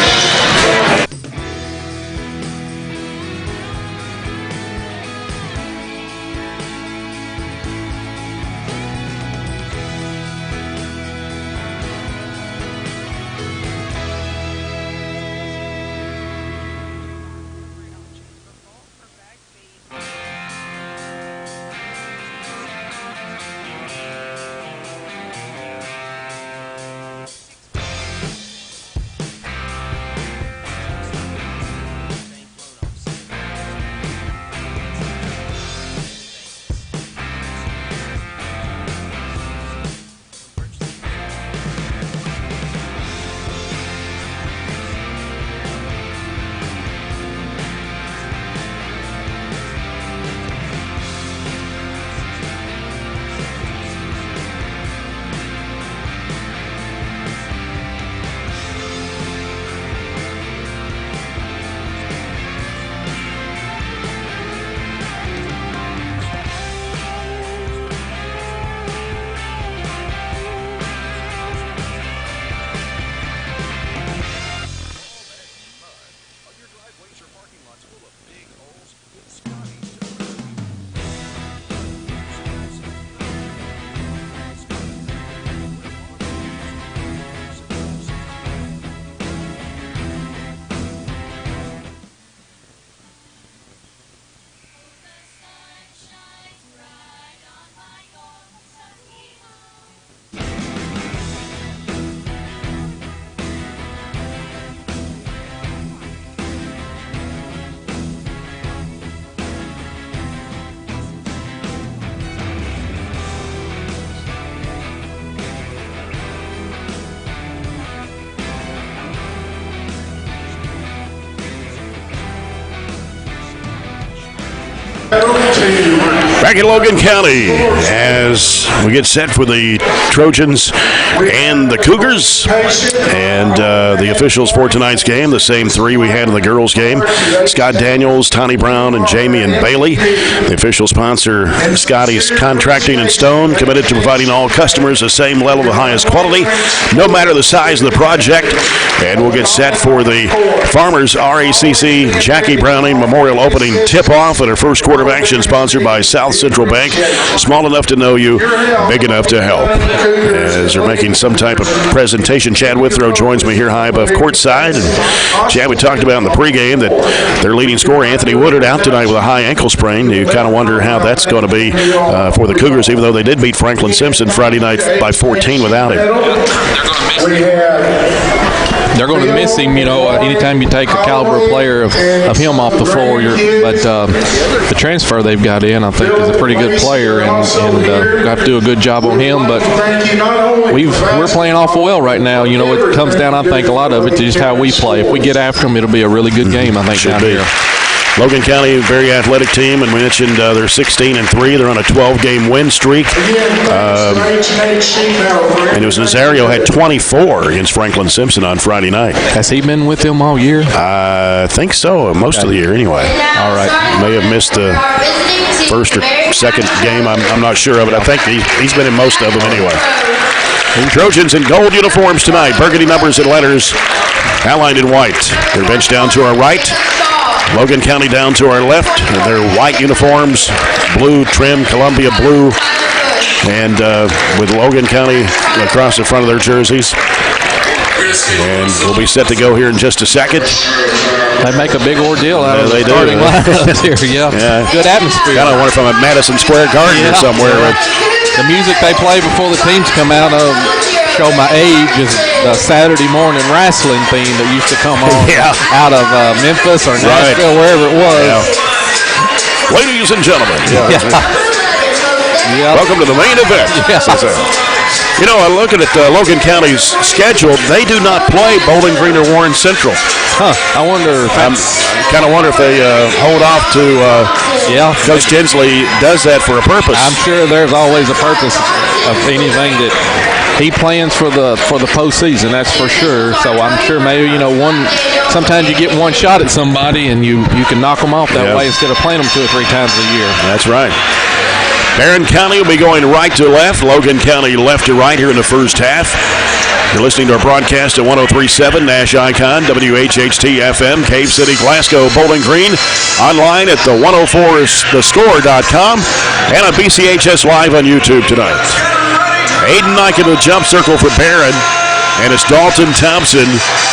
Speaker 1: Back in Logan County as we get set for the Trojans and the Cougars. And the officials for tonight's game, the same three we had in the girls' game. Scott Daniels, Tony Brown, and Jamie and Bailey. The official sponsor, Scotty's Contracting and Stone, committed to providing all customers the same level of highest quality, no matter the size of the project. And we'll get set for the Farmers RACC Jackie Browning Memorial Opening Tip-Off at our first quarter of action, sponsored by South Central Bank. Small enough to know you, big enough to help. As they're making some type of presentation, Chad Withrow joins me here high above courtside. And Chad, we talked about in the pregame that their leading scorer, Anthony Woodard, out tonight with a high ankle sprain. You kind of wonder how that's going to be for the Cougars, even though they did beat Franklin Simpson Friday night by 14 without him.
Speaker 9: They're going to miss him, you know. Anytime you take a caliber player of him off the floor, but the transfer they've got in, I think, is a pretty good player, and have to do a good job on him. But we're playing awful well right now. You know, it comes down, I think, a lot of it to just how we play. If we get after them, it'll be a really good game, I think, down here.
Speaker 1: Logan County, a very athletic team, and we mentioned they're 16-3. They're on a 12-game win streak. And it was Nazario had 24 against Franklin Simpson on Friday night.
Speaker 9: Has he been with them all year?
Speaker 1: I think so, most of the year anyway.
Speaker 9: All right.
Speaker 1: May have missed the first or second game. I'm not sure of it. I think he's been in most of them anyway. Trojans in gold uniforms tonight. Burgundy numbers and letters outlined in white. Their bench down to our right. Logan County down to our left. Their white uniforms, blue trim, Columbia blue and with Logan County across the front of their jerseys. And we'll be set to go here in just a second.
Speaker 9: They make a big ordeal out of
Speaker 1: they
Speaker 9: the starting lineup here. Yeah. Good atmosphere.
Speaker 1: Kind of wonder if I'm at Madison Square Garden or somewhere.
Speaker 9: The music they play before the teams come out of, show my age, is the Saturday morning wrestling theme that used to come on out of Memphis or Nashville, wherever it was.
Speaker 1: Yeah. Ladies and gentlemen, welcome to the main event. You know, I'm looking at Logan County's schedule. They do not play Bowling Green or Warren Central.
Speaker 9: I wonder if
Speaker 1: I kind of wonder if they hold off to Coach Tinsley does that for a purpose.
Speaker 9: I'm sure there's always a purpose of anything that he plans for the postseason, that's for sure. So I'm sure maybe, sometimes you get one shot at somebody and you can knock them off that way instead of playing them 2 or 3 times a year.
Speaker 1: That's right. Barren County will be going right to left. Logan County left to right here in the first half. You're listening to our broadcast at 103.7 Nash Icon, WHHT-FM, Cave City, Glasgow, Bowling Green. Online at the 104thescore.com and on BCHS Live on YouTube tonight. Aiden Knight in the jump circle for Barren, and it's Dalton Thompson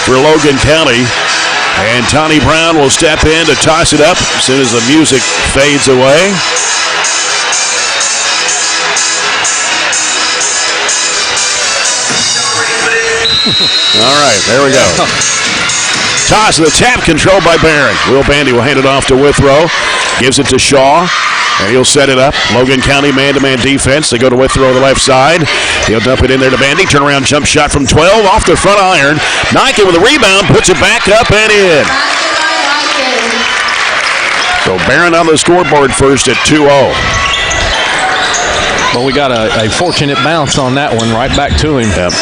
Speaker 1: for Logan County. And Tony Brown will step in to toss it up as soon as the music fades away. All right, there we go. Toss of the tap, controlled by Barren. Will Bandy will hand it off to Withrow. Gives it to Shaw, and he'll set it up. Logan County man-to-man defense. They go to Withrow the left side. He'll dump it in there to Bandy. Turnaround jump shot from 12 off the front iron. Nike with a rebound, puts it back up and in. So Barren on the scoreboard first at 2-0.
Speaker 9: Well, we got a fortunate bounce on that one, right back to him.
Speaker 1: Yep.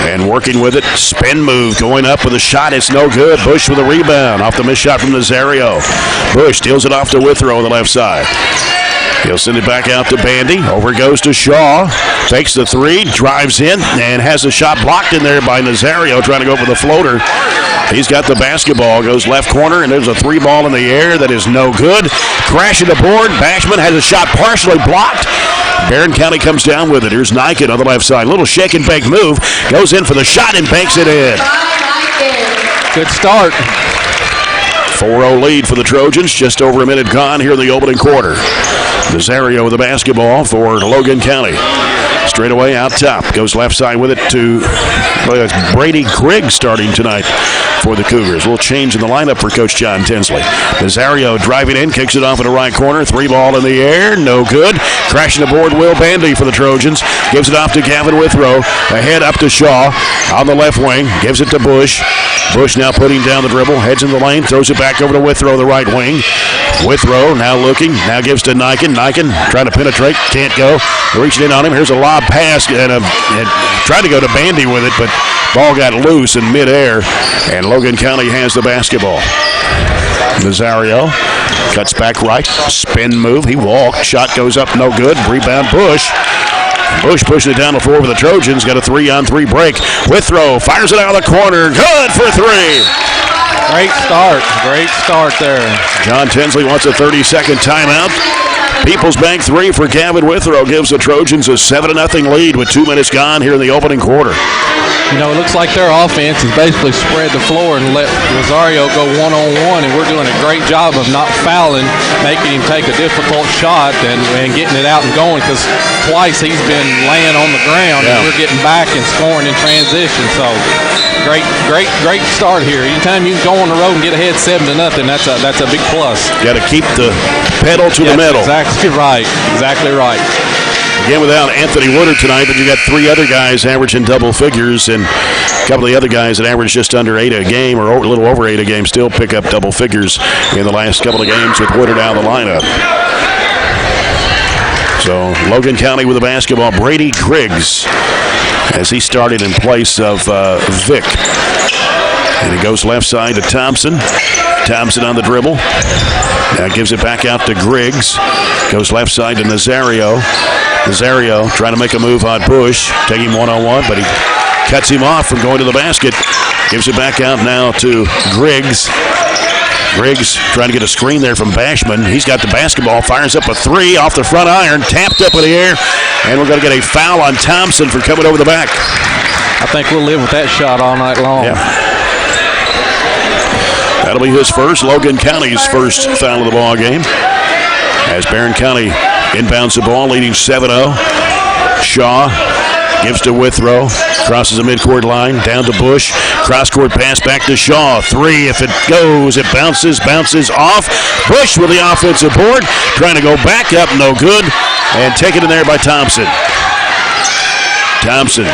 Speaker 1: And working with it, spin move, going up with a shot. It's no good. Bush with a rebound off the missed shot from Nazario. Bush steals it off to Withrow on the left side. He'll send it back out to Bandy. Over goes to Shaw. Takes the three, drives in, and has a shot blocked in there by Nazario trying to go for the floater. He's got the basketball, goes left corner, and there's a 3-ball in the air that is no good. Crashing the board. Bashman has a shot partially blocked. Barren County comes down with it. Here's Nike on the left side. Little shake and bake move. Goes in for the shot and banks it in.
Speaker 9: Good start.
Speaker 1: 4-0 lead for the Trojans. Just over a minute gone here in the opening quarter. Nazario with the basketball for Logan County. Straight away out top. Goes left side with it to Brady Griggs starting tonight for the Cougars. A little change in the lineup for Coach John Tinsley. Nazario driving in, kicks it off in the right corner. 3-ball in the air, no good. Crashing the board, Will Bandy for the Trojans. Gives it off to Gavin Withrow. Ahead up to Shaw on the left wing. Gives it to Bush. Bush now putting down the dribble. Heads in the lane, throws it back over to Withrow, the right wing. Withrow now looking, now gives to Niken. Niken trying to penetrate, can't go. Reaching in on him. Here's a lob pass and tried to go to Bandy with it, but ball got loose in midair, and Logan County has the basketball. Nazario cuts back right, spin move. He walked, shot goes up, no good. Rebound Bush. Bush pushing it down the floor for the Trojans. Got a 3-on-3 break. Withrow fires it out of the corner. Good for 3.
Speaker 9: Great start. Great start there.
Speaker 1: John Tinsley wants a 30-second timeout. People's Bank 3 for Gavin Withrow gives the Trojans a 7-0 lead with 2 minutes gone here in the opening quarter.
Speaker 9: It looks like their offense has basically spread the floor and let Rosario go one-on-one, and we're doing a great job of not fouling, making him take a difficult shot and getting it out and going, because twice he's been laying on the ground and we're getting back and scoring in transition. So great start here. Anytime you can go on the road and get ahead 7-0, that's a big plus.
Speaker 1: Got to keep the pedal to the metal.
Speaker 9: Exactly right. Exactly right.
Speaker 1: Again, without Anthony Woodard tonight, but you got 3 other guys averaging double figures, and a couple of the other guys that average just under 8 a game or a little over 8 a game still pick up double figures in the last couple of games with Woodard out of the lineup. So Logan County with the basketball. Brady Griggs as he started in place of Vic. And it goes left side to Thompson. Thompson on the dribble. Now gives it back out to Griggs. Goes left side to Nazario. Nazario trying to make a move on Bush. Taking one-on-one, but he cuts him off from going to the basket. Gives it back out now to Griggs. Griggs trying to get a screen there from Bashman. He's got the basketball, fires up a three off the front iron, tapped up in the air, and we're going to get a foul on Thompson for coming over the back.
Speaker 9: I think we'll live with that shot all night long.
Speaker 1: Yeah. That'll be his first, Logan County's first foul of the ball game. As Barren County inbounds the ball, leading 7-0. Shaw gives to Withrow, crosses the midcourt line, down to Bush. Cross-court pass back to Shaw. Three, if it goes, it bounces off. Bush with the offensive board, trying to go back up, no good, and taken in there by Thompson. Thompson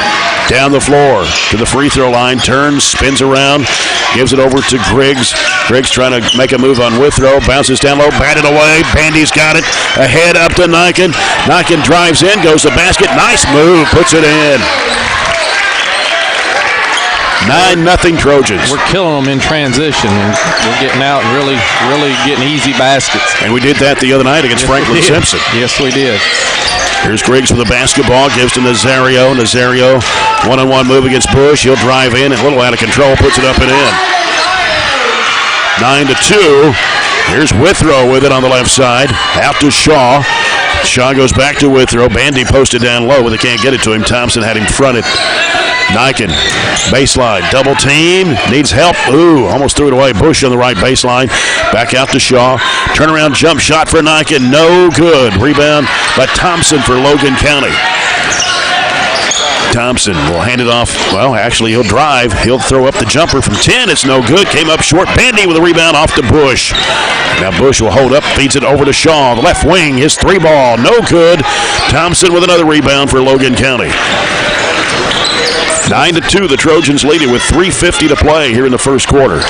Speaker 1: down the floor to the free throw line, turns, spins around, gives it over to Griggs. Griggs trying to make a move on Withrow, bounces down low, batted away. Bandy's got it. Ahead up to Niken. Niken drives in, goes to basket. Nice move, puts it in. 9-0 Trojans.
Speaker 9: We're killing them in transition, and we're getting out and really getting easy baskets.
Speaker 1: And we did that the other night against Franklin Simpson.
Speaker 9: Yes, we did.
Speaker 1: Here's Griggs with the basketball, gives to Nazario. Nazario, one-on-one move against Bush. He'll drive in, and a little out of control, puts it up and in. 9-2. Here's Withrow with it on the left side. Out to Shaw. Shaw goes back to Withrow. Bandy posted down low, but they can't get it to him. Thompson had him fronted. Niken, baseline, double team, needs help. Ooh, almost threw it away. Bush on the right baseline. Back out to Shaw. Turnaround jump shot for Niken, no good. Rebound by Thompson for Logan County. Thompson will hand it off. Well, actually, he'll drive. He'll throw up the jumper from 10. It's no good. Came up short. Bandy with a rebound off to Bush. Now Bush will hold up, feeds it over to Shaw. The left wing, his three ball, no good. Thompson with another rebound for Logan County. 9-2, the Trojans leading with 3:50 to play here in the first quarter.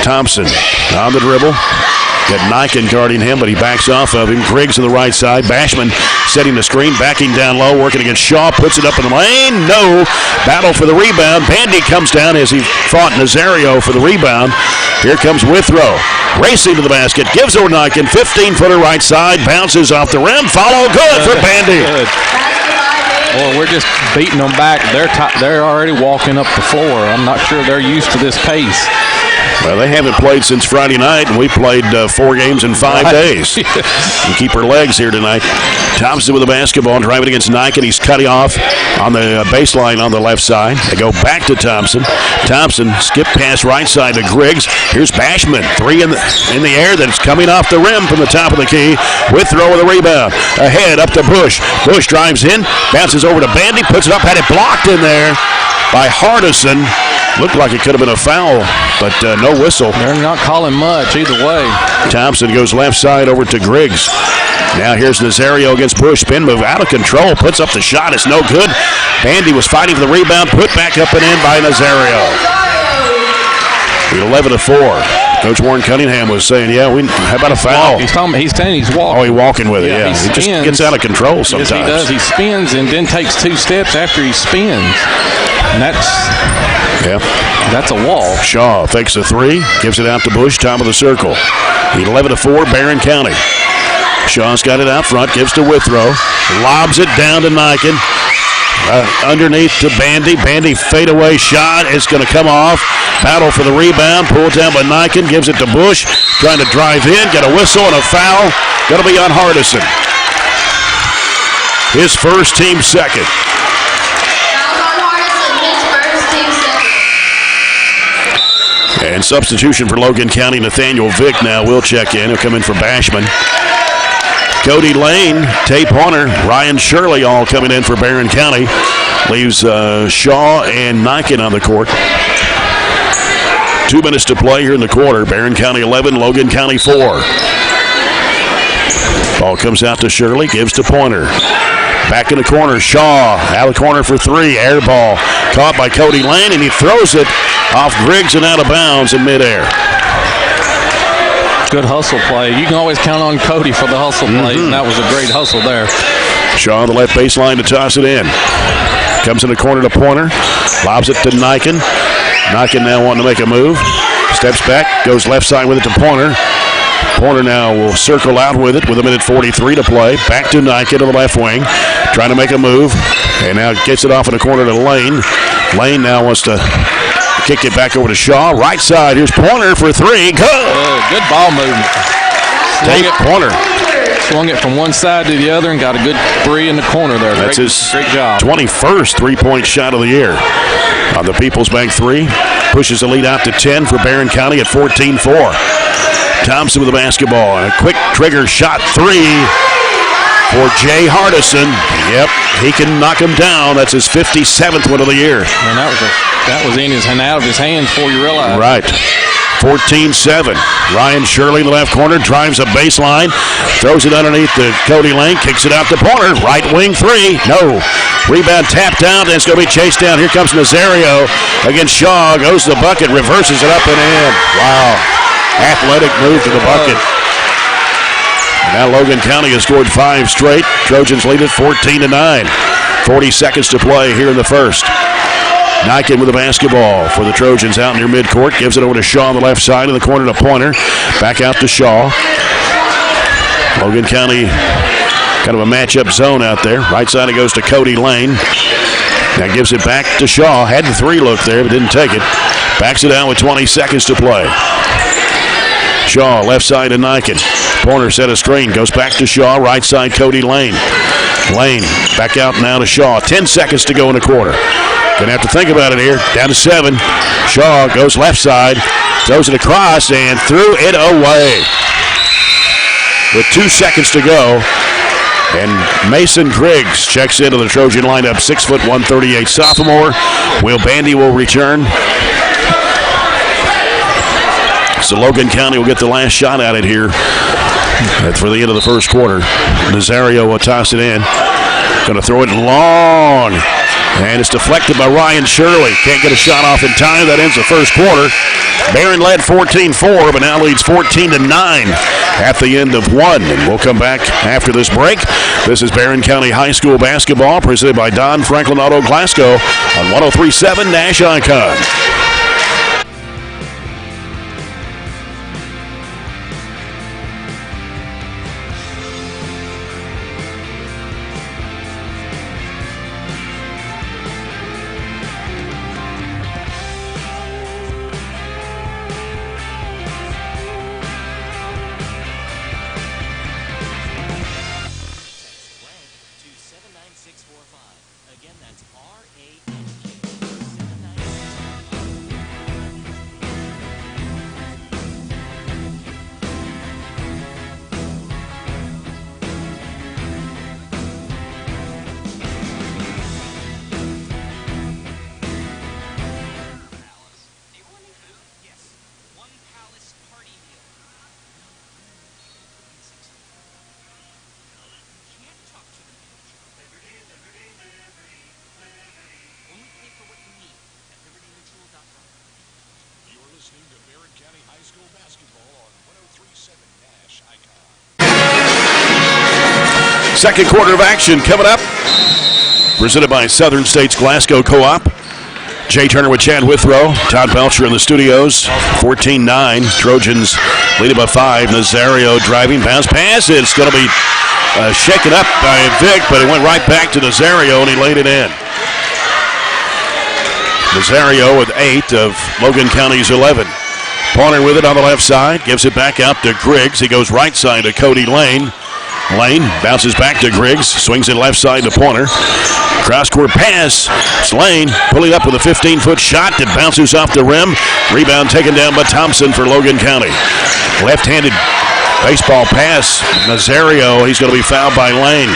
Speaker 1: Thompson on the dribble. Got Niken guarding him, but he backs off of him. Griggs on the right side. Bashman setting the screen, backing down low, working against Shaw. Puts it up in the lane. No. Battle for the rebound. Bandy comes down as he fought Nazario for the rebound. Here comes Withrow. Racing to the basket. Gives over Niken. 15-footer right side. Bounces off the rim. Follow good for Bandy.
Speaker 9: Good. Well, we're just beating them back. They're already walking up the floor. I'm not sure they're used to this pace.
Speaker 1: Well, they haven't played since Friday night, and we played 4 games in 5 days. We keep our legs here tonight. Thompson with the basketball, driving against Niken. He's cutting off on the baseline on the left side. They go back to Thompson. Thompson skip pass right side to Griggs. Here's Bashman. Three in the air that's coming off the rim from the top of the key. Withrow with a rebound. Ahead up to Bush. Bush drives in, bounces over to Bandy, puts it up, had it blocked in there by Hardison. Looked like it could have been a foul, but no whistle.
Speaker 9: They're not calling much either way.
Speaker 1: Thompson goes left side over to Griggs. Now here's Nazario against Bush. Spin move out of control. Puts up the shot. It's no good. Bandy was fighting for the rebound. Put back up and in by Nazario. 11-4. Coach Warren Cunningham was saying, how about a foul?
Speaker 9: He's saying he's walking.
Speaker 1: Oh, he's walking with it, yeah.
Speaker 9: He
Speaker 1: just gets out of control sometimes.
Speaker 9: Yes, he does. He spins and then takes 2 steps after he spins. And that's a wall.
Speaker 1: Shaw fakes a 3, gives it out to Bush, top of the circle. 11-4, Barren County. Shaw's got it out front, gives to Withrow, lobs it down to Niken. Underneath to Bandy. Bandy fadeaway shot. It's going to come off. Battle for the rebound. Pulled down by Niken. Gives it to Bush. Trying to drive in. Got a whistle and a foul. Going to be on Hardison. His first, team second. And substitution for Logan County. Nathaniel Vick now will check in. He'll come in for Bashman. Cody Lane, Tate Horner, Ryan Shirley all coming in for Barren County. Leaves Shaw and Niken on the court. 2 minutes to play here in the quarter. Barren County 11, Logan County 4. Ball comes out to Shirley, gives to Pointer. Back in the corner, Shaw out of the corner for 3. Air ball caught by Cody Lane, and he throws it off Griggs and out of bounds in midair.
Speaker 9: Good hustle play. You can always count on Cody for the hustle play, and that was a great hustle there.
Speaker 1: Shaw on the left baseline to toss it in. Comes in the corner to Pointer. Lobs it to Niken. Niken now wanting to make a move. Steps back, goes left side with it to Pointer. Pointer now will circle out with it with 1:43 to play. Back to Niken to the left wing. Trying to make a move. And now gets it off in the corner to Lane. Lane now wants to Kick it back over to Shaw. Right side. Here's Pointer for three.
Speaker 9: Good ball movement.
Speaker 1: Take Pointer.
Speaker 9: Swung it from one side to the other and got a good three in the corner there.
Speaker 1: That's
Speaker 9: great job.
Speaker 1: 21st three-point shot of the year. On the People's Bank three. Pushes the lead out to 10 for Barren County at 14-4. Thompson with the basketball. And a quick trigger shot three for Jay Hardison. Yep, he can knock him down. That's his 57th one of the year.
Speaker 9: And that was in his and out of his hands before you realize.
Speaker 1: Right. 14-7. Ryan Shirley in the left corner drives a baseline, throws it underneath the Cody Lane, kicks it out to Pointer. Right wing three. No. Rebound tapped out, and it's going to be chased down. Here comes Nazario against Shaw. Goes to the bucket, reverses it up and in. Wow. Athletic move to the bucket. Now Logan County has scored 5 straight. Trojans lead it 14-9. 40 seconds to play here in the first. Nyken with the basketball for the Trojans out near midcourt. Gives it over to Shaw on the left side in the corner to Pointer. Back out to Shaw. Logan County kind of a matchup zone out there. Right side it goes to Cody Lane. Now gives it back to Shaw. Had the three look there but didn't take it. Backs it out with 20 seconds to play. Shaw left side to Nyken. Pointer set a screen. Goes back to Shaw. Right side Cody Lane. Lane back out now to Shaw. 10 seconds to go in the quarter. Gonna have to think about it here. Down to 7. Shaw goes left side, throws it across, and threw it away. With 2 seconds to go, and Mason Griggs checks into the Trojan lineup. 6 foot 138 sophomore. Will Bandy will return. So Logan County will get the last shot at it here. That's for the end of the first quarter. Nazario will toss it in. Going to throw it long. And it's deflected by Ryan Shirley. Can't get a shot off in time. That ends the first quarter. Barren led 14-4, but now leads 14-9 at the end of one. And we'll come back after this break. This is Barren County High School basketball presented by Don Franklin Auto Glasgow on 103.7 Nash Icon. Second quarter of action coming up. Presented by Southern States Glasgow Co-op. Jay Turner with Chad Withrow. Todd Belcher in the studios. 14-9. Trojans leading by 5. Nazario driving. Bounce pass. It's going to be shaken up by Vic, but it went right back to Nazario, and he laid it in. Nazario with 8 of Logan County's 11. Pointer with it on the left side. Gives it back out to Griggs. He goes right side to Cody Lane. Lane bounces back to Griggs, swings it left side to Pointer. Cross-court pass. It's Lane pulling up with a 15-foot shot that bounces off the rim. Rebound taken down by Thompson for Logan County. Left-handed baseball pass. Nazario, he's going to be fouled by Lane.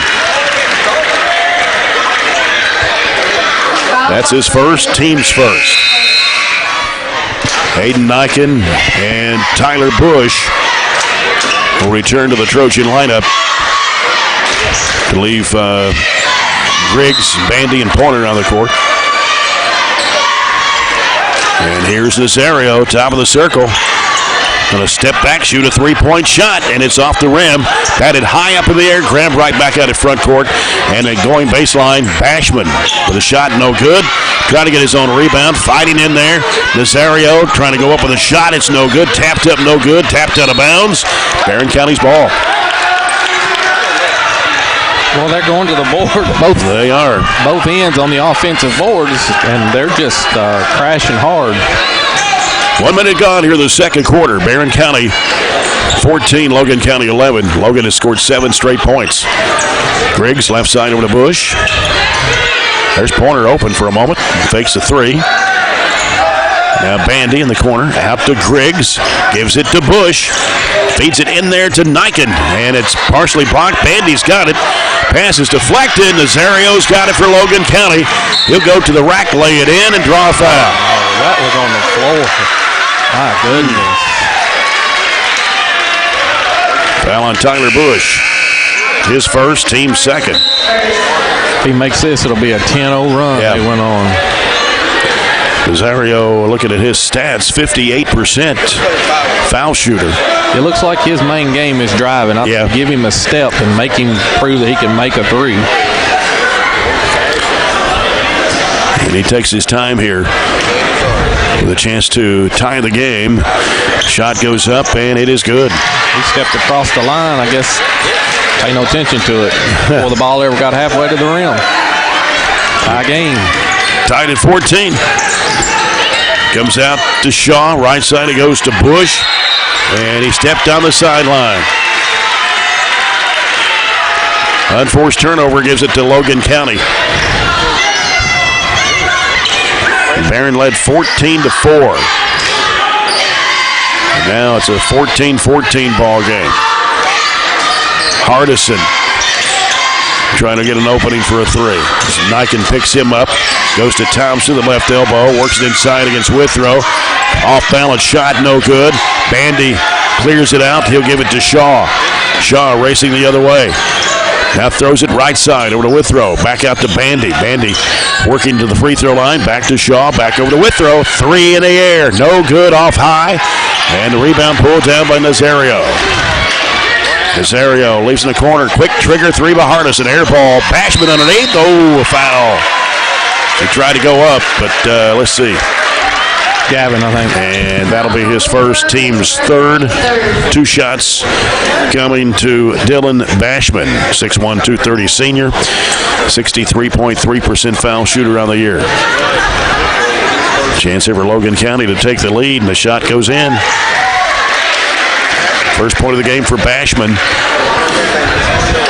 Speaker 1: That's his first, team's first. Hayden Nyken and Tyler Bush will return to the Trojan lineup to leave Griggs, Bandy, and Pointer on the court. And here's Nazario, top of the circle. Going to step back, shoot a three-point shot, and it's off the rim. Batted high up in the air, grabbed right back out at front court. And a going baseline, Bashman with a shot, no good. Trying to get his own rebound, fighting in there. Nazario trying to go up with a shot, it's no good. Tapped up, no good. Tapped out of bounds. Barren County's ball.
Speaker 9: Well, they're going to the board.
Speaker 1: They are.
Speaker 9: Both ends on the offensive boards, and they're just crashing hard.
Speaker 1: 1 minute gone here in the second quarter. Barren County 14, Logan County 11. Logan has scored 7 straight points. Griggs left side over to Bush. There's Pointer open for a moment. Fakes a 3. Now Bandy in the corner. Out to Griggs. Gives it to Bush. Feeds it in there to Niken. And it's partially blocked. Bandy's got it. Pass is deflected. Nazario's got it for Logan County. He'll go to the rack, lay it in, and draw a foul.
Speaker 9: Oh, that was on the floor. My goodness.
Speaker 1: Foul on Tyler Bush. His first, team second.
Speaker 9: If he makes this, it'll be a 10-0 run.
Speaker 1: Yeah.
Speaker 9: They went on.
Speaker 1: Nazario, looking at his stats, 58% foul shooter.
Speaker 9: It looks like his main game is driving. I'll give him a step and make him prove that he can make a 3.
Speaker 1: And he takes his time here with a chance to tie the game. Shot goes up, and it is good.
Speaker 9: He stepped across the line, I guess. Pay no attention to it before the ball ever got halfway to the rim. Tie game.
Speaker 1: Tied at 14. Comes out to Shaw. Right side, it goes to Bush. And he stepped down the sideline. Unforced turnover gives it to Logan County. Barren led 14-4. And now it's a 14-14 ball game. Hardison trying to get an opening for a 3. Niken picks him up. Goes to Thompson, the left elbow. Works it inside against Withrow. Off-balance shot, no good. Bandy clears it out. He'll give it to Shaw. Shaw racing the other way. Now throws it right side over to Withrow. Back out to Bandy. Bandy working to the free throw line. Back to Shaw. Back over to Withrow. 3 in the air. No good, off high. And the rebound pulled down by Nazario. Nazario leaves in the corner. Quick trigger 3 by Hardison. Air ball. Bashman underneath. Oh, a foul. He tried to go up, but let's see.
Speaker 9: Gavin, I think.
Speaker 1: And that'll be his first, team's third. 2 shots coming to Dylan Bashman, 6'1", 230 senior, 63.3% foul shooter on the year. Chance here for Logan County to take the lead, and the shot goes in. First point of the game for Bashman.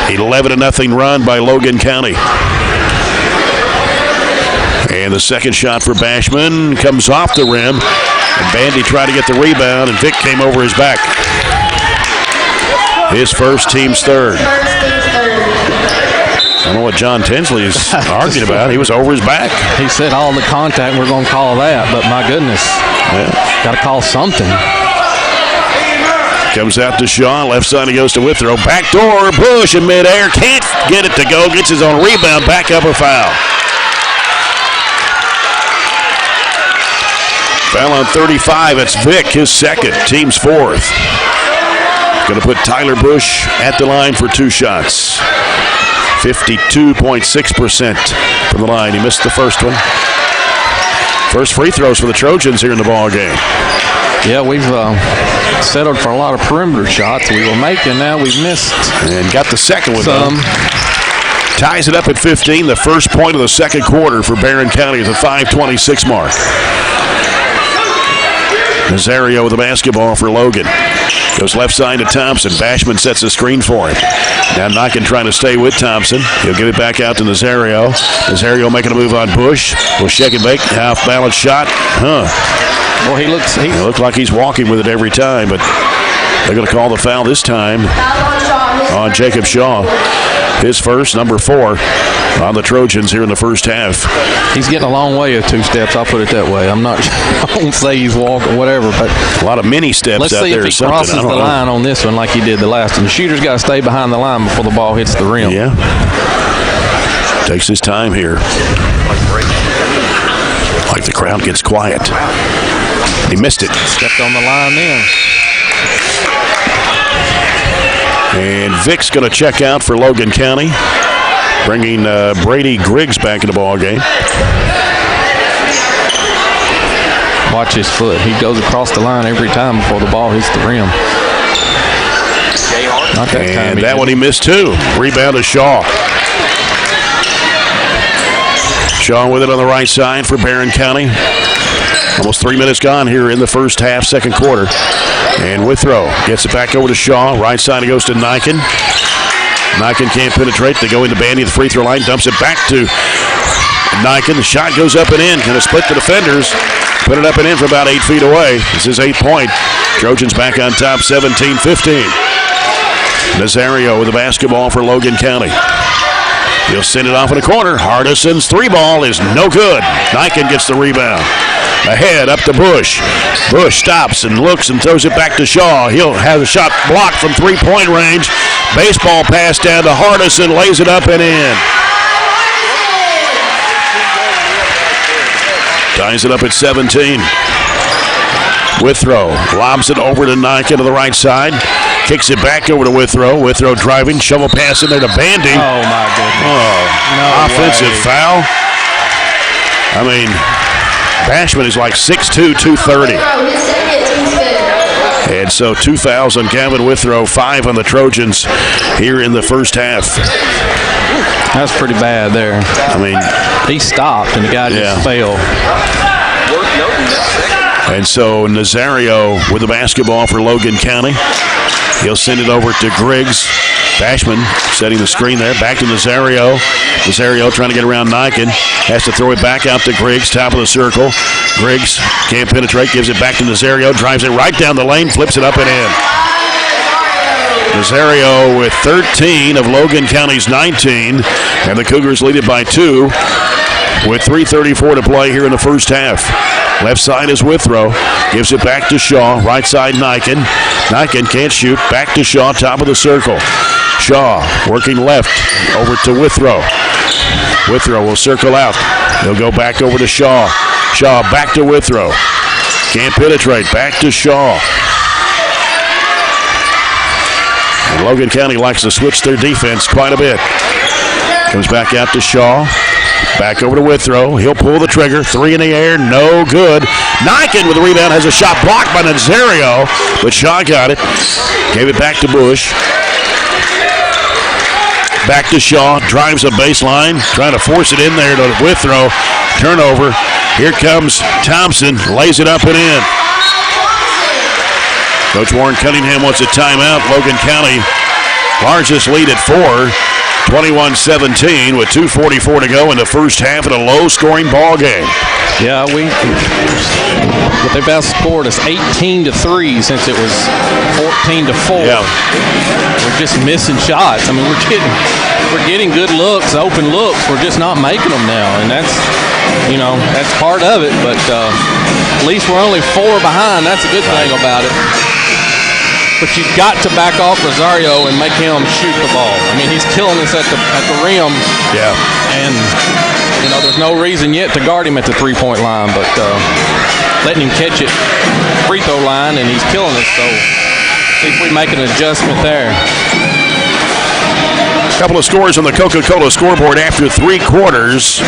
Speaker 1: 11-0 run by Logan County. And the second shot for Bashman comes off the rim. And Bandy tried to get the rebound, and Vic came over his back. His first, team's third. I don't know what John Tinsley is arguing about. He was over his back.
Speaker 9: He said all the contact, we're going to call that. But my goodness, got to call something.
Speaker 1: Comes out to Shaw. Left side, he goes to Withrow. Back door, Bush in midair. Can't get it to go. Gets his own rebound. Back up, a foul. Foul on 35. It's Vic, his second. Team's fourth. Going to put Tyler Bush at the line for 2 shots. 52.6% from the line. He missed the first one. First free throws for the Trojans here in the ball game.
Speaker 9: Yeah, we've settled for a lot of perimeter shots we were making. Now we've missed.
Speaker 1: And got the second one.
Speaker 9: Some.
Speaker 1: Ties it up at 15. The first point of the second quarter for Barren County at the 5:26 mark. Nazario with the basketball for Logan. Goes left side to Thompson. Bashman sets the screen for him. Now Niken trying to stay with Thompson. He'll give it back out to Nazario. Nazario making a move on Bush. Will shake and bake. Half balance shot.
Speaker 9: Well, he
Speaker 1: looks like he's walking with it every time, but they're going to call the foul this time on Jacob Shaw. His first, number 4, on the Trojans here in the first half.
Speaker 9: He's getting a long way of 2 steps, I'll put it that way. I won't say he's walking, whatever, but
Speaker 1: a lot of mini steps
Speaker 9: let's
Speaker 1: out
Speaker 9: see
Speaker 1: there.
Speaker 9: If he crosses the line on this one like he did the last one. The shooter's got to stay behind the line before the ball hits the rim.
Speaker 1: Yeah. Takes his time here. Like the crowd gets quiet. He missed it.
Speaker 9: Stepped on the line then.
Speaker 1: And Vic's going to check out for Logan County, bringing Brady Griggs back in the ball game.
Speaker 9: Watch his foot. He goes across the line every time before the ball hits the rim. Not that time.
Speaker 1: And that one he missed too. Rebound to Shaw. Shaw with it on the right side for Barren County. Almost 3 minutes gone here in the first half, second quarter. And Withrow gets it back over to Shaw. Right side it goes to Niken. Niken can't penetrate. They go into Bandy at the free throw line. Dumps it back to Niken. The shot goes up and in. Going to split the defenders. Put it up and in from about 8 feet away. This is 8 point. Trojans back on top, 17-15. Nazario with the basketball for Logan County. He'll send it off in the corner. Hardison's three ball is no good. Niken gets the rebound. Ahead, up to Bush. Bush stops and looks and throws it back to Shaw. He'll have the shot blocked from three-point range. Baseball pass down to Hardison, lays it up and in. Ties it up at 17. Withrow lobs it over to Niken to the right side. Kicks it back over to Withrow. Withrow driving, shovel pass in there to Bandy.
Speaker 9: Oh, my goodness.
Speaker 1: No offensive foul. I mean, Bashman is like 6'2", 230. And so 2 fouls on Gavin Withrow, 5 on the Trojans here in the first half.
Speaker 9: That's pretty bad there.
Speaker 1: I mean,
Speaker 9: he stopped and the guy just fell.
Speaker 1: And so Nazario with the basketball for Logan County. He'll send it over to Griggs. Bashman setting the screen there. Back to Nazario. Nazario trying to get around Niken. Has to throw it back out to Griggs, top of the circle. Griggs can't penetrate. Gives it back to Nazario. Drives it right down the lane. Flips it up and in. Nazario with 13 of Logan County's 19. And the Cougars lead it by 2 with 3:34 to play here in the first half. Left side is Withrow. Gives it back to Shaw. Right side, Niken. Niken can't shoot. Back to Shaw, top of the circle. Shaw working left over to Withrow. Withrow will circle out. He'll go back over to Shaw. Shaw back to Withrow. Can't penetrate. Back to Shaw. And Logan County likes to switch their defense quite a bit. Comes back out to Shaw. Back over to Withrow. He'll pull the trigger. 3 in the air. No good. Niken with the rebound has a shot blocked by Nazario, but Shaw got it. Gave it back to Bush. Back to Shaw. Drives a baseline. Trying to force it in there to Withrow. Turnover. Here comes Thompson. Lays it up and in. Coach Warren Cunningham wants a timeout. Logan County, largest lead at 4. 21-17 with 2:44 to go in the first half in a low-scoring ball game.
Speaker 9: Yeah, but they've outscored us 18-3 since it was 14-4. Yeah. We're just missing shots. I mean, we're getting good looks, open looks. We're just not making them now, and that's part of it. But at least we're only 4 behind. That's a good thing about it. But you've got to back off Rosario and make him shoot the ball. I mean, he's killing us at the rim. Yeah. And, there's no reason yet to guard him at the three-point line, but letting him catch it free throw line, and he's killing us. So see if we make an adjustment there.
Speaker 1: A couple of scores on the Coca-Cola scoreboard after 3 quarters.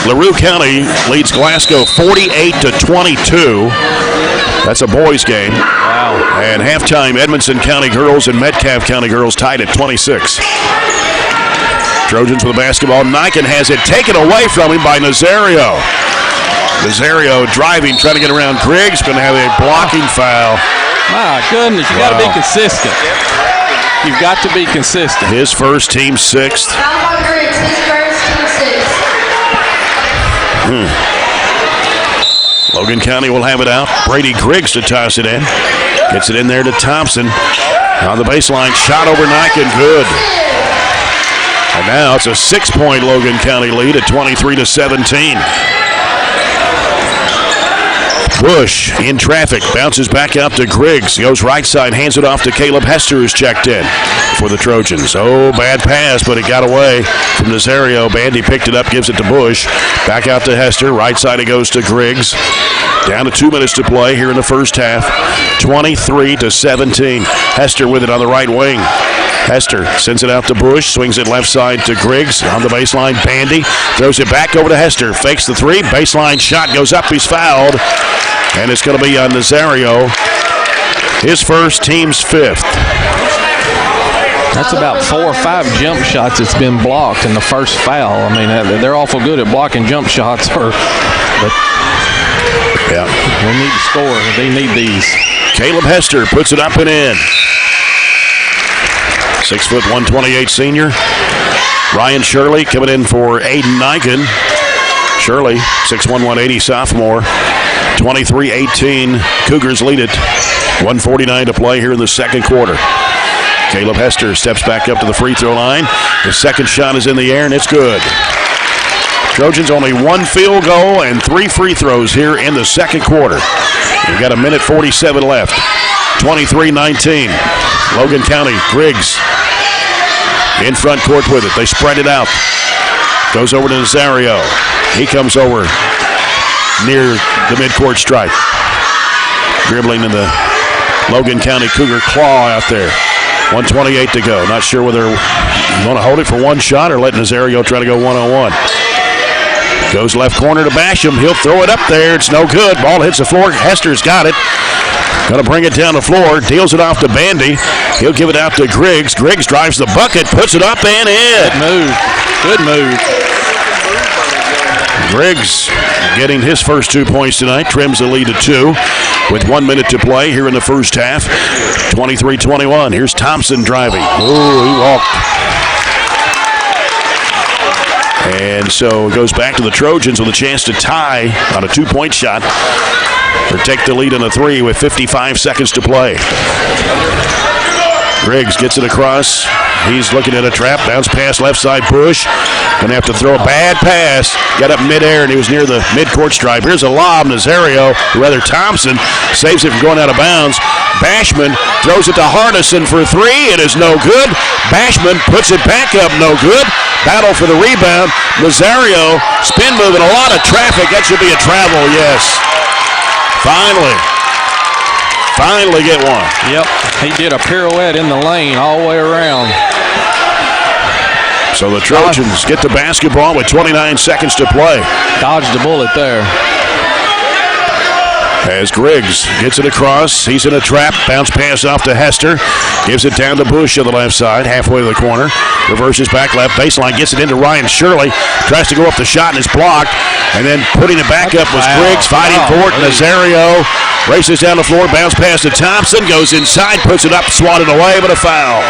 Speaker 1: LaRue County leads Glasgow 48-22. That's a boys' game. Wow. And halftime, Edmondson County girls and Metcalfe County girls tied at 26. Trojans with the basketball. Niken has it taken away from him by Nazario. Nazario driving, trying to get around Griggs. Going to have a blocking foul.
Speaker 9: My goodness, you got to be consistent. You've got to be consistent.
Speaker 1: His first, team 6th. Logan County will have it out. Brady Griggs to toss it in. Gets it in there to Thompson. On the baseline, shot over Niken, good. And now it's a 6-point Logan County lead at 23-17. Bush in traffic, bounces back out to Griggs. Goes right side, hands it off to Caleb Hester, who's checked in for the Trojans. Oh, bad pass, but it got away from Nazario. Bandy picked it up, gives it to Bush. Back out to Hester. Right side it goes to Griggs. Down to 2 minutes to play here in the first half. 23-17. Hester with it on the right wing. Hester sends it out to Bush, swings it left side to Griggs. On the baseline, Bandy throws it back over to Hester. Fakes the 3, baseline shot goes up, he's fouled. And it's going to be on Nazario. His first, team's 5th.
Speaker 9: That's about 4 or 5 jump shots that's been blocked in the first foul. I mean, they're awful good at blocking jump shots. But
Speaker 1: yeah,
Speaker 9: they need to score. They need these.
Speaker 1: Caleb Hester puts it up and in. 6 foot 128 senior. Ryan Shirley coming in for Aiden Niken. Shirley, 6'1", 180 sophomore. 23-18. Cougars lead it. 1:49 to play here in the second quarter. Caleb Hester steps back up to the free throw line. The second shot is in the air, and it's good. Trojans only 1 field goal and 3 free throws here in the second quarter. We've got 1:47 left. 23-19. Logan County, Griggs in front court with it. They spread it out. Goes over to Nazario. He comes over near the midcourt stripe. Dribbling in the Logan County Cougar claw out there. 1:28 to go. Not sure whether you want to hold it for one shot or let Nazario try to go one-on-one. Goes left corner to Basham. He'll throw it up there. It's no good. Ball hits the floor. Hester's got it. Going to bring it down the floor. Deals it off to Bandy. He'll give it out to Griggs. Griggs drives the bucket. Puts it up and in.
Speaker 9: Good move. Good move.
Speaker 1: Griggs getting his first 2 points tonight. Trims the lead to 2 with 1 minute to play here in the first half. 23-21. Here's Thompson driving. Ooh, he walked. And so it goes back to the Trojans with a chance to tie on a 2-point shot or take the lead on a 3 with 55 seconds to play. Griggs gets it across. He's looking at a trap. Bounce pass left side push. Going to have to throw a bad pass. Got up midair and he was near the midcourt stripe. Here's a lob. Nazario, or rather Thompson, saves it from going out of bounds. Bashman throws it to Hardison for 3. It is no good. Bashman puts it back up. No good. Battle for the rebound. Nazario, spin move and a lot of traffic. That should be a travel, yes. Finally get one.
Speaker 9: Yep, he did a pirouette in the lane all the way around.
Speaker 1: So the Trojans get the basketball with 29 seconds to play.
Speaker 9: Dodged the bullet there.
Speaker 1: As Griggs gets it across, he's in a trap. Bounce pass off to Hester. Gives it down to Bush on the left side, halfway to the corner. Reverses back left baseline, gets it into Ryan Shirley. Tries to go up the shot and is blocked. And then putting it back up was Griggs fighting for it. Nazario races down the floor, bounce pass to Thompson. Goes inside, puts it up, swatted away, but a foul.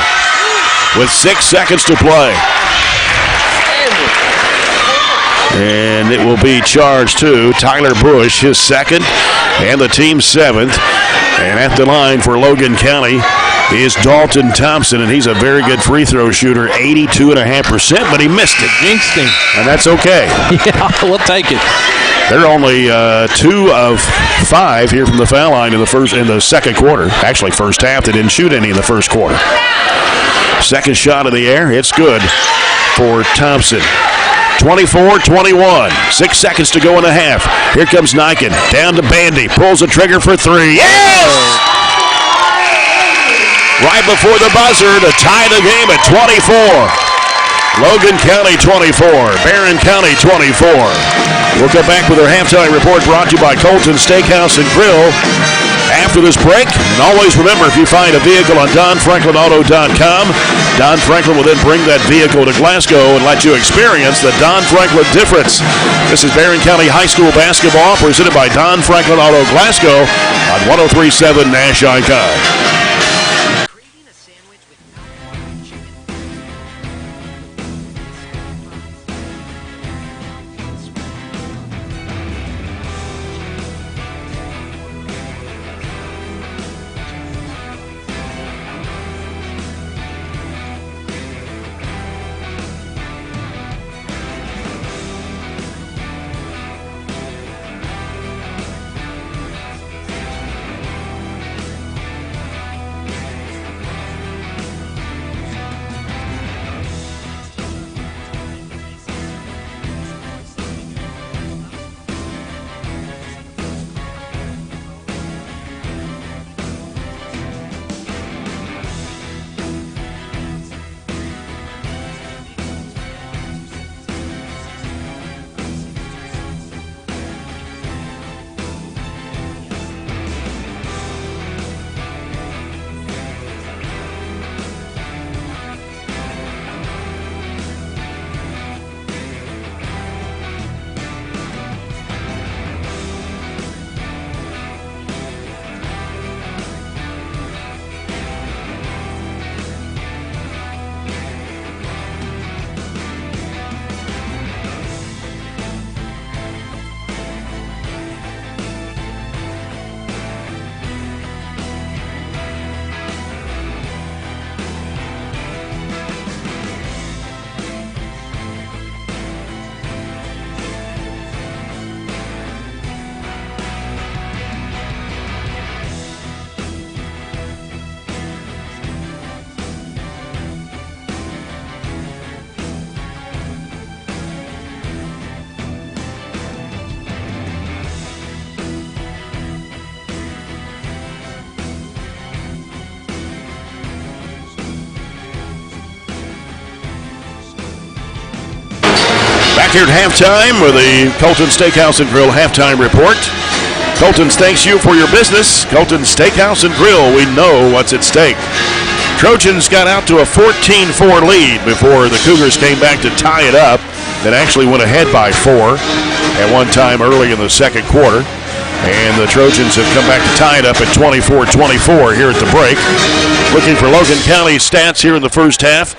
Speaker 1: With 6 seconds to play. And it will be charged to Tyler Bush, his second, and the team's 7th. And at the line for Logan County is Dalton Thompson, and he's a very good free throw shooter, 82.5%, but he missed it.
Speaker 9: Jinxed him.
Speaker 1: And that's okay.
Speaker 9: Yeah, we'll take it.
Speaker 1: They're only 2 of 5 here from the foul line in the second quarter. Actually, first half, they didn't shoot any in the first quarter. Second shot in the air, it's good for Thompson. 24-21. 6 seconds to go in the half. Here comes Niken. Down to Bandy. Pulls the trigger for 3. Yes! Right before the buzzer to tie the game at 24. Logan County 24. Barren County 24. We'll come back with our halftime report brought to you by Colton Steakhouse and Grill. After this break, and always remember, if you find a vehicle on DonFranklinAuto.com, Don Franklin will then bring that vehicle to Glasgow and let you experience the Don Franklin difference. This is Barren County High School basketball presented by Don Franklin Auto Glasgow on 103.7 Nash Icon. here at halftime with the Colton Steakhouse and Grill halftime report. Colton's thanks you for your business. Colton's Steakhouse and Grill, we know what's at stake. Trojans got out to a 14-4 lead before the Cougars came back to tie it up. That actually went ahead by 4 at one time early in the second quarter. And the Trojans have come back to tie it up at 24-24 here at the break. Looking for Logan County stats here in the first half.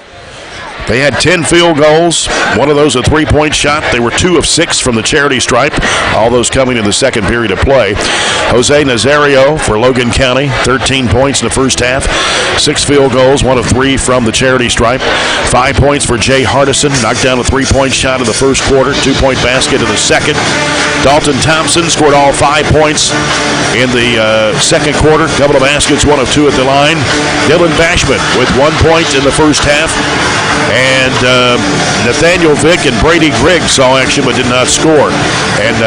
Speaker 1: They had 10 field goals, one of those a three-point shot. They were 2 of 6 from the charity stripe, all those coming in the second period of play. Jose Nazario for Logan County, 13 points in the first half, 6 field goals, 1 of 3 from the charity stripe. 5 points for Jay Hardison, knocked down a three-point shot in the first quarter, 2-point basket in the second. Dalton Thompson scored all 5 points in the second quarter, couple of baskets, 1 of 2 at the line. Dylan Bashman with 1 point in the first half. And Nathaniel Vick and Brady Griggs saw action but did not score. And,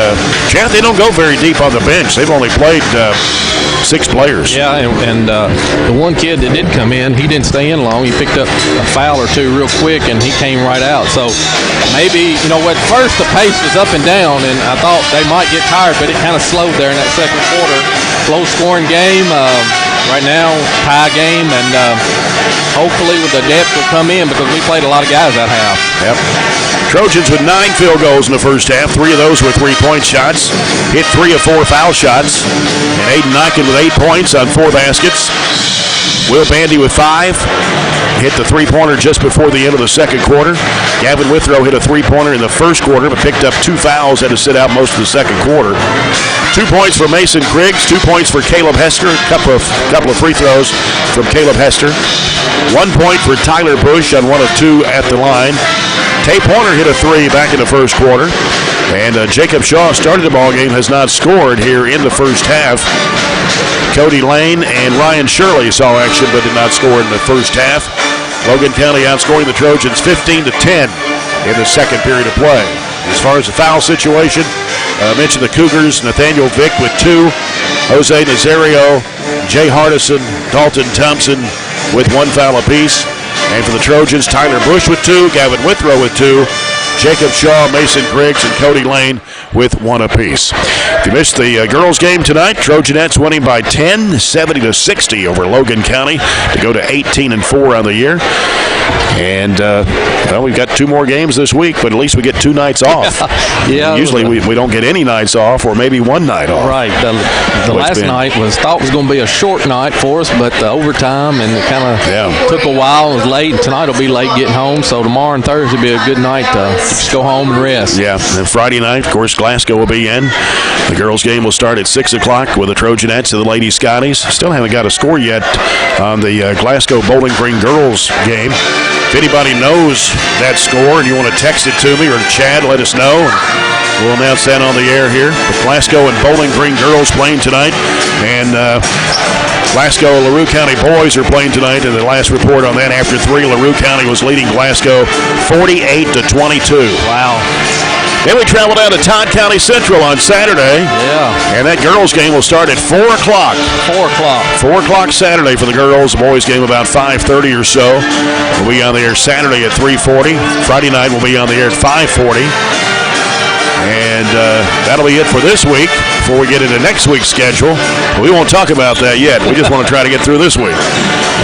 Speaker 1: Chad, they don't go very deep on the bench. They've only played 6 players.
Speaker 9: Yeah, and the one kid that did come in, he didn't stay in long. He picked up a foul or 2 real quick, and he came right out. So maybe, at first the pace was up and down, and I thought they might get tired, but it kind of slowed there in that second quarter. Low-scoring game. Right now, tie game, and hopefully with the depth will come in because we played a lot of guys that half.
Speaker 1: Yep. Trojans with 9 field goals in the first half. 3 of those were three-point shots. Hit 3 of 4 foul shots. And Aiden Nyken with 8 points on 4 baskets. Will Bandy with 5. Hit the three-pointer just before the end of the second quarter. Gavin Withrow hit a three-pointer in the first quarter but picked up 2 fouls, had to sit out most of the second quarter. 2 points for Mason Griggs, 2 points for Caleb Hester, a couple of free throws from Caleb Hester. 1 point for Tyler Bush on 1 of 2 at the line. Tate Pointer hit a 3 back in the first quarter. And Jacob Shaw started the ball game, has not scored here in the first half. Cody Lane and Ryan Shirley saw action but did not score in the first half. Logan County outscoring the Trojans 15-10 in the second period of play. As far as the foul situation, I mentioned the Cougars, Nathaniel Vick with 2, Jose Nazario, Jay Hardison, Dalton Thompson with 1 foul apiece. And for the Trojans, Tyler Bush with 2, Gavin Withrow with 2, Jacob Shaw, Mason Griggs, and Cody Lane with 1 apiece. If you missed the girls' game tonight, Trojanettes winning by 10, 70-60 over Logan County to go to 18-4 on the year. And, we've got 2 more games this week, but at least we get 2 nights off.
Speaker 9: Yeah.
Speaker 1: Usually we don't get any nights off or maybe 1 night off.
Speaker 9: Right. The last night thought was going to be a short night for us, but the overtime and it kind of took a while. It was late, and tonight will be late getting home. So tomorrow and Thursday will be a good night to just go home and rest. Yeah.
Speaker 1: And then Friday night, of course, Glasgow will be in. The girls' game will start at 6 o'clock with the Trojanettes and the Lady Scotties. Still haven't got a score yet on the Glasgow Bowling Green girls' game. If anybody knows that score and you want to text it to me or to Chad, let us know. We'll announce that on the air here. But Glasgow and Bowling Green girls playing tonight. And Glasgow and LaRue County boys are playing tonight. And the last report on that, after 3, LaRue County was leading Glasgow 48-22.
Speaker 9: Wow.
Speaker 1: Then we travel down to Todd County Central on Saturday.
Speaker 9: Yeah.
Speaker 1: And that girls' game will start at 4 o'clock.
Speaker 9: 4 o'clock.
Speaker 1: 4 o'clock Saturday for the girls. The boys' game about 5:30 or so. We'll be on the air Saturday at 3:40. Friday night we'll be on the air at 5:40. And that'll be it for this week before we get into next week's schedule. We won't talk about that yet. We just want to try to get through this week.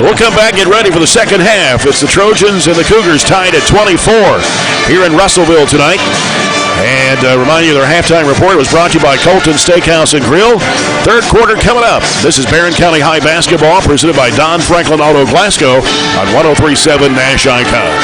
Speaker 1: We'll come back, get ready for the second half. It's the Trojans and the Cougars tied at 24 here in Russellville tonight. And remind you, their halftime report was brought to you by Colton Steakhouse and Grill. Third quarter coming up. This is Barren County High basketball presented by Don Franklin Auto Glasgow on 103.7 Nash Icon.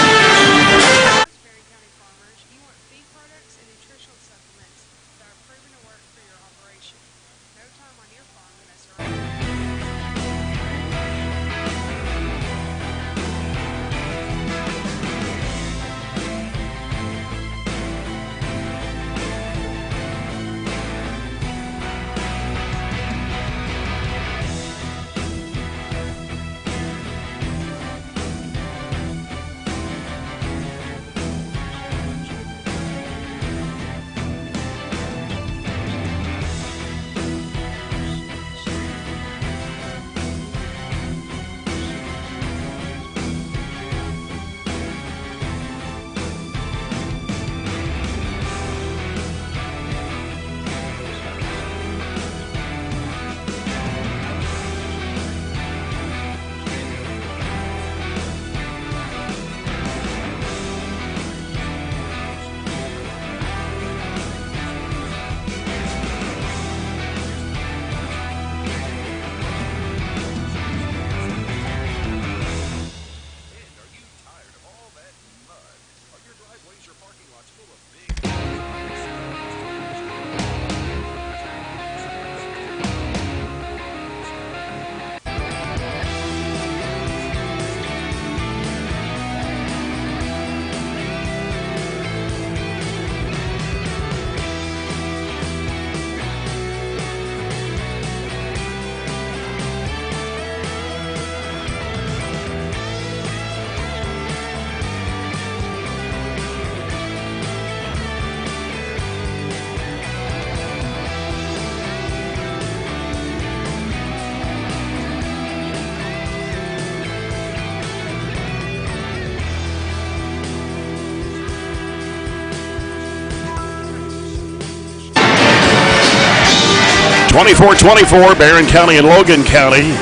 Speaker 1: 24-24, Barren County and Logan County.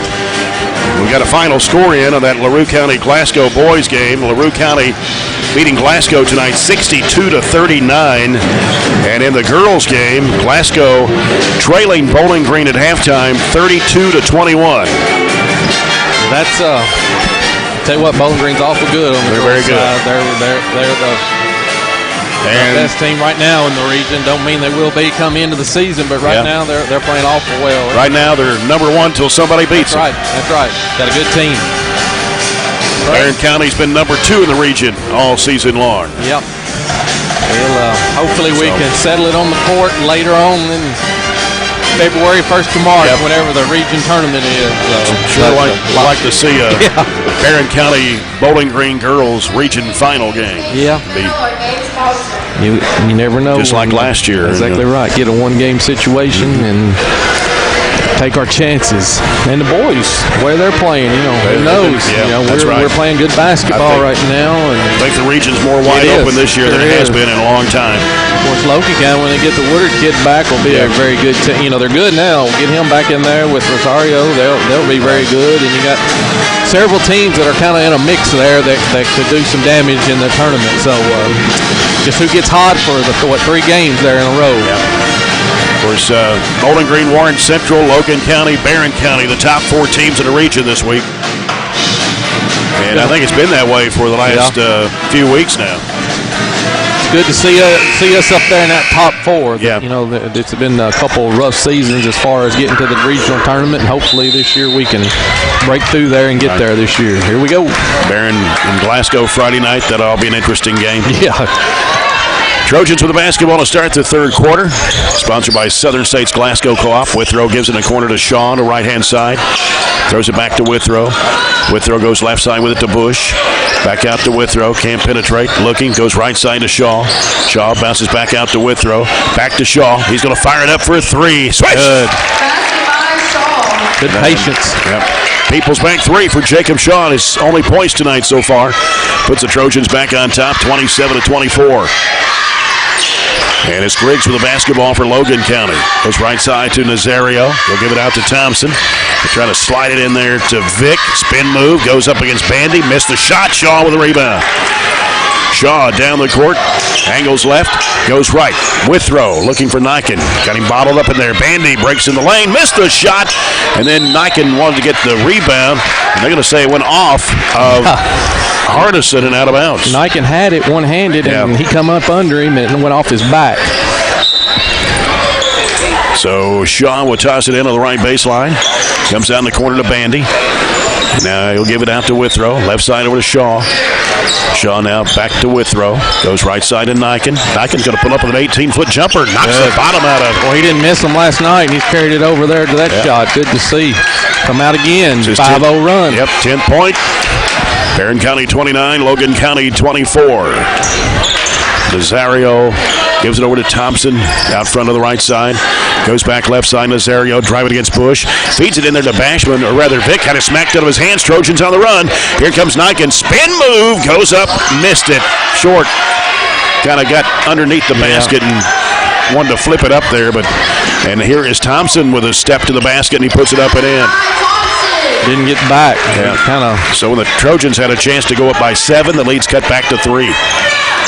Speaker 1: We got a final score in on that LaRue County-Glasgow boys game. LaRue County beating Glasgow tonight 62-39. And in the girls game, Glasgow trailing Bowling Green at halftime 32-21.
Speaker 9: That's tell you what, Bowling Green's awful good on the
Speaker 1: They're very good.
Speaker 9: side. They're the best team right now in the region. Don't mean they will be come into the season, but right now they're playing awful well.
Speaker 1: Right now they're number one till somebody beats them.
Speaker 9: That's right. Got a good team.
Speaker 1: Barren County's been number 2 in the region all season long.
Speaker 9: Yep. Well, hopefully we can settle it on the court later on in February 1st to March, whatever the region tournament is.
Speaker 1: Sure like to see a Barren County Bowling Green girls region final game.
Speaker 9: Yeah. You never know.
Speaker 1: Just like last year.
Speaker 9: Exactly right. Get a one-game situation and take our chances. And the boys, where they're playing, who knows? We're playing good basketball right now. And
Speaker 1: I think the region's more wide open this year than it has been in a long time.
Speaker 9: Of course, Logan County, when they get the Woodard kid back, will be a very good team. They're good now. Get him back in there with Rosario. They'll be very good. And you got several teams that are kind of in a mix there that could do some damage in the tournament. So just who gets hot for the 3 games there in a row.
Speaker 1: Of course, Bowling Green, Warren Central, Logan County, Barren County, the top 4 teams in the region this week. And I think it's been that way for the last few weeks now.
Speaker 9: It's good to see us up there in that top 4.
Speaker 1: Yeah.
Speaker 9: It's been a couple rough seasons as far as getting to the regional tournament, and hopefully this year we can break through there and get there this year. Here we go.
Speaker 1: Barren and Glasgow Friday night. That'll all be an interesting game.
Speaker 9: Yeah.
Speaker 1: Trojans with the basketball to start the third quarter. Sponsored by Southern States Glasgow Co-op. Withrow gives it in the corner to Shaw on the right-hand side. Throws it back to Withrow. Withrow goes left side with it to Bush. Back out to Withrow. Can't penetrate. Looking. Goes right side to Shaw. Shaw bounces back out to Withrow. Back to Shaw. He's going to fire it up for a 3. Switch!
Speaker 9: Good patience.
Speaker 1: Yep. People's Bank 3 for Jacob Shaw. His only points tonight so far. Puts the Trojans back on top, 27-24. And it's Griggs with the basketball for Logan County. Goes right side to Nazario. He'll give it out to Thompson. They're trying to slide it in there to Vick. Spin move. Goes up against Bandy. Missed the shot. Shaw with a rebound. Shaw down the court. Angles left. Goes right. Withrow looking for Niken. Got him bottled up in there. Bandy breaks in the lane. Missed the shot. And then Niken wanted to get the rebound. And they're going to say it went off of Hardison and out of bounds.
Speaker 9: Niken had it one-handed, and he come up under him and it went off his back.
Speaker 1: So Shaw will toss it in on the right baseline. Comes down the corner to Bandy. Now he'll give it out to Withrow. Left side over to Shaw. Shaw now back to Withrow. Goes right side to Niken. Niken's going to pull up with an 18-foot jumper. Knocks the bottom out of it.
Speaker 9: Well, he didn't miss him last night, and he's carried it over there to that shot. Good to see. Come out again. 5-0 run.
Speaker 1: Yep, 10-point. Barren County 29, Logan County 24. Nazario gives it over to Thompson out front of the right side. Goes back left side. Nazario drive it against Bush. Feeds it in there to Bashman, or rather Vick had it smacked out of his hands. Trojans on the run. Here comes Niken. Spin move. Goes up. Missed it. Short. Kind of got underneath the basket and wanted to flip it up there. And here is Thompson with a step to the basket, and he puts it up and in.
Speaker 9: Didn't get back.
Speaker 1: So when the Trojans had a chance to go up by 7, the lead's cut back to 3.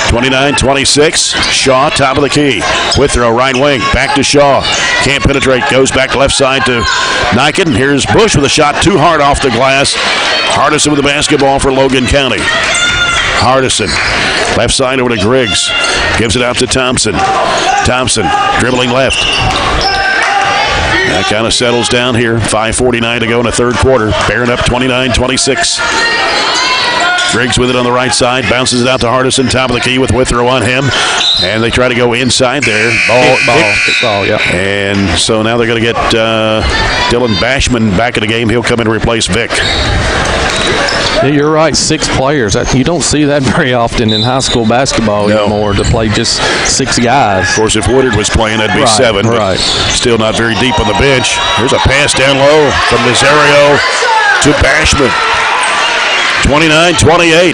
Speaker 1: 29-26. Shaw, top of the key. Withrow, right wing. Back to Shaw. Can't penetrate. Goes back left side to Niken. Here's Bush with a shot too hard off the glass. Hardison with the basketball for Logan County. Hardison. Left side over to Griggs. Gives it out to Thompson. Thompson dribbling left. That kind of settles down here. 5:49 to go in the third quarter. Barren up 29-26. Griggs with it on the right side. Bounces it out to Hardison. Top of the key with Withrow on him. And they try to go inside there.
Speaker 9: Ball, yeah.
Speaker 1: And so now they're going to get Dylan Bashman back in the game. He'll come in to replace Vick.
Speaker 9: Yeah, you're right. 6 players. You don't see that very often in high school basketball anymore, to play just 6 guys.
Speaker 1: Of course, if Woodard was playing, that'd be 7. But still not very deep on the bench. Here's a pass down low from Nazario to Bashman. 29-28.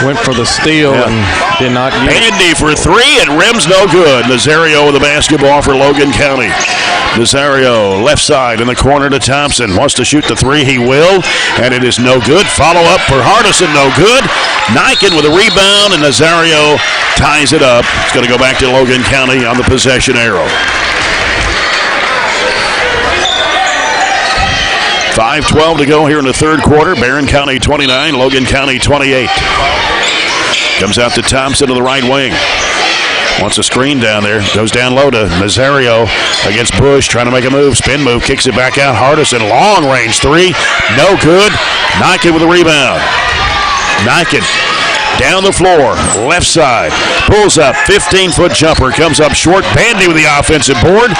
Speaker 9: went for the steal and did not get it.
Speaker 1: Bandy for three, and rims no good. Nazario with the basketball for Logan County. Nazario, left side in the corner to Thompson. Wants to shoot the three, he will, and it is no good. Follow up for Hardison, no good. Niken with a rebound, and Nazario ties it up. It's going to go back to Logan County on the possession arrow. 5:12 to go here in the third quarter. Barren County 29, Logan County 28. Comes out to Thompson to the right wing. Wants a screen down there. Goes down low to Nazario against Bush. Trying to make a move. Spin move. Kicks it back out. Hardison, long range three. No good. Niken with a rebound. Niken down the floor. Left side. Pulls up. 15-foot jumper. Comes up short. Bandy with the offensive board.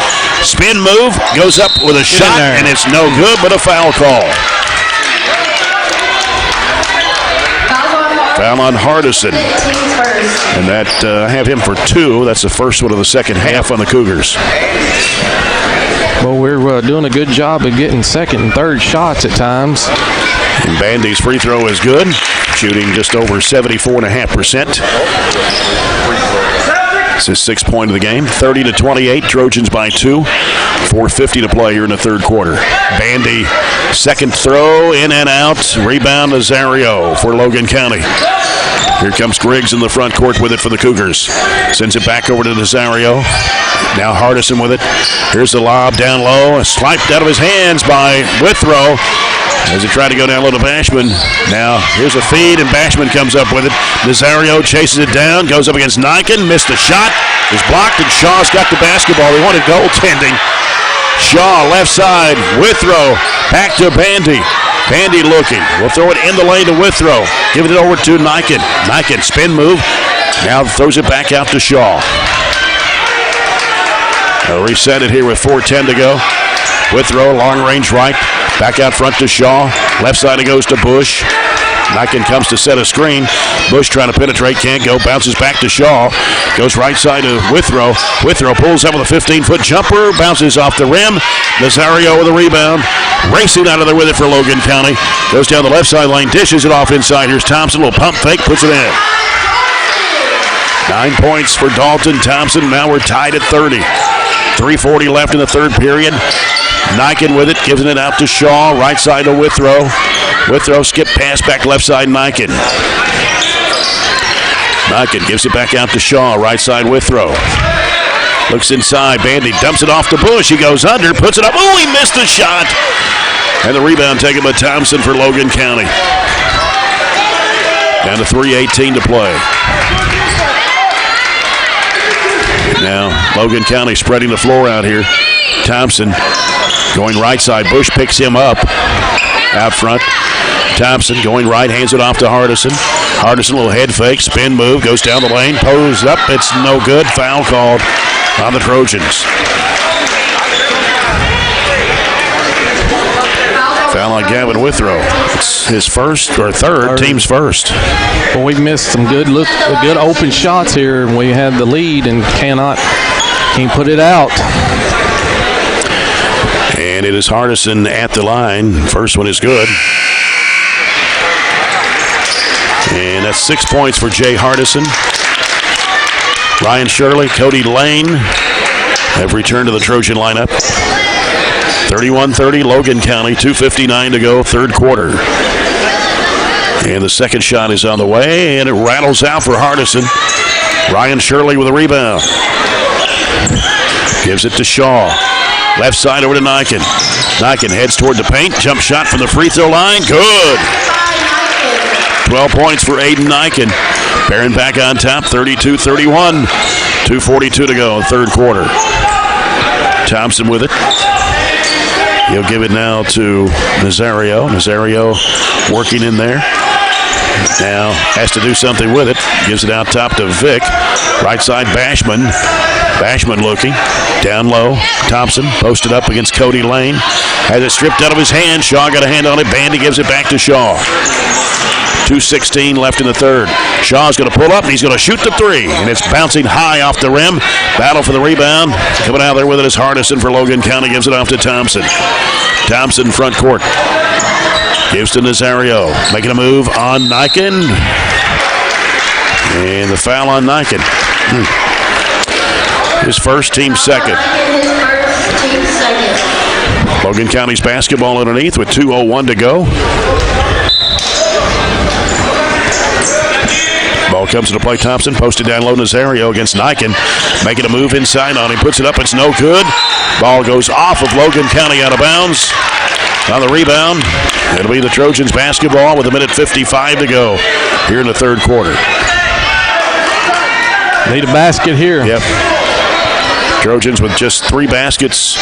Speaker 1: Spin move. Goes up with a shot. And it's no good, but a foul call. Foul on Hardison. And that, I have him for two. That's the first one of the second half on the Cougars.
Speaker 9: Well, we're doing a good job of getting second and third shots at times.
Speaker 1: And Bandy's free throw is good, shooting just over 74.5%. It's his 6th point of the game. 30-28, Trojans by 2. 4:50 to play here in the third quarter. Bandy, second throw, in and out. Rebound Nazario for Logan County. Here comes Griggs in the front court with it for the Cougars. Sends it back over to Nazario. Now Hardison with it. Here's the lob down low. Swiped out of his hands by Withrow as he tried to go down low to Bashman. Now here's a feed, and Bashman comes up with it. Nazario chases it down, goes up against Niken, missed the shot, is blocked, and Shaw's got the basketball. He wanted goaltending. Shaw left side, Withrow back to Bandy. Bandy looking. We'll throw it in the lane to Withrow. Give it over to Niken. Niken, spin move. Now throws it back out to Shaw. They'll reset it here with 4:10 to go. Withrow, long range right. Back out front to Shaw. Left side it goes to Bush. Niken comes to set a screen. Bush trying to penetrate, can't go. Bounces back to Shaw. Goes right side to Withrow. Withrow pulls up with a 15-foot jumper. Bounces off the rim. Nazario with a rebound. Racing out of there with it for Logan County. Goes down the left side lane. Dishes it off inside. Here's Thompson. Little pump fake. Puts it in. 9 points for Dalton Thompson. Now we're tied at 30. 3:40 left in the third period. Niken with it, giving it out to Shaw, right side to Withrow. Withrow skip pass back left side, Niken. Niken gives it back out to Shaw, right side Withrow. Looks inside, Bandy dumps it off to Bush. He goes under, puts it up. Oh, he missed the shot. And the rebound taken by Thompson for Logan County. Down to 3:18 to play. Now, Logan County spreading the floor out here. Thompson going right side. Bush picks him up out front. Thompson going right, hands it off to Hardison. Hardison, a little head fake, spin move, goes down the lane, pose up. It's no good. Foul called on the Trojans. Foul on Gavin Withrow. It's his first or third, team's first.
Speaker 9: Well, we missed some good open shots here, and we had the lead and can't put it out.
Speaker 1: And it is Hardison at the line. First one is good. And that's 6 points for Jay Hardison. Ryan Shirley, Cody Lane have returned to the Trojan lineup. 31-30, Logan County, 2:59 to go, third quarter. And the second shot is on the way, and it rattles out for Hardison. Ryan Shirley with a rebound. Gives it to Shaw. Left side over to Niken. Niken heads toward the paint. Jump shot from the free throw line. Good. 12 points for Aiden Niken. Barren back on top, 32-31. 2:42 to go, third quarter. Thompson with it. He'll give it now to Nazario. Nazario working in there. Now has to do something with it. Gives it out top to Vic. Right side Bashman. Bashman looking. Down low. Thompson posted up against Cody Lane. Has it stripped out of his hand. Shaw got a hand on it. Bandy gives it back to Shaw. 2:16 left in the third. Shaw's going to pull up, and he's going to shoot the three. And it's bouncing high off the rim. Battle for the rebound. Coming out there with it is Hardison for Logan County. Gives it off to Thompson. Thompson front court. Gives to Nazario. Making a move on Niken. And the foul on Niken. His first, team second. Logan County's basketball underneath with 2:01 to go. Ball comes into play. Thompson posted down low. Nazario against Niken. Making a move inside on him. Puts it up. It's no good. Ball goes off of Logan County out of bounds. On the rebound, it'll be the Trojans basketball with 1:55 to go here in the third quarter.
Speaker 9: Need a basket here.
Speaker 1: Yep. Trojans with just 3 baskets.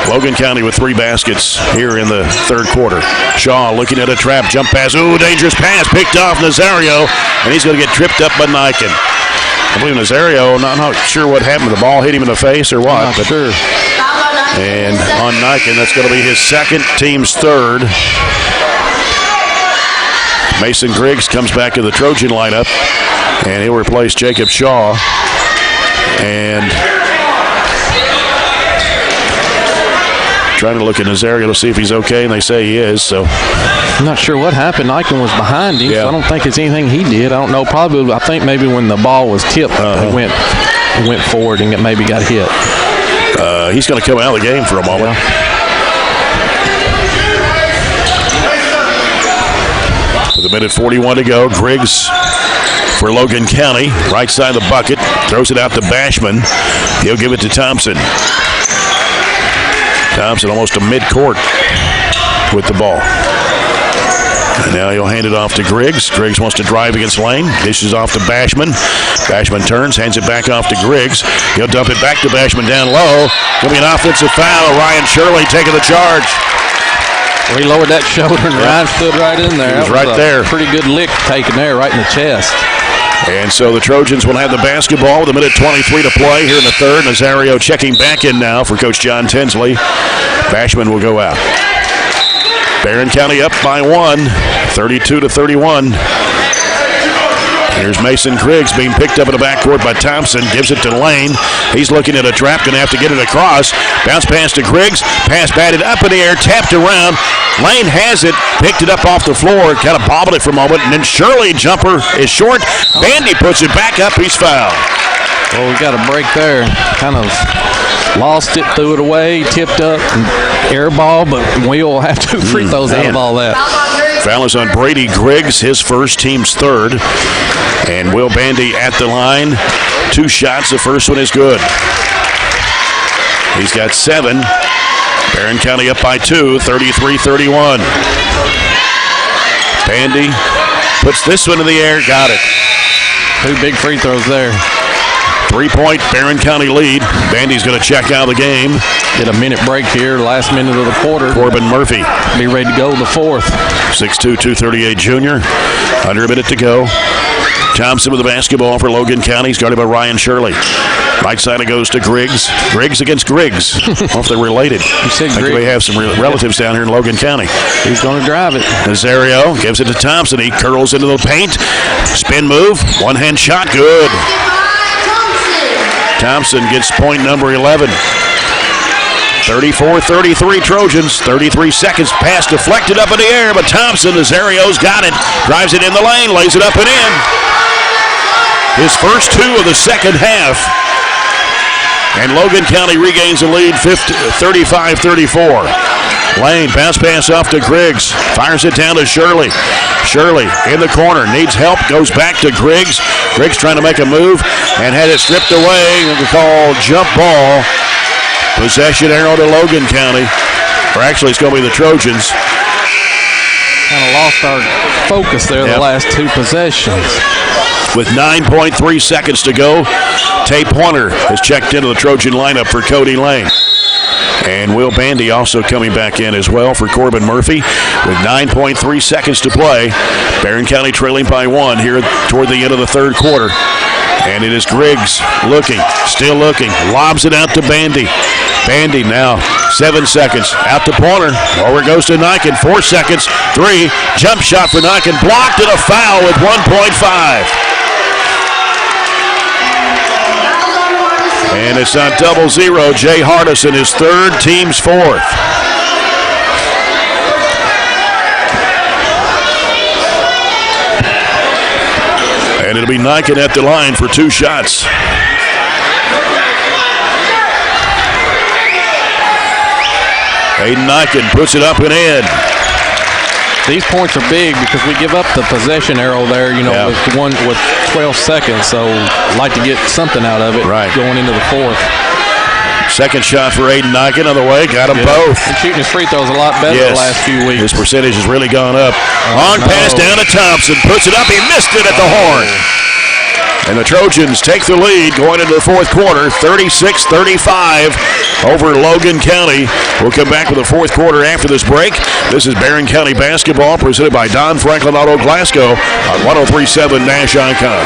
Speaker 1: Logan County with 3 baskets here in the third quarter. Shaw looking at a trap. Jump pass. Ooh, dangerous pass. Picked off Nazario. And he's going to get tripped up by Niken. I believe Nazario, not sure what happened. The ball hit him in the face or what.
Speaker 9: Not sure.
Speaker 1: And on Niken, that's going to be his second, team's third. Mason Griggs comes back to the Trojan lineup. And he'll replace Jacob Shaw. And trying to look at Nazario to see if he's okay, and they say he is. So
Speaker 9: I'm not sure what happened. Niken was behind him,
Speaker 1: Yeah.
Speaker 9: so I don't think it's anything he did. I don't know. Probably, I think maybe when the ball was tipped, it went forward and maybe got hit.
Speaker 1: he's going to come out of the game for a moment. With 1:41 to go, Griggs for Logan County, right side of the bucket, throws it out to Bashman. He'll give it to Thompson. Thompson almost to midcourt with the ball. And now he'll hand it off to Griggs. Griggs wants to drive against Lane. Dishes off to Bashman. Bashman turns, hands it back off to Griggs. He'll dump it back to Bashman down low. Going to be an offensive foul. Ryan Shirley taking the charge.
Speaker 9: Well, he lowered that shoulder and Ryan stood right in there.
Speaker 1: He was right there.
Speaker 9: Pretty good lick taken there, right in the chest.
Speaker 1: And so the Trojans will have the basketball with 1:23 to play here in the third. Nazario checking back in now for Coach John Tinsley. Bashman will go out. Barren County up by 1, 32-31. Here's Mason Griggs being picked up in the backcourt by Thompson. Gives it to Lane. He's looking at a trap, going to have to get it across. Bounce pass to Griggs. Pass batted up in the air, tapped around. Lane has it, picked it up off the floor, kind of bobbled it for a moment, and then Shirley jumper is short. Bandy puts it back up. He's fouled.
Speaker 9: Well, we got a break there. Kind of lost it, threw it away, tipped up, and air ball, but we'll have 2 free throws out of all that.
Speaker 1: Foul is on Brady Griggs, his first, team's third. And Will Bandy at the line. 2 shots, the first one is good. He's got 7. Barren County up by 2, 33-31. Bandy puts this one in the air, got it.
Speaker 9: 2 big free throws there.
Speaker 1: 3-point Barren County lead. Bandy's going to check out of the game.
Speaker 9: Get a minute break here, last minute of the quarter.
Speaker 1: Corbin Murphy.
Speaker 9: Be ready to go the fourth.
Speaker 1: 6'2", 238 junior. Under a minute to go. Thompson with the basketball for Logan County. He's guarded by Ryan Shirley. Right side it goes to Griggs. Griggs against Griggs. I don't know if they're related.
Speaker 9: You said
Speaker 1: I think
Speaker 9: Griggs.
Speaker 1: we have some relatives down here in Logan County.
Speaker 9: Who's going to drive it?
Speaker 1: Nazario gives it to Thompson. He curls into the paint. Spin move. One-hand shot. Good. Thompson gets point number 11. 34-33 Trojans. 33 seconds. Pass deflected up in the air, but Thompson, Nazario's got it. Drives it in the lane, lays it up and in. His first 2 of the second half. And Logan County regains the lead 35-34. Lane, bounce pass off to Griggs. Fires it down to Shirley. Shirley in the corner, needs help, goes back to Griggs. Griggs trying to make a move and had it stripped away. We call jump ball. Possession arrow to Logan County. Or actually, it's going to be the Trojans.
Speaker 9: Kind of lost our focus there the last 2 possessions.
Speaker 1: With 9.3 seconds to go, Tate Pointer has checked into the Trojan lineup for Cody Lane. And Will Bandy also coming back in as well for Corbin Murphy. With 9.3 seconds to play, Barren County trailing by 1 here toward the end of the third quarter. And it is Griggs looking, still looking, lobs it out to Bandy. Bandy now, 7 seconds, out to Pointer. Over it goes to Niken, 4 seconds, 3, jump shot for Niken, blocked and a foul with 1.5. And it's on 0-0. Jay Hardison is third, team's fourth. And And it'll be Niken at the line for 2 shots. Aiden Niken puts it up and in.
Speaker 9: These points are big because we give up the possession arrow there, with 12 seconds. So I'd like to get something out of it going into the 4th.
Speaker 1: Second shot for Aiden Niken on the way. Got them both.
Speaker 9: He's shooting his free throws a lot better the last few weeks.
Speaker 1: His percentage has really gone up. Long pass down to Thompson. Puts it up. He missed it at the horn. And the Trojans take the lead going into the 4th quarter, 36-35 over Logan County. We'll come back with the 4th quarter after this break. This is Barren County basketball presented by Don Franklin Auto Glasgow on 103.7 Nash Icon.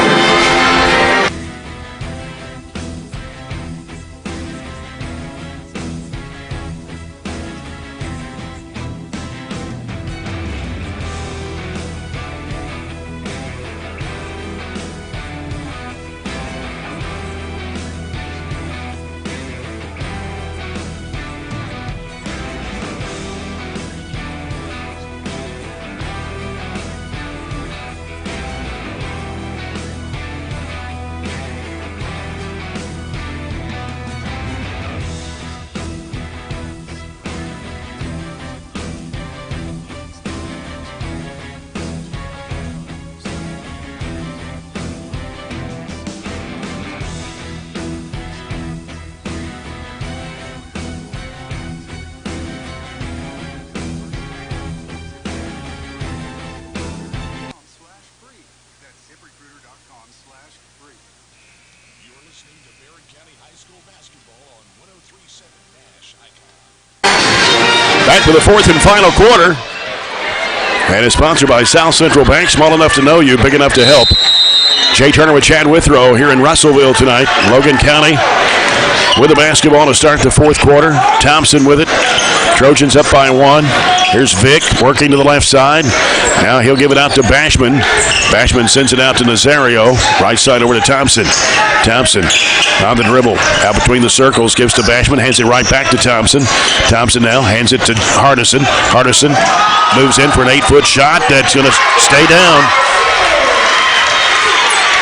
Speaker 1: Back for the 4th and final quarter. And it's sponsored by South Central Bank. Small enough to know you, big enough to help. Jay Turner with Chad Withrow here in Russellville tonight. Logan County with the basketball to start the 4th quarter. Thompson with it. Trojans up by 1. Here's Vic working to the left side. Now he'll give it out to Bashman. Bashman sends it out to Nazario. Right side over to Thompson. Thompson on the dribble. Out between the circles. Gives to Bashman. Hands it right back to Thompson. Thompson now hands it to Hardison. Hardison moves in for an 8-foot shot. That's going to stay down.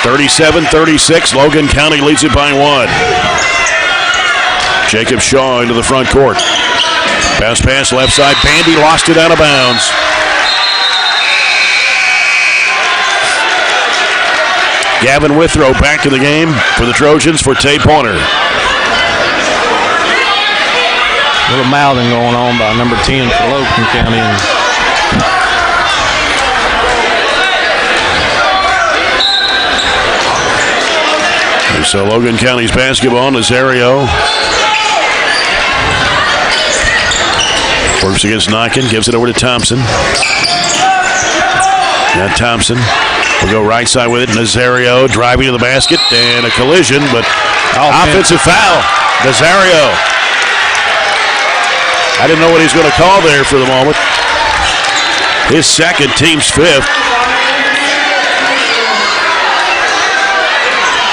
Speaker 1: 37-36. Logan County leads it by 1. Jacob Shaw into the front court. Bounce pass left side. Bandy lost it out of bounds. Gavin Withrow back in the game for the Trojans for Tay Pointer.
Speaker 9: A little mouthing going on by number 10 for Logan County.
Speaker 1: And so Logan County's basketball. Nazario works against Niken, gives it over to Thompson. Now Thompson will go right side with it. Nazario driving to the basket and a collision, but offensive foul. Nazario. I didn't know what he was going to call there for the moment. His second, team's 5th.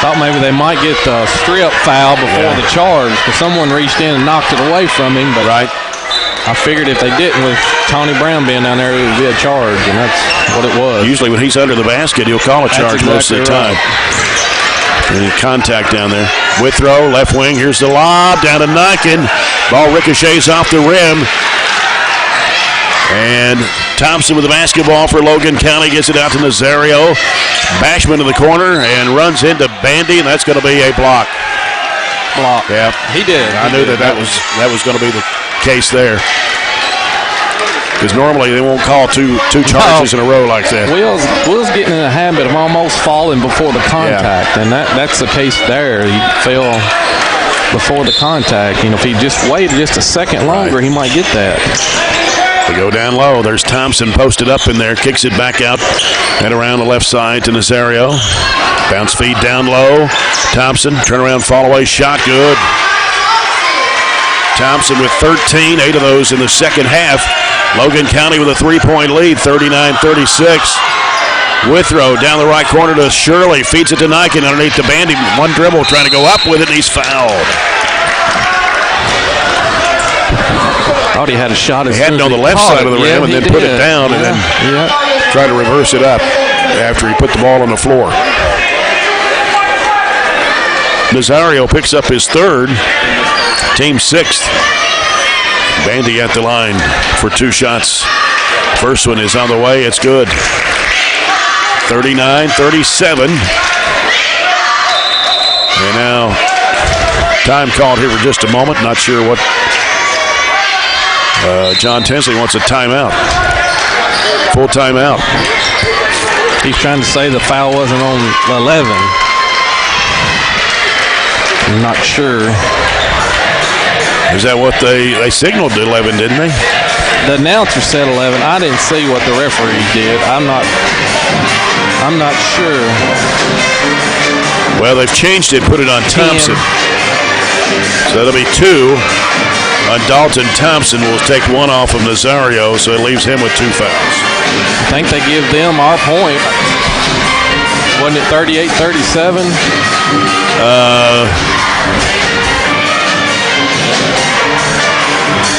Speaker 9: Thought maybe they might get the strip foul before the charge, but someone reached in and knocked it away from him. But I figured if they didn't, with Tony Brown being down there, it would be a charge, and that's what it was.
Speaker 1: Usually when he's under the basket, he'll call a charge most of the time. Any contact down there. Withrow, left wing. Here's the lob down to Niken. Ball ricochets off the rim. And Thompson with the basketball for Logan County gets it out to Nazario. Bashman in the corner and runs into Bandy, and that's going to be a block. Yeah,
Speaker 9: he did.
Speaker 1: I knew that was going to be the case there. Because normally they won't call two charges in a row like that.
Speaker 9: Will's getting in the habit of almost falling before the contact, and that's the case there. He fell before the contact. If he just waited just a second longer, he might get that.
Speaker 1: They go down low. There's Thompson posted up in there. Kicks it back out and around the left side to Nazario. Bounce feed down low. Thompson, turnaround fall away shot. Good. Thompson with 13, 8 of those in the second half. Logan County with a 3-point lead, 39-36. Withrow down the right corner to Shirley. Feeds it to Niken underneath the Bandy. One dribble trying to go up with it, and he's fouled.
Speaker 9: Thought he had a shot.
Speaker 1: He had it on the left side of the rim and then put it down and then tried to reverse it up after he put the ball on the floor. Nazario picks up his third, team sixth. Bandy at the line for 2 shots. First one is on the way. It's good. 39-37. And now time called here for just a moment. Not sure what. John Tinsley wants a timeout. Full timeout.
Speaker 9: He's trying to say the foul wasn't on 11. I'm not sure.
Speaker 1: Is that what they signaled to 11, didn't they?
Speaker 9: The announcer said 11. I didn't see what the referee did. I'm not sure.
Speaker 1: Well, they've changed it, put it on Thompson. So that'll be 2 on Dalton Thompson. Will take 1 off of Nazario, so it leaves him with 2 fouls.
Speaker 9: I think they give them our point. Wasn't it 38-37?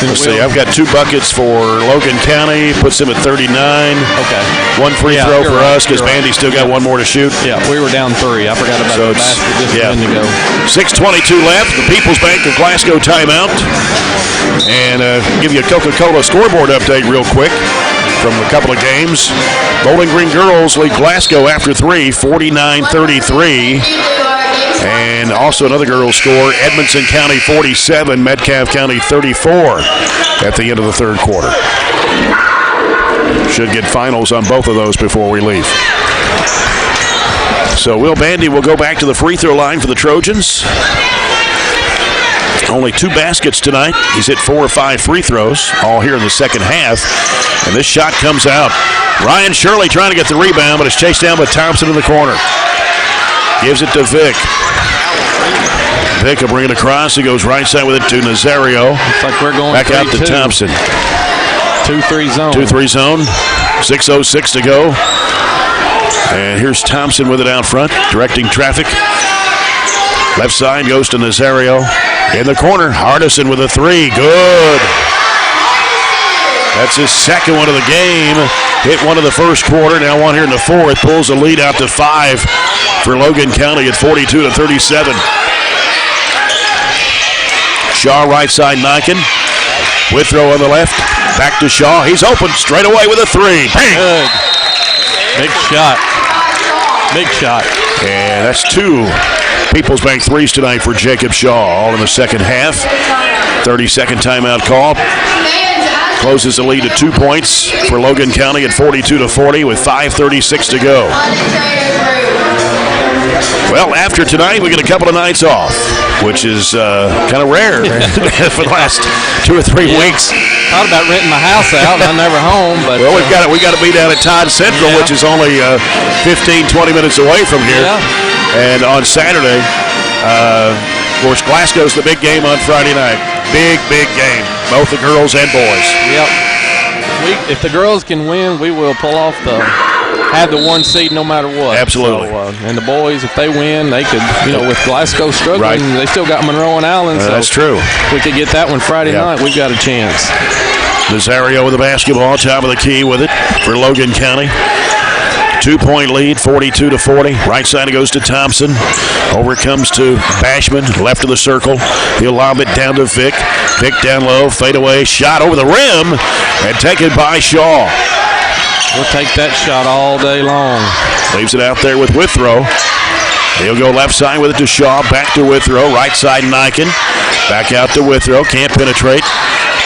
Speaker 1: Let's see. I've got 2 buckets for Logan County. Puts them at 39.
Speaker 9: Okay.
Speaker 1: 1 free throw for us because
Speaker 9: right.
Speaker 1: Bandy still got 1 more to shoot.
Speaker 9: Yeah, we were down 3. I forgot about the basket just a minute ago.
Speaker 1: 6:22 left. The People's Bank of Glasgow timeout. And give you a Coca-Cola scoreboard update real quick from a couple of games. Bowling Green girls lead Glasgow after 3, 49-33. And also another girls score, Edmonson County 47, Metcalfe County 34 at the end of the third quarter. Should get finals on both of those before we leave. So Will Bandy will go back to the free throw line for the Trojans. Only 2 baskets tonight. He's hit 4 or 5 free throws, all here in the second half. And this shot comes out. Ryan Shirley trying to get the rebound, but it's chased down by Thompson in the corner. Gives it to Vick. Vick will bring it across. He goes right side with it to Nazario.
Speaker 9: Looks like we're going
Speaker 1: back out to Thompson.
Speaker 9: 2-3 zone.
Speaker 1: 2-3 zone. 6:06 to go. And here's Thompson with it out front, directing traffic. Left side goes to Nazario. In the corner, Hardison with a 3. Good. That's his second one of the game. Hit 1 in the first quarter, now 1 here in the fourth. Pulls the lead out to 5 for Logan County at 42-37. Shaw right side, Niken. Withrow on the left. Back to Shaw. He's open straight away with a 3. Bang!
Speaker 9: Good. Big shot. Big shot.
Speaker 1: And that's 2 People's Bank 3s tonight for Jacob Shaw, all in the second half. 30-second timeout call. Closes the lead to 2 points for Logan County at 42-40 with 5:36 to go. Well, after tonight, we get a couple of nights off, which is kind of rare for the last 2 or 3 weeks.
Speaker 9: Thought about renting my house out, and I'm never home. But
Speaker 1: well, we got to be down at Todd Central, which is only 15-20 minutes away from here.
Speaker 9: Yeah.
Speaker 1: And on Saturday, of course, Glasgow's the big game on Friday night. Big game. Both the girls and boys.
Speaker 9: Yep. If the girls can win, we will pull off have the 1 seed no matter what.
Speaker 1: Absolutely.
Speaker 9: So, and the boys, if they win, they could, with Glasgow struggling, they still got Monroe and Allen. So
Speaker 1: that's true.
Speaker 9: If we could get that one Friday night, we've got a chance.
Speaker 1: Nazario with the basketball, top of the key with it for Logan County. 2-point lead, 42-40. Right side it goes to Thompson. Over it comes to Bashman, left of the circle. He'll lob it down to Vick. Vick down low, fade away, shot over the rim, and taken by Shaw.
Speaker 9: We'll take that shot all day long.
Speaker 1: Leaves it out there with Withrow. He'll go left side with it to Shaw, back to Withrow. Right side Niken. Back out to Withrow, can't penetrate.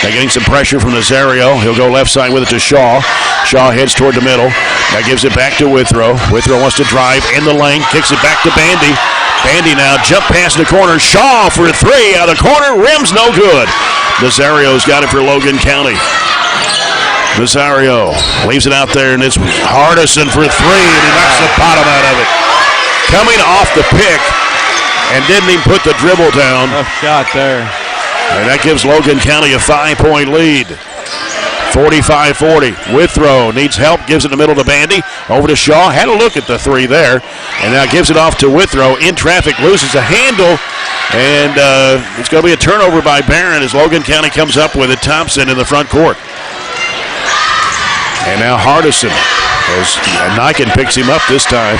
Speaker 1: They're getting some pressure from Nazario. He'll go left side with it to Shaw. Shaw heads toward the middle. Now gives it back to Withrow. Withrow wants to drive in the lane. Kicks it back to Bandy. Bandy now jump past the corner. Shaw for a 3 out of the corner. Rim's no good. Nazario's got it for Logan County. Nazario leaves it out there, and it's Hardison for a 3, and he knocks the bottom out of it. Coming off the pick and didn't even put the dribble down.
Speaker 9: Tough shot there.
Speaker 1: And that gives Logan County a 5-point lead. 45-40. Withrow needs help, gives it in the middle to Bandy. Over to Shaw, had a look at the 3 there, and now gives it off to Withrow. In traffic, loses a handle, and it's going to be a turnover by Barren as Logan County comes up with it. Thompson in the front court. And now Hardison, as Niken picks him up this time.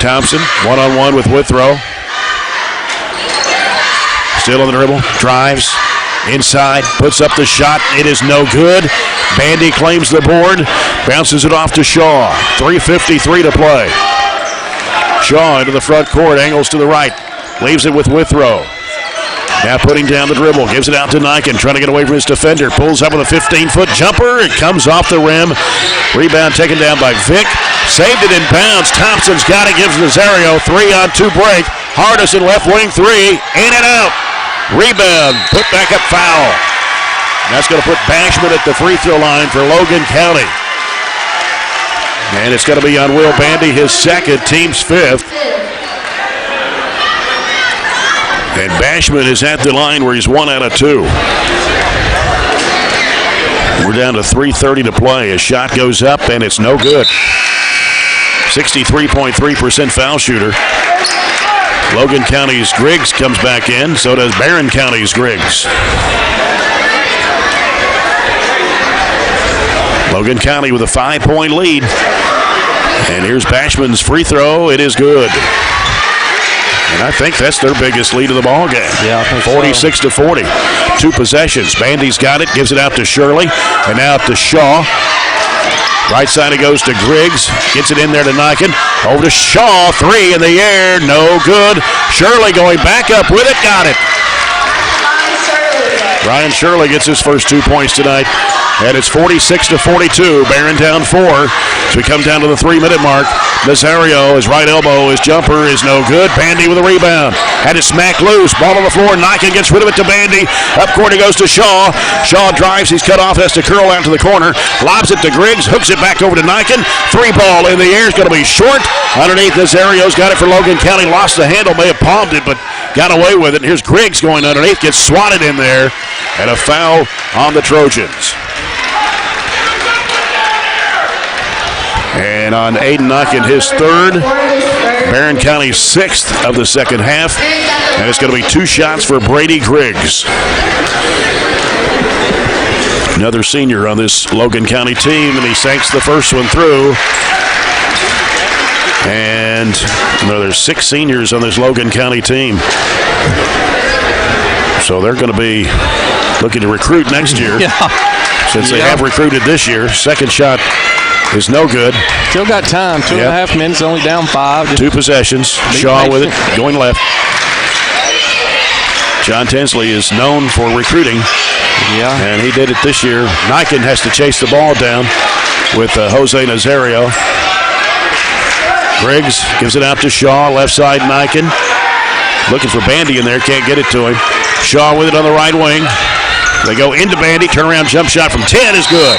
Speaker 1: Thompson, one-on-one with Withrow. Still on the dribble, drives, inside, puts up the shot. It is no good. Bandy claims the board, bounces it off to Shaw. 3:53 to play. Shaw into the front court, angles to the right, leaves it with Withrow. Now putting down the dribble, gives it out to Niken, trying to get away from his defender. Pulls up with a 15-foot jumper. It comes off the rim. Rebound taken down by Vick. Saved it in bounds. Thompson's got it, gives Nazario 3-on-2 break. Hardison left wing three, in and out. Rebound, put back up foul. And that's going to put Bashman at the free throw line for Logan County. And it's going to be on Will Bandy, his second, team's fifth. And Bashman is at the line where he's 1 out of 2. We're down to 3:30 to play. A shot goes up, and it's no good. 63.3% foul shooter. Logan County's Griggs comes back in. So does Barren County's Griggs. Logan County with a 5-point lead. And here's Bashman's free throw. It is good. And I think that's their biggest lead of the ball game.
Speaker 9: Yeah, I think
Speaker 1: 46 to 40. 2 possessions. Bandy's got it, gives it out to Shirley, and now to Shaw. Right side it goes to Griggs. Gets it in there to Niken. Over to Shaw. 3 in the air. No good. Shirley going back up with it. Got it. Ryan Shirley gets his first 2 points tonight. And it's 46 to 42. Barren down 4. So we come down to the 3-minute mark. Nazario, his right elbow, his jumper is no good. Bandy with a rebound. Had it smacked loose. Ball on the floor. Niken gets rid of it to Bandy. Up court it goes to Shaw. Shaw drives. He's cut off. Has to curl out to the corner. Lobs it to Griggs. Hooks it back over to Niken. 3 ball in the air. It's going to be short. Underneath, Nazario's got it for Logan County. Lost the handle. May have palmed it, but got away with it. And here's Griggs going underneath. Gets swatted in there. And a foul on the Trojans. And on Aiden Niken, his third. Barren County's 6th of the second half. And it's going to be 2 shots for Brady Griggs. Another senior on this Logan County team, and he sinks the first one through. And there's 6 seniors on this Logan County team. So they're going to be looking to recruit next year. Since they have recruited this year. Second shot is no good.
Speaker 9: Still got time. 2.5 minutes, only down 5.
Speaker 1: 2 possessions. Shaw with it, going left. John Tinsley is known for recruiting.
Speaker 9: Yeah.
Speaker 1: And he did it this year. Niken has to chase the ball down with Jose Nazario. Griggs gives it out to Shaw, left side Niken. Looking for Bandy in there, can't get it to him. Shaw with it on the right wing. They go into Bandy, turnaround jump shot from 10 is good.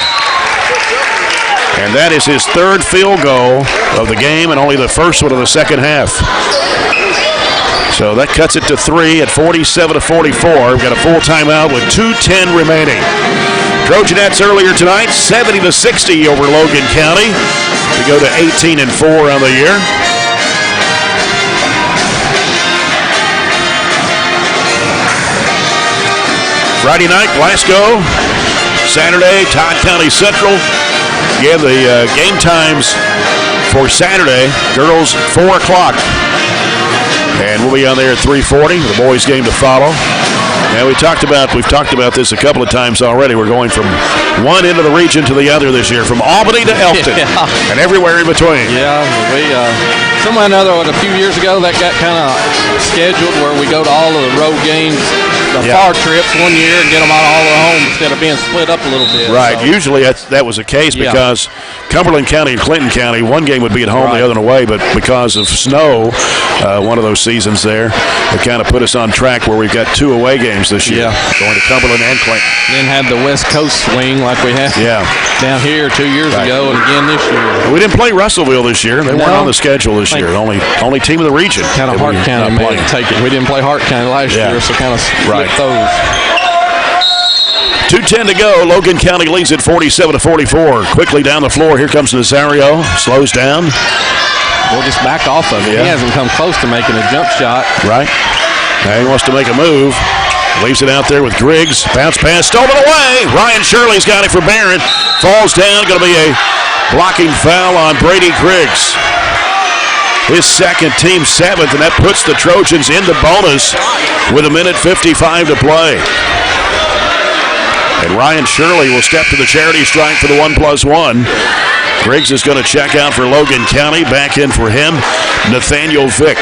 Speaker 1: And that is his 3rd field goal of the game and only the first one of the second half. So that cuts it to 3 at 47 to 44. We've got a full timeout with 2:10 remaining. Trojanettes earlier tonight, 70 to 60 over Logan County to go to 18-4 on the year. Friday night, Glasgow. Saturday, Todd County Central. Again, the game times for Saturday, girls 4 o'clock. And we'll be on there at 3:40. The boys' game to follow. And we've talked about this a couple of times already. We're going from one end of the region to the other this year, from Albany to Elkton, and everywhere in between.
Speaker 9: Yeah, we somehow or another, a few years ago, that got kind of scheduled where we go to all of the road games, the far trips one year, and get them all at home instead of being split up a little bit.
Speaker 1: Right.
Speaker 9: So.
Speaker 1: Usually that was the case because Cumberland County and Clinton County, one game would be at home, the other one away, but because of snow, one of those seasons there, it kind of put us on track where we've got 2 away games this year, going to Cumberland and Clinton.
Speaker 9: Then had the West Coast swing like we had down here 2 years ago, and again this year.
Speaker 1: We didn't play Russellville this year. They weren't on the schedule this year. Only team of the region.
Speaker 9: Kind of Hart County may take it. We didn't play Hart County last year, so kind of split those.
Speaker 1: 2:10 to go. Logan County leads at 47 to 44. Quickly down the floor. Here comes Nazario. Slows down.
Speaker 9: We'll just back off of it. He hasn't come close to making a jump shot.
Speaker 1: Right. Now he wants to make a move. Leaves it out there with Griggs. Bounce pass stolen away. Ryan Shirley's got it for Barren. Falls down. Going to be a blocking foul on Brady Griggs. his second, team 7th, and that puts the Trojans into bonus with 1:55 to play. And Ryan Shirley will step to the charity stripe for the 1+1. Griggs is going to check out for Logan County. Back in for him, Nathaniel Vick.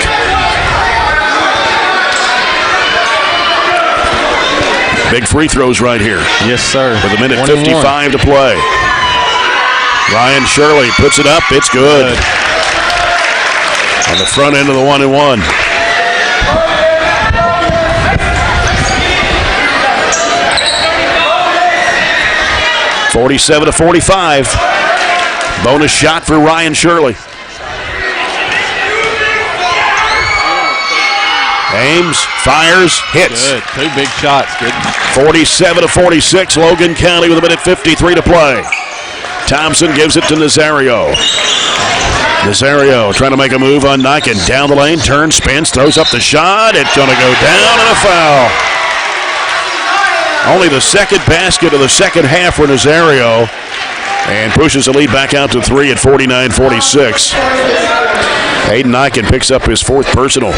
Speaker 1: Big free throws right here.
Speaker 9: Yes, sir.
Speaker 1: With 1:55 to play. Ryan Shirley puts it up. It's good. On the front end of the 1-and-1. (47-45). Bonus shot for Ryan Shirley. Aims, fires, hits.
Speaker 9: Good. 2 big shots. Good.
Speaker 1: 47-46. Logan County with 1:53 to play. Thompson gives it to Nazario. Nazario trying to make a move on Niken. Down the lane, turns, spins, throws up the shot. It's going to go down and a foul. Only the second basket of the second half for Nazario. And pushes the lead back out to 3 at 49-46. Aiden Niken picks up his 4th personal.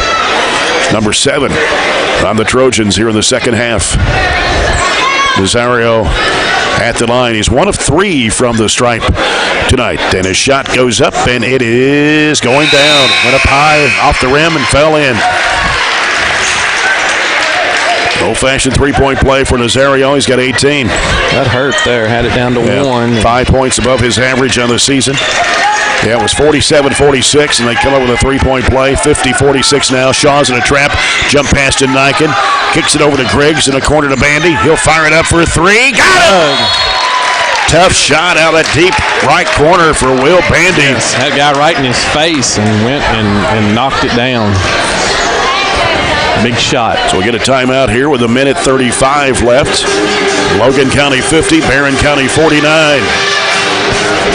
Speaker 1: Number 7 on the Trojans here in the second half. Nazario at the line. He's 1 of 3 from the stripe tonight. And his shot goes up, and it is going down. Went up high off the rim and fell in. Old-fashioned three-point play for Nazario. He's got 18.
Speaker 9: That hurt there. Had it down to 1.
Speaker 1: 5 points above his average on the season. Yeah, it was 47-46, and they come up with a three-point play. 50-46 now. Shaw's in a trap. Jump pass to Niken. Kicks it over to Griggs in a corner to Bandy. He'll fire it up for a 3. Got it! Tough shot out of deep right corner for Will Bandy.
Speaker 9: Yes, that guy right in his face and went and knocked it down. Big shot.
Speaker 1: So we get a timeout here with 1:35 left. Logan County 50, Barren County 49.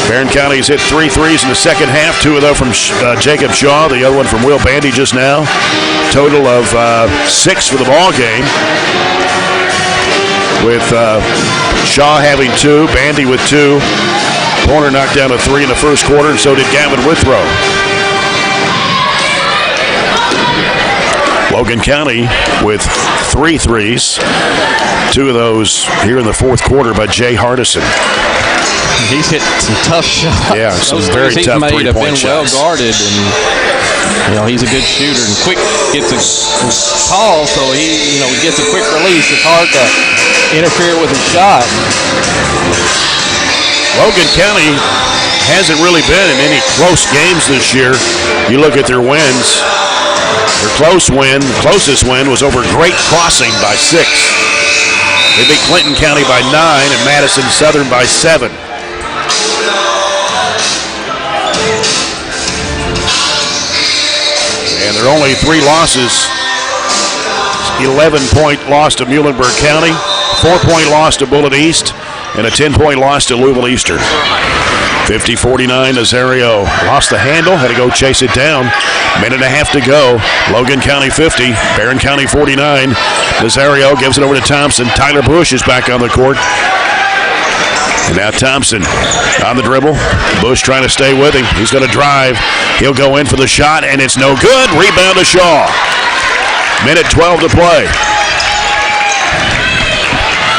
Speaker 1: Barren County's hit 3 threes in the second half. 2 of those from Jacob Shaw, the other one from Will Bandy just now. Total of 6 for the ball game. With Shaw having 2, Bandy with 2. Corner knocked down a 3 in the first quarter, and so did Gavin Withrow. Logan County with 3 threes. 2 of those here in the fourth quarter by Jay Hardison.
Speaker 9: He's hit some tough shots.
Speaker 1: Yeah, some
Speaker 9: those
Speaker 1: very tough
Speaker 9: made have
Speaker 1: three-point
Speaker 9: been well
Speaker 1: shots.
Speaker 9: guarded, and he's a good shooter. And quick gets a call, so he gets a quick release. It's hard to interfere with his shot.
Speaker 1: Logan County hasn't really been in any close games this year. You look at their wins. Their closest win was over Great Crossing by 6. They beat Clinton County by 9 and Madison Southern by 7. And there are only 3 losses. 11-point loss to Muhlenberg County, 4-point loss to Bullitt East, and a 10-point loss to Louisville Eastern. 50-49, Nazario lost the handle, had to go chase it down. Minute and a half to go. Logan County 50, Barren County 49. Nazario gives it over to Thompson. Tyler Bush is back on the court. And now Thompson on the dribble. Bush trying to stay with him. He's going to drive. He'll go in for the shot, and it's no good. Rebound to Shaw. Minute 12 to play.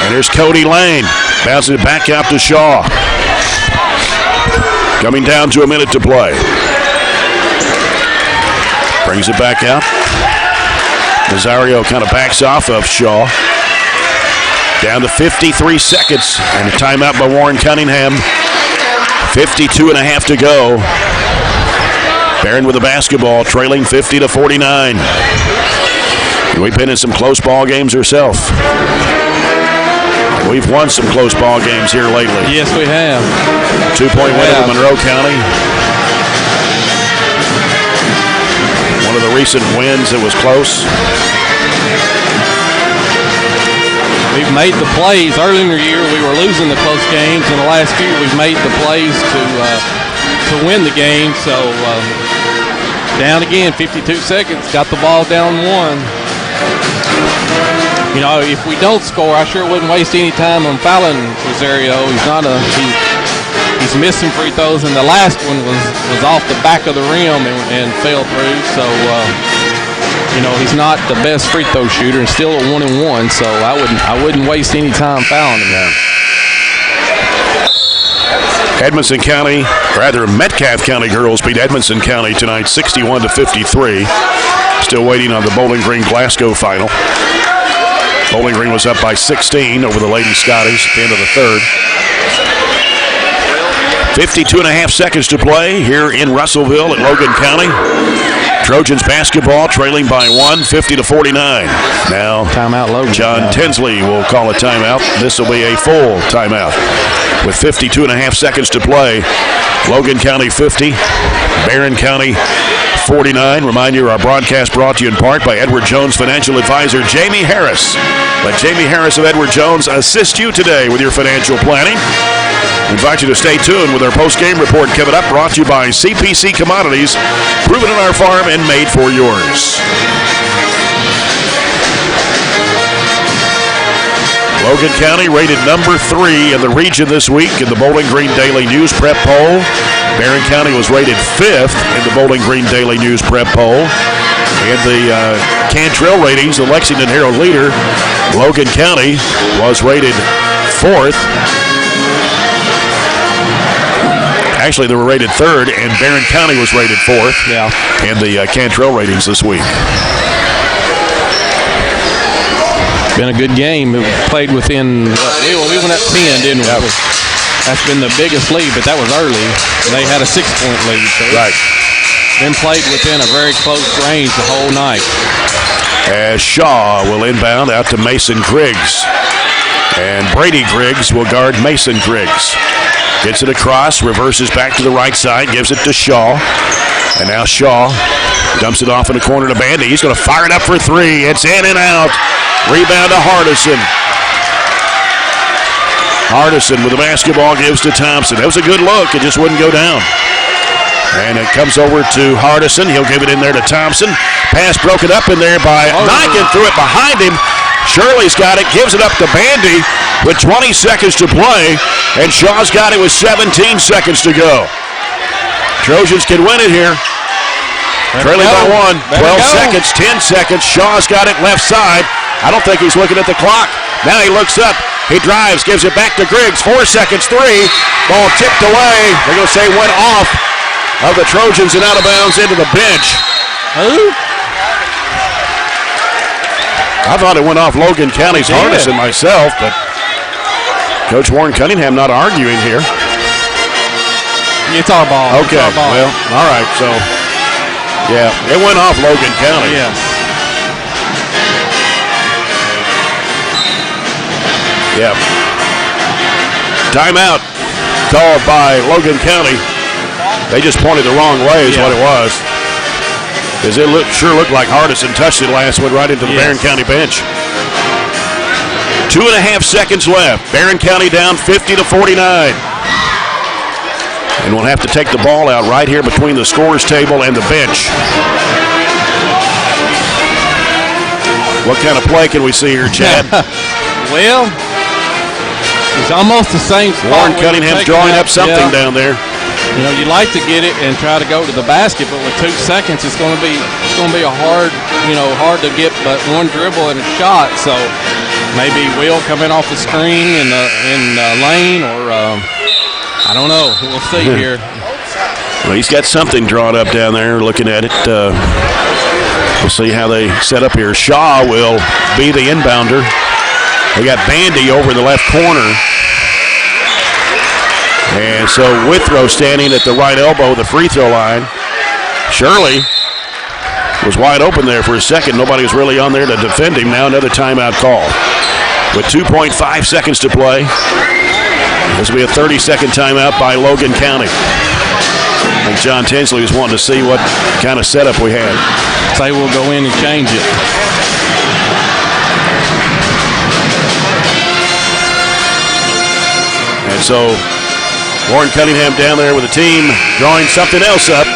Speaker 1: And here's Cody Lane. Bounces it back out to Shaw. Coming down to a minute to play. Brings it back out. Nazario kind of backs off of Shaw. Down to 53 seconds. And a timeout by Warren Cunningham. 52 and a half to go. Barren with the basketball, trailing 50-49. We've been in some close ball games ourselves. We've won some close ball games here lately.
Speaker 9: Yes, we have.
Speaker 1: 2-point win over Monroe County. One of the recent wins that was close.
Speaker 9: We've made the plays. Earlier in the year, we were losing the close games. In the last few, we've made the plays to win the game. So down again, 52 seconds. Got the ball down 1. If we don't score, I sure wouldn't waste any time on fouling Rosario. he's missed some free throws, and the last one was off the back of the rim and fell through. So, he's not the best free throw shooter, and still a 1-and-1. So I wouldn't waste any time fouling him there.
Speaker 1: Metcalfe County girls beat Edmonson County tonight 61-53. Still waiting on the Bowling Green Glasgow final. Bowling Green was up by 16 over the Lady Scotties at the end of the third. 52.5 seconds to play here in Russellville at Logan County. Trojans basketball trailing by 1, 50-49. Now,
Speaker 9: timeout, Logan.
Speaker 1: John Tinsley will call a timeout. This will be a full timeout. With 52.5 seconds to play, Logan County 50, Barren County 49. Remind you, our broadcast brought to you in part by Edward Jones financial advisor Jamie Harris. Let Jamie Harris of Edward Jones assist you today with your financial planning. We invite you to stay tuned with our post-game report coming up, brought to you by CPC Commodities, proven on our farm and made for yours. Logan County rated number 3 in the region this week in the Bowling Green Daily News Prep Poll. Barren County was rated 5th in the Bowling Green Daily News Prep Poll. And the Cantrell ratings, the Lexington Herald leader, Logan County was rated 4th. Actually, they were rated 3rd, and Barren County was rated 4th in the Cantrell ratings this week.
Speaker 9: Been a good game. It played within, we went up 10, didn't we?
Speaker 1: Yeah.
Speaker 9: That's been the biggest lead, but that was early. They had a 6-point lead. So
Speaker 1: right.
Speaker 9: Been played within a very close range the whole night.
Speaker 1: As Shaw will inbound out to Mason Griggs. And Brady Griggs will guard Mason Griggs. Gets it across, reverses back to the right side, gives it to Shaw. And now Shaw dumps it off in the corner to Bandy. He's going to fire it up for 3. It's in and out. Rebound to Hardison. Hardison with the basketball gives to Thompson. That was a good look. It just wouldn't go down. And it comes over to Hardison. He'll give it in there to Thompson. Pass broken up in there by Niken. Threw it behind him. Shirley's got it. Gives it up to Bandy with 20 seconds to play. And Shaw's got it with 17 seconds to go. Trojans can win it here. Trailing by 1. 12 seconds, 10 seconds. Shaw's got it left side. I don't think he's looking at the clock. Now he looks up. He drives, gives it back to Griggs. 4 seconds, 3. Ball tipped away. They're going to say went off of the Trojans and out of bounds into the bench.
Speaker 2: Who?
Speaker 1: I thought it went off Logan County's Hardison myself, but Coach Warren Cunningham not arguing here.
Speaker 2: It's our ball.
Speaker 1: Okay,
Speaker 2: it's our ball.
Speaker 1: Well, all right, so, yeah, it went off Logan County.
Speaker 2: Yeah.
Speaker 1: Yeah. Timeout called by Logan County. They just pointed the wrong way is what it was. Because it sure looked like Hardison touched it last, went right into the Barren County bench. 2.5 seconds left. Barren County down 50-49. And we'll have to take the ball out right here between the scorer's table and the bench. What kind of play can we see here, Chad?
Speaker 9: Well, it's almost the same spot.
Speaker 1: Warren Cunningham's drawing up something down there.
Speaker 9: You know, you like to get it and try to go to the basket, but with 2 seconds, it's going to be a hard to get but one dribble and a shot. So maybe Will come in off the screen in the lane, or I don't know. We'll see here.
Speaker 1: Well, he's got something drawn up down there. Looking at it, we'll see how they set up here. Shaw will be the inbounder. They got Bandy over in the left corner. And so Withrow standing at the right elbow of the free throw line. Shirley was wide open there for a second. Nobody was really on there to defend him. Now another timeout call. With 2.5 seconds to play. This will be a 30-second timeout by Logan County. I think John Tinsley was wanting to see what kind of setup we had.
Speaker 9: Say we'll go in and change it.
Speaker 1: And so Warren Cunningham down there with the team drawing something else up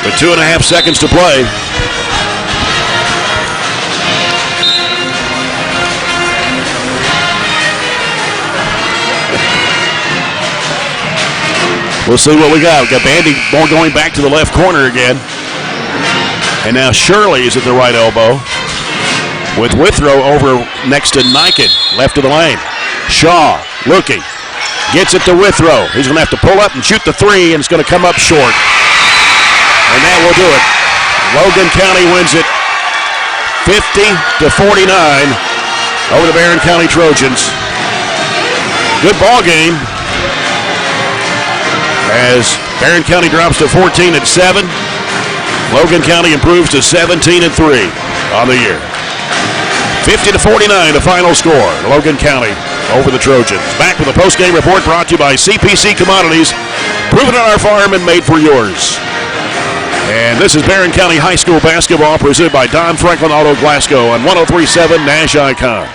Speaker 1: with 2.5 seconds to play. We'll see what we got. We got Bandy Moore going back to the left corner again. And now Shirley is at the right elbow with Withrow over next to Niken, left of the lane. Shaw looking. Gets it to Withrow. He's going to have to pull up and shoot the three, and it's going to come up short. And that will do it. Logan County wins it 50-49 over the Barren County Trojans. Good ball game as Barren County drops to 14-7. Logan County improves to 17-3 on the year. 50-49, the final score. Logan County over the Trojans. Back with a post-game report brought to you by CPC Commodities. Proven on our farm and made for yours. And this is Barren County High School basketball presented by Don Franklin Auto Glasgow on 103.7 Nash Icon.